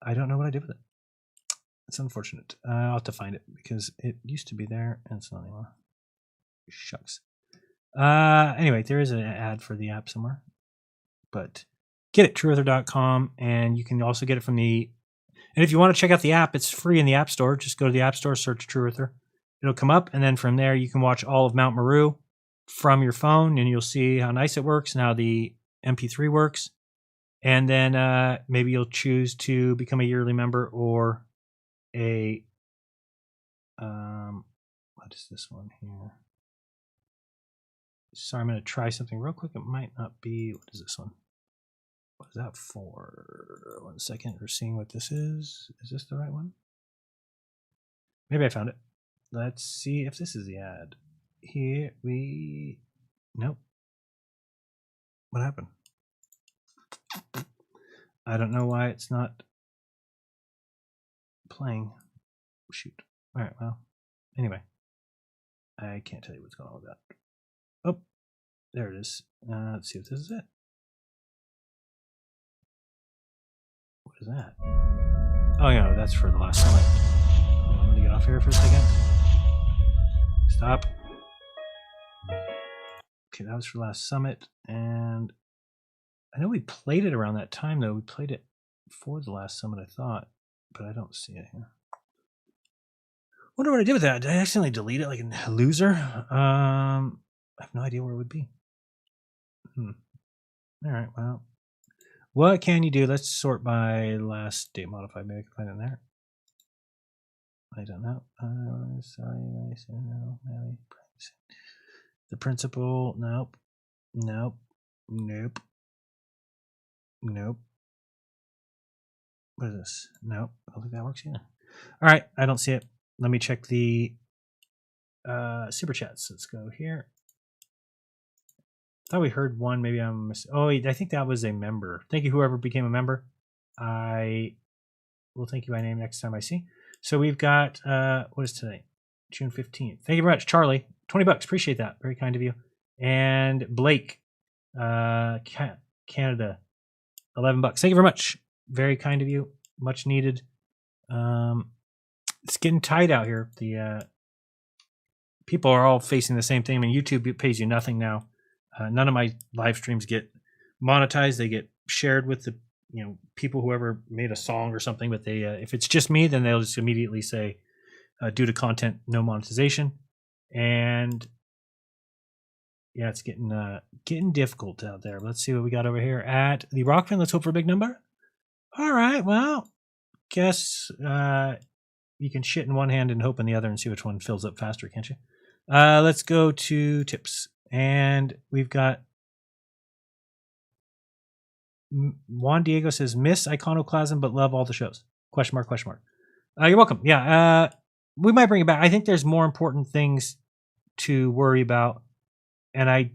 I don't know what I did with it. It's unfortunate. I'll have to find it because it used to be there and it's not anymore. Shucks. Anyway, there is an ad for the app somewhere. But get it, trueearther.com, and you can also get it from the... And if you want to check out the app, it's free in the App Store. Just go to the App Store, search True Earther. It'll come up, and then from there you can watch all of Mount Meru from your phone, and you'll see how nice it works and how the MP3 works. And then maybe you'll choose to become a yearly member or a... what is this one here? Sorry, I'm going to try something real quick. It might not be... What is this one? What is that for? 1 second. We're seeing what this is. Is this the right one? Maybe I found it. Let's see if this is the ad. Here we... Nope. What happened? I don't know why it's not playing. Shoot. All right, well, anyway. I can't tell you what's going on with that. Oh, there it is. Let's see if this is it. What is that? Oh, yeah, that's for the last summit. I'm going to get off here for a second. Stop. Okay, that was for last summit, and I know we played it around that time, though. We played it for the last summit, I thought, but I don't see it here. Wonder what I did with that. Did I accidentally delete it like a loser? I have no idea where it would be. All right, well, what can you do? Let's sort by last date modified. Maybe I can find it in there. I don't know. Sorry, no. The principal, nope. Nope. What is this? Nope. I don't think that works either. All right. I don't see it. Let me check the super chats. Let's go here. I thought we heard one. Maybe I'm missing. Oh, I think that was a member. Thank you, whoever became a member. I will thank you by name next time I see. So we've got, what is today? June 15th. Thank you very much, Charlie. $20. Appreciate that. Very kind of you. And Blake, Canada, $11. Thank you very much. Very kind of you. Much needed. It's getting tight out here. The people are all facing the same thing. I mean, YouTube pays you nothing now. None of my live streams get monetized. They get shared with the people, whoever made a song or something. But they, if it's just me, then they'll just immediately say, due to content, no monetization. And yeah, it's getting difficult out there. Let's see what we got over here at the Rokfin. Let's hope for a big number. All right. Well, guess you can shit in one hand and hope in the other and see which one fills up faster, can't you? Let's go to tips. And we've got Juan Diego says, miss iconoclasm, but love all the shows. Question mark, question mark. You're welcome. Yeah, we might bring it back. I think there's more important things to worry about. And I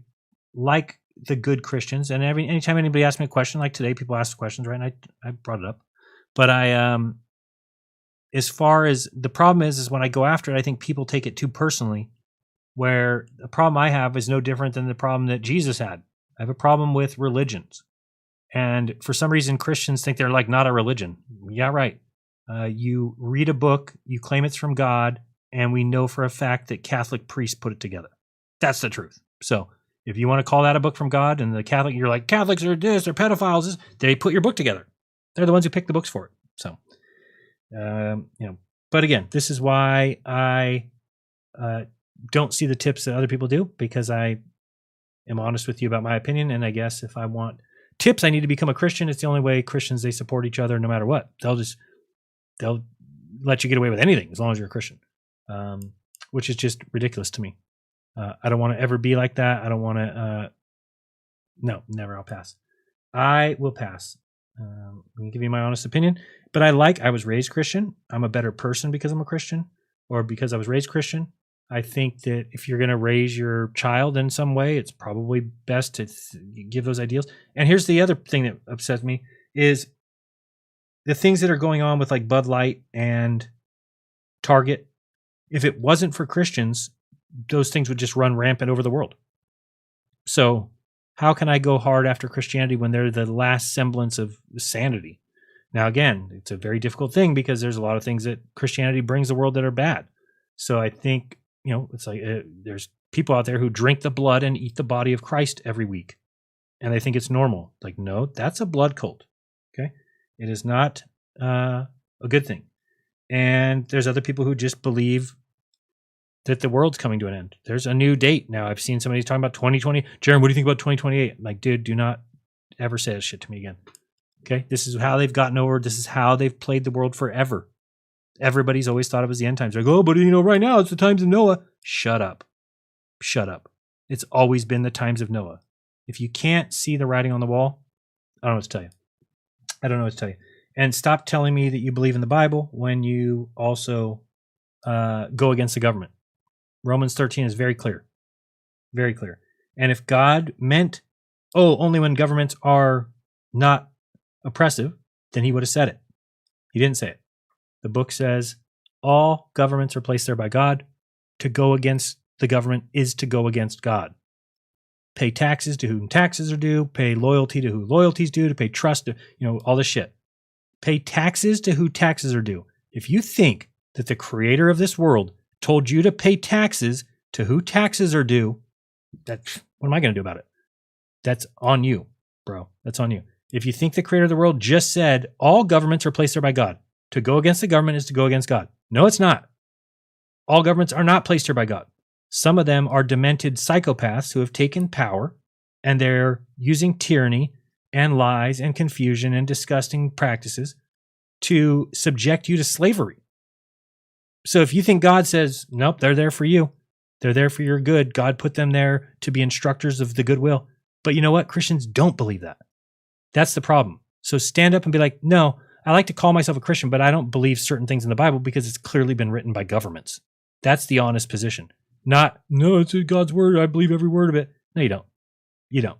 like the good Christians. And anytime anybody asks me a question, like today, people ask questions, right? And I brought it up. But as far as the problem is when I go after it, I think people take it too personally. Where the problem I have is no different than the problem that Jesus had. I have a problem with religions. And for some reason, Christians think they're like not a religion. Yeah, right. You read a book, you claim it's from God, and we know for a fact that Catholic priests put it together. That's the truth. So if you want to call that a book from God and the Catholic, you're like, Catholics are this, they're pedophiles, they put your book together. They're the ones who pick the books for it. So, but again, this is why I don't see the tips that other people do, because I am honest with you about my opinion. And I guess if I want tips, I need to become a Christian. It's the only way Christians, they support each other no matter what. They'll let you get away with anything as long as you're a Christian, which is just ridiculous to me. I don't want to ever be like that. I don't want to, no, never. I'll pass. I will pass. Let me give you my honest opinion, but I was raised Christian. I'm a better person because I'm a Christian, or because I was raised Christian. I think that if you're going to raise your child in some way, it's probably best to give those ideals. And here's the other thing that upsets me is the things that are going on with like Bud Light and Target. If it wasn't for Christians, those things would just run rampant over the world. So how can I go hard after Christianity when they're the last semblance of sanity? Now, again, it's a very difficult thing because there's a lot of things that Christianity brings the world that are bad. So I think, it's like there's people out there who drink the blood and eat the body of Christ every week. And they think it's normal. Like, no, that's a blood cult. Okay. It is not a good thing. And there's other people who just believe that the world's coming to an end. There's a new date now. I've seen somebody talking about 2020. Jaron, what do you think about 2028? I'm like, dude, do not ever say that shit to me again. Okay. This is how they've gotten over. This is how they've played the world forever. Everybody's always thought it was the end times. Like, oh, but right now it's the times of Noah. Shut up. Shut up. It's always been the times of Noah. If you can't see the writing on the wall, I don't know what to tell you. I don't know what to tell you. And stop telling me that you believe in the Bible when you also go against the government. Romans 13 is very clear. Very clear. And if God meant, only when governments are not oppressive, then he would have said it. He didn't say it. The book says all governments are placed there by God. To go against the government is to go against God. Pay taxes to whom taxes are due. Pay loyalty to who loyalty is due. To pay trust to, all this shit. Pay taxes to who taxes are due. If you think that the creator of this world told you to pay taxes to who taxes are due, what am I going to do about it? That's on you, bro. That's on you. If you think the creator of the world just said all governments are placed there by God, to go against the government is to go against God. No, it's not. All governments are not placed here by God. Some of them are demented psychopaths who have taken power, and they're using tyranny and lies and confusion and disgusting practices to subject you to slavery. So if you think God says, nope, they're there for you, they're there for your good, God put them there to be instructors of the goodwill. But you know what? Christians don't believe that. That's the problem. So stand up and be like, no, I like to call myself a Christian, but I don't believe certain things in the Bible because it's clearly been written by governments. That's the honest position. Not, no, it's God's word. I believe every word of it. No, you don't. You don't.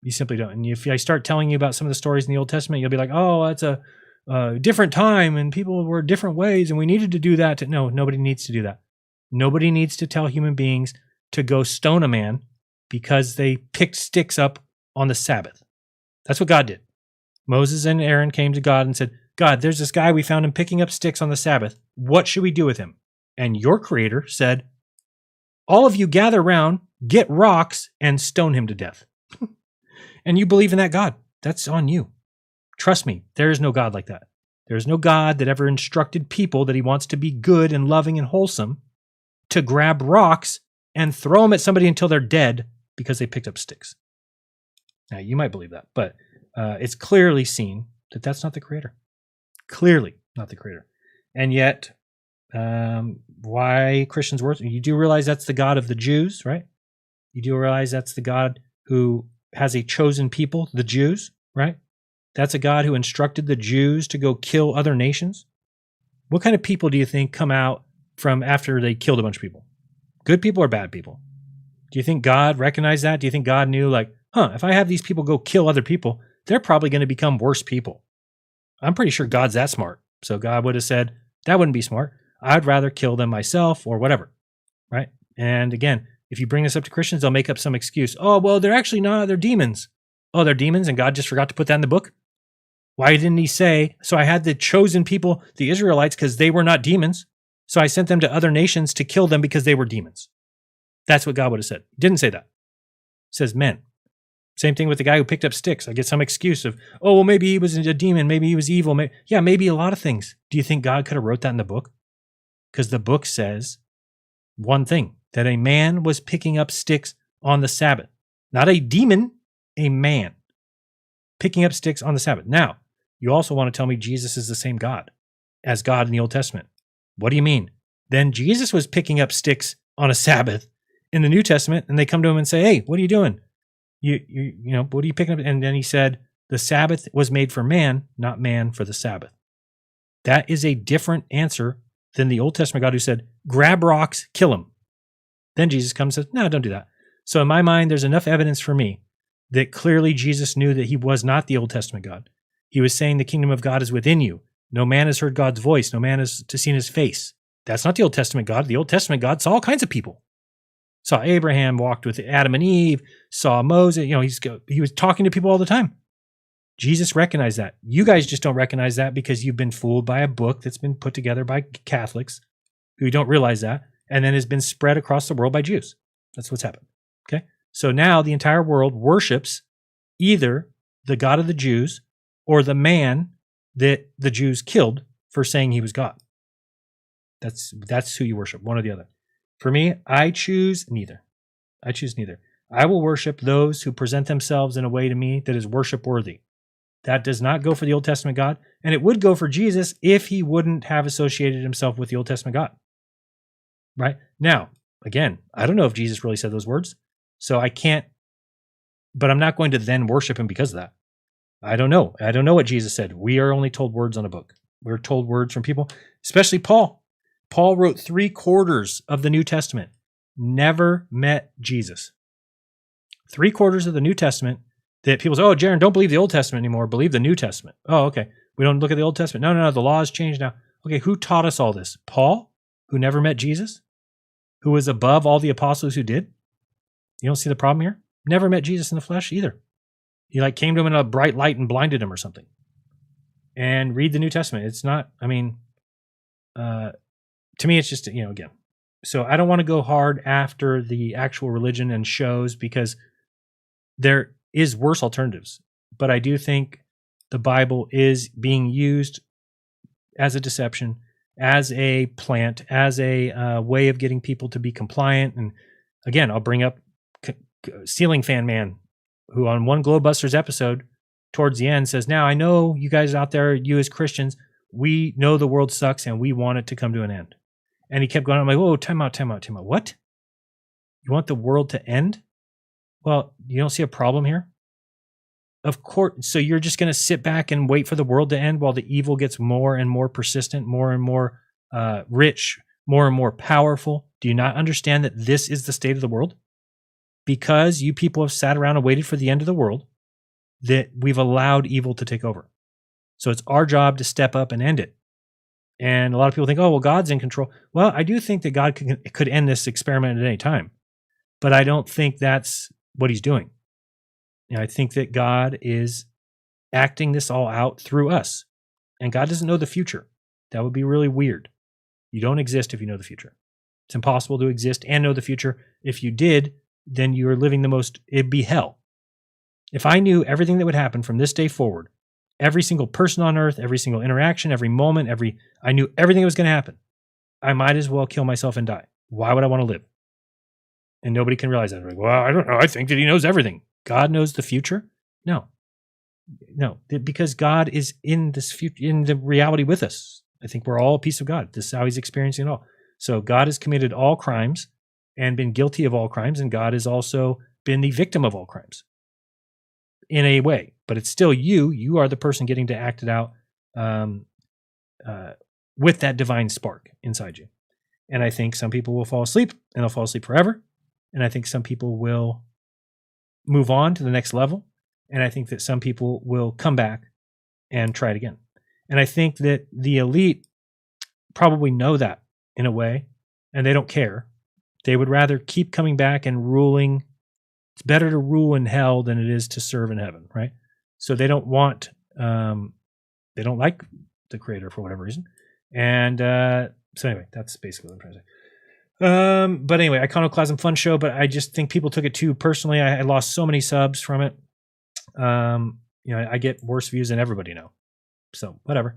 You simply don't. And if I start telling you about some of the stories in the Old Testament, you'll be like, oh, that's a different time and people were different ways and we needed to do that. No, nobody needs to do that. Nobody needs to tell human beings to go stone a man because they picked sticks up on the Sabbath. That's what God did. Moses and Aaron came to God and said, God, there's this guy, we found him picking up sticks on the Sabbath. What should we do with him? And your creator said, all of you gather around, get rocks, and stone him to death. And you believe in that God. That's on you. Trust me, there is no God like that. There is no God that ever instructed people that he wants to be good and loving and wholesome to grab rocks and throw them at somebody until they're dead because they picked up sticks. Now, you might believe that, but it's clearly seen that that's not the creator. Clearly not the creator. And yet, why Christians worship? You do realize that's the God of the Jews, right? You do realize that's the God who has a chosen people, the Jews, right? That's a God who instructed the Jews to go kill other nations. What kind of people do you think come out from after they killed a bunch of people? Good people or bad people? Do you think God recognized that? Do you think God knew, like, if I have these people go kill other people, they're probably going to become worse people? I'm pretty sure God's that smart. So God would have said, that wouldn't be smart. I'd rather kill them myself or whatever, right? And again, if you bring this up to Christians, they'll make up some excuse. Oh, well, they're actually not. They're demons. Oh, they're demons, and God just forgot to put that in the book? Why didn't he say, so I had the chosen people, the Israelites, because they were not demons, so I sent them to other nations to kill them because they were demons? That's what God would have said. He didn't say that. He says men. Same thing with the guy who picked up sticks. I get some excuse of, oh, well, maybe he was a demon. Maybe he was evil. Maybe a lot of things. Do you think God could have wrote that in the book? Because the book says one thing, that a man was picking up sticks on the Sabbath. Not a demon, a man picking up sticks on the Sabbath. Now, you also want to tell me Jesus is the same God as God in the Old Testament. What do you mean? Then Jesus was picking up sticks on a Sabbath in the New Testament, and they come to him and say, hey, what are you doing? You know, what are you picking up? And then he said, the Sabbath was made for man, not man for the Sabbath. That is a different answer than the Old Testament God who said, grab rocks, kill them. Then Jesus comes and says, no, don't do that. So in my mind, there's enough evidence for me that clearly Jesus knew that he was not the Old Testament God. He was saying the kingdom of God is within you. No man has heard God's voice. No man has seen his face. That's not the Old Testament God. The Old Testament God saw all kinds of people. Saw Abraham, walked with Adam and Eve, saw Moses. You know, he was talking to people all the time. Jesus recognized that. You guys just don't recognize that because you've been fooled by a book that's been put together by Catholics who don't realize that, and then has been spread across the world by Jews. That's what's happened. Okay? So now the entire world worships either the God of the Jews or the man that the Jews killed for saying he was God. That's who you worship, one or the other. For me, I choose neither. I choose neither. I will worship those who present themselves in a way to me that is worship worthy. That does not go for the Old Testament God, and it would go for Jesus if he wouldn't have associated himself with the Old Testament God. Right? Now, again, I don't know if Jesus really said those words, so I can't, but I'm not going to then worship him because of that. I don't know. I don't know what Jesus said. We are only told words on a book. We're told words from people, especially Paul. Paul wrote 3/4 of the New Testament, never met Jesus. 3/4 of the New Testament that people say, oh, Jaron, don't believe the Old Testament anymore. Believe the New Testament. Oh, okay. We don't look at the Old Testament. No. The law has changed now. Okay, who taught us all this? Paul, who never met Jesus, who was above all the apostles who did? You don't see the problem here? Never met Jesus in the flesh either. He came to him in a bright light and blinded him or something. And read the New Testament. It's not, to me, it's just, again. So I don't want to go hard after the actual religion and shows because there is worse alternatives. But I do think the Bible is being used as a deception, as a plant, as a way of getting people to be compliant. And again, I'll bring up Ceiling Fan Man, who on one Globebusters episode towards the end says, now I know you guys out there, you as Christians, we know the world sucks and we want it to come to an end. And he kept going, I'm like, whoa, time out. What? You want the world to end? Well, you don't see a problem here? Of course. So you're just going to sit back and wait for the world to end while the evil gets more and more persistent, more and more rich, more and more powerful? Do you not understand that this is the state of the world? Because you people have sat around and waited for the end of the world, that we've allowed evil to take over. So it's our job to step up and end it. And a lot of people think, oh, well, God's in control. Well, I do think that God could end this experiment at any time, but I don't think that's what he's doing. I think that God is acting this all out through us, and God doesn't know the future. That would be really weird. You don't exist if you know the future. It's impossible to exist and know the future. If you did, then you're living it'd be hell. If I knew everything that would happen from this day forward, every single person on earth, every single interaction, every moment, I knew everything that was going to happen, I might as well kill myself and die. Why would I want to live? And nobody can realize that. Like, well, I don't know. I think that he knows everything. God knows the future? No, because God is in this future, in the reality with us. I think we're all a piece of God. This is how he's experiencing it all. So God has committed all crimes and been guilty of all crimes, and God has also been the victim of all crimes in a way. But it's still you. You are the person getting to act it out with that divine spark inside you. And I think some people will fall asleep, and they'll fall asleep forever. And I think some people will move on to the next level. And I think that some people will come back and try it again. And I think that the elite probably know that in a way, and they don't care. They would rather keep coming back and ruling. It's better to rule in hell than it is to serve in heaven, right? So they don't want, they don't like the creator for whatever reason. And so anyway, that's basically what I'm trying to say. But anyway, Iconoclasm, fun show, but I just think people took it too personally. I lost so many subs from it. I get worse views than everybody now. So whatever.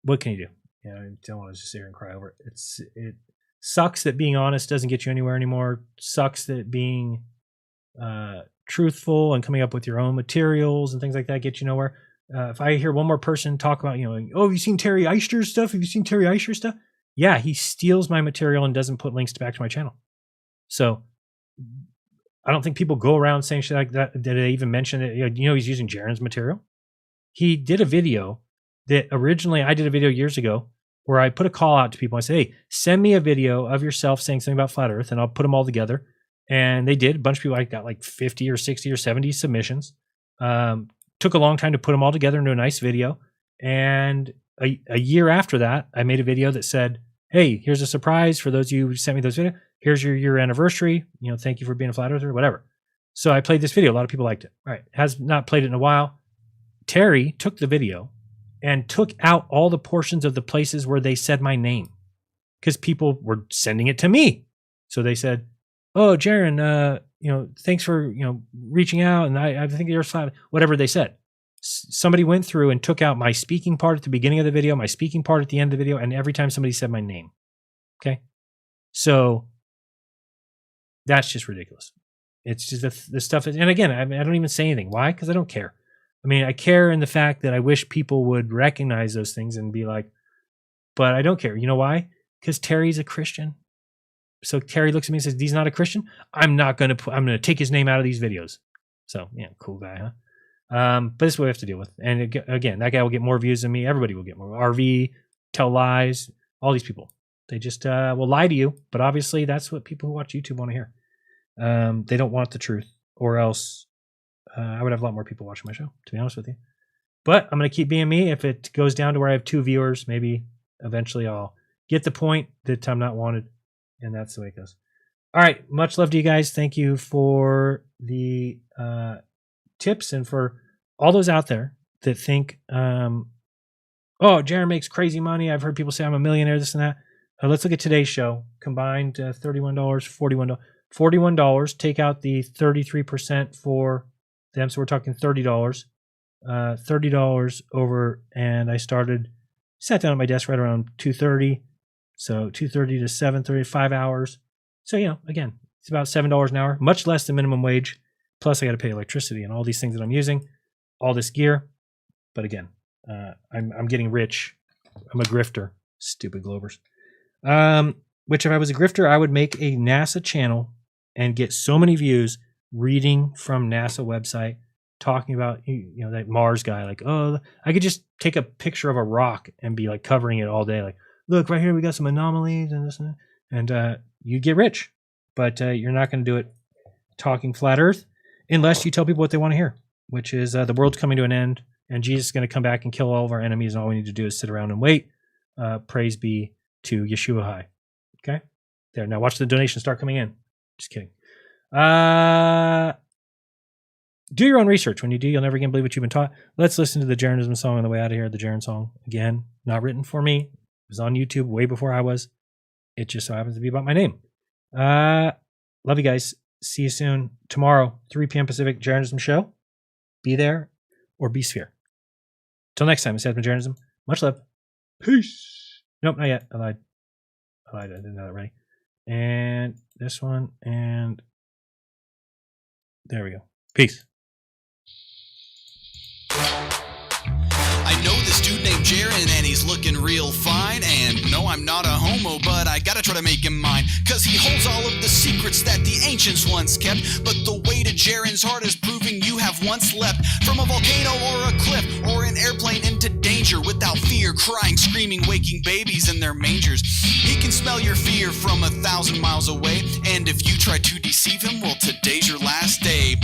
What can you do? I don't want to just sit here and cry over it. It sucks that being honest doesn't get you anywhere anymore. Sucks that being truthful and coming up with your own materials and things like that get you nowhere. If I hear one more person talk about, oh, have you seen Terry Eicher's stuff? Have you seen Terry Eicher's stuff? Yeah, he steals my material and doesn't put links back to my channel. So I don't think people go around saying shit like that. Did they even mention it? He's using Jaren's material. He did a video that originally I did a video years ago where I put a call out to people. I said, hey, send me a video of yourself saying something about flat earth and I'll put them all together. And they did. A bunch of people, I got like 50 or 60 or 70 submissions. Took a long time to put them all together into a nice video. And a year after that, I made a video that said, hey, here's a surprise for those of you who sent me those videos. Here's your year anniversary. Thank you for being a flat earther, whatever. So I played this video. A lot of people liked it. All right. Has not played it in a while. Terry took the video and took out all the portions of the places where they said my name because people were sending it to me. So they said, oh, Jaren, thanks for, reaching out. And I think you're flat, whatever they said. Somebody went through and took out my speaking part at the beginning of the video, my speaking part at the end of the video, and every time somebody said my name. Okay. So that's just ridiculous. It's just the stuff. And again, I don't even say anything. Why? Because I don't care. I mean, I care in the fact that I wish people would recognize those things and be like, but I don't care. You know why? Because Terry's a Christian. So Terry looks at me and says, he's not a Christian. I'm going to take his name out of these videos. So yeah, cool guy, huh? But this is what we have to deal with. And again, that guy will get more views than me. Everybody will get more. RV, tell lies, all these people. They just will lie to you. But obviously that's what people who watch YouTube want to hear. They don't want the truth, or else I would have a lot more people watching my show, to be honest with you. But I'm going to keep being me. If it goes down to where I have 2 viewers, maybe eventually I'll get the point that I'm not wanted. And that's the way it goes. All right. Much love to you guys. Thank you for the tips and for all those out there that think, oh, Jaren makes crazy money. I've heard people say I'm a millionaire, this and that. Let's look at today's show. Combined $31, $41. $41. Take out the 33% for them. So we're talking $30. $30 over. And I sat down at my desk right around 2:30. So 2:30 to 7:30, 5 hours. So, again, it's about $7 an hour, much less than minimum wage. Plus I got to pay electricity and all these things that I'm using, all this gear. But again, I'm getting rich. I'm a grifter. Stupid Glovers. Which if I was a grifter, I would make a NASA channel and get so many views reading from NASA website, talking about, that Mars guy, like, oh, I could just take a picture of a rock and be like covering it all day. Like, look, right here, we got some anomalies and this and you get rich, but you're not going to do it talking flat earth unless you tell people what they want to hear, which is the world's coming to an end and Jesus is going to come back and kill all of our enemies. And all we need to do is sit around and wait. Praise be to Yeshua High. Okay. There. Now watch the donations start coming in. Just kidding. Do your own research. When you do, you'll never again believe what you've been taught. Let's listen to the Jeranism song on the way out of here. The Jeran song. Again, not written for me. It was on YouTube way before I was. It just so happens to be about my name. Love you guys. See you soon. Tomorrow, 3 p.m. Pacific, Jeranism show. Be there or be sphere. Till next time, this has been Jeranism. Much love. Peace. Nope, not yet. I lied. I didn't know that already. And this one, and there we go. Peace. I know this dude named Jaren and he's looking real fine. And no, I'm not a homo, but I gotta try to make him mine. Cause he holds all of the secrets that the ancients once kept. But the way to Jaren's heart is proving you have once leapt from a volcano or a cliff or an airplane into danger without fear, crying, screaming, waking babies in their mangers. He can smell your fear from 1,000 miles away. And if you try to deceive him, well, today's your last day.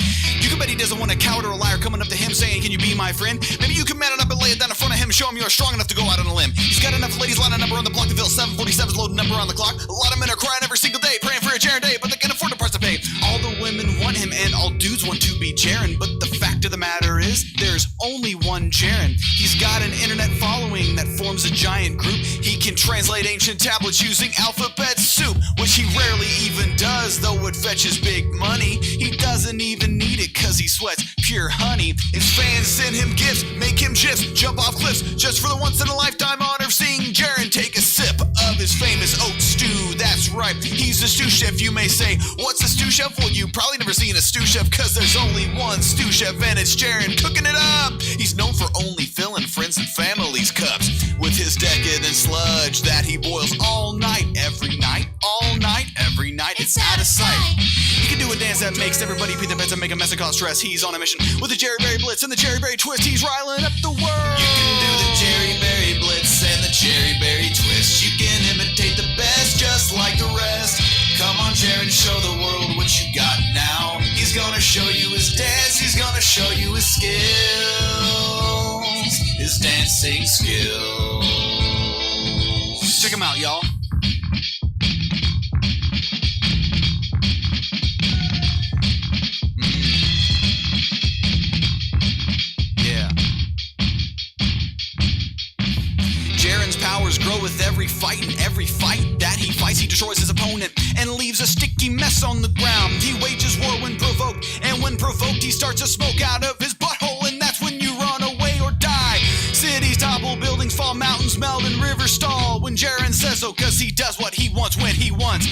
You can bet he doesn't want a coward or a liar coming up to him saying, can you be my friend? Maybe you can man it up and lay it down in front of him, show him you're strong enough to go out on a limb. He's got enough ladies lining number on the block to fill 747's loading number on the clock. A lot of men are crying every single day, praying for a Jaren day, but they can afford the price to pay. All the women want him and all dudes want to be Jaren, but the fact of the matter is, there's only one Jaren. He's got an internet following that forms a giant group. He can translate ancient tablets using alphabet soup, which he rarely even does, though it fetches big money. He doesn't even need it cause he sweats pure honey. His fans send him gifts, make him gifs, jump off cliffs, just for the once in a lifetime honor of seeing Jaren take a sip of his famous oat stew. That's right, he's a stew chef. You may say, what's a stew chef? Well, you probably never seen a stew chef cause there's only one stew chef and it's Jaren cooking it up. He's known for only filling friends and family's cups with his decadent sludge that he boils all night, every night, all night, every night. It's out of sight. He can do a dance that makes everybody pee their beds and make a mess and cause stress. He's on a mission with the Jerry Berry Blitz and the Jerry Berry Twist. He's riling up the world. You can do the Jerry Berry Blitz and the Jerry Berry Twist. You can imitate the best just like the rest. Come on, Jaren, show the world what you got now. He's gonna show you his dance. He's gonna show you his skills, his dancing skills. Check him out, y'all. Jaren's powers grow with every fight, and every fight that he fights, he destroys his opponent and leaves a sticky mess on the ground. He wages war when provoked, and when provoked, he starts to smoke out of his butthole, and that's when you run away or die. Cities topple, buildings fall, mountains melt, and rivers stall when Jaren says so, cause he does what he wants when he wants.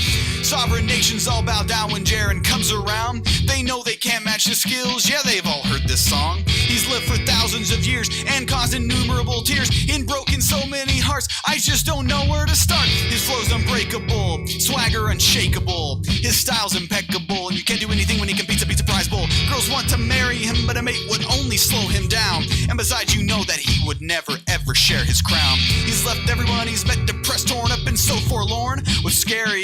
Sovereign nations all bow down when Jaren comes around. They know they can't match his skills, yeah, they've all heard this song. He's lived for thousands of years and caused innumerable tears and broken so many hearts, I just don't know where to start. His flow's unbreakable, swagger unshakable, his style's impeccable, and you can't do anything when he competes at Pizza Prize Bowl. Girls want to marry him, but a mate would only slow him down, and besides, you know that he would never ever share his crown. He's left everyone he's met depressed, torn up, and so forlorn with scary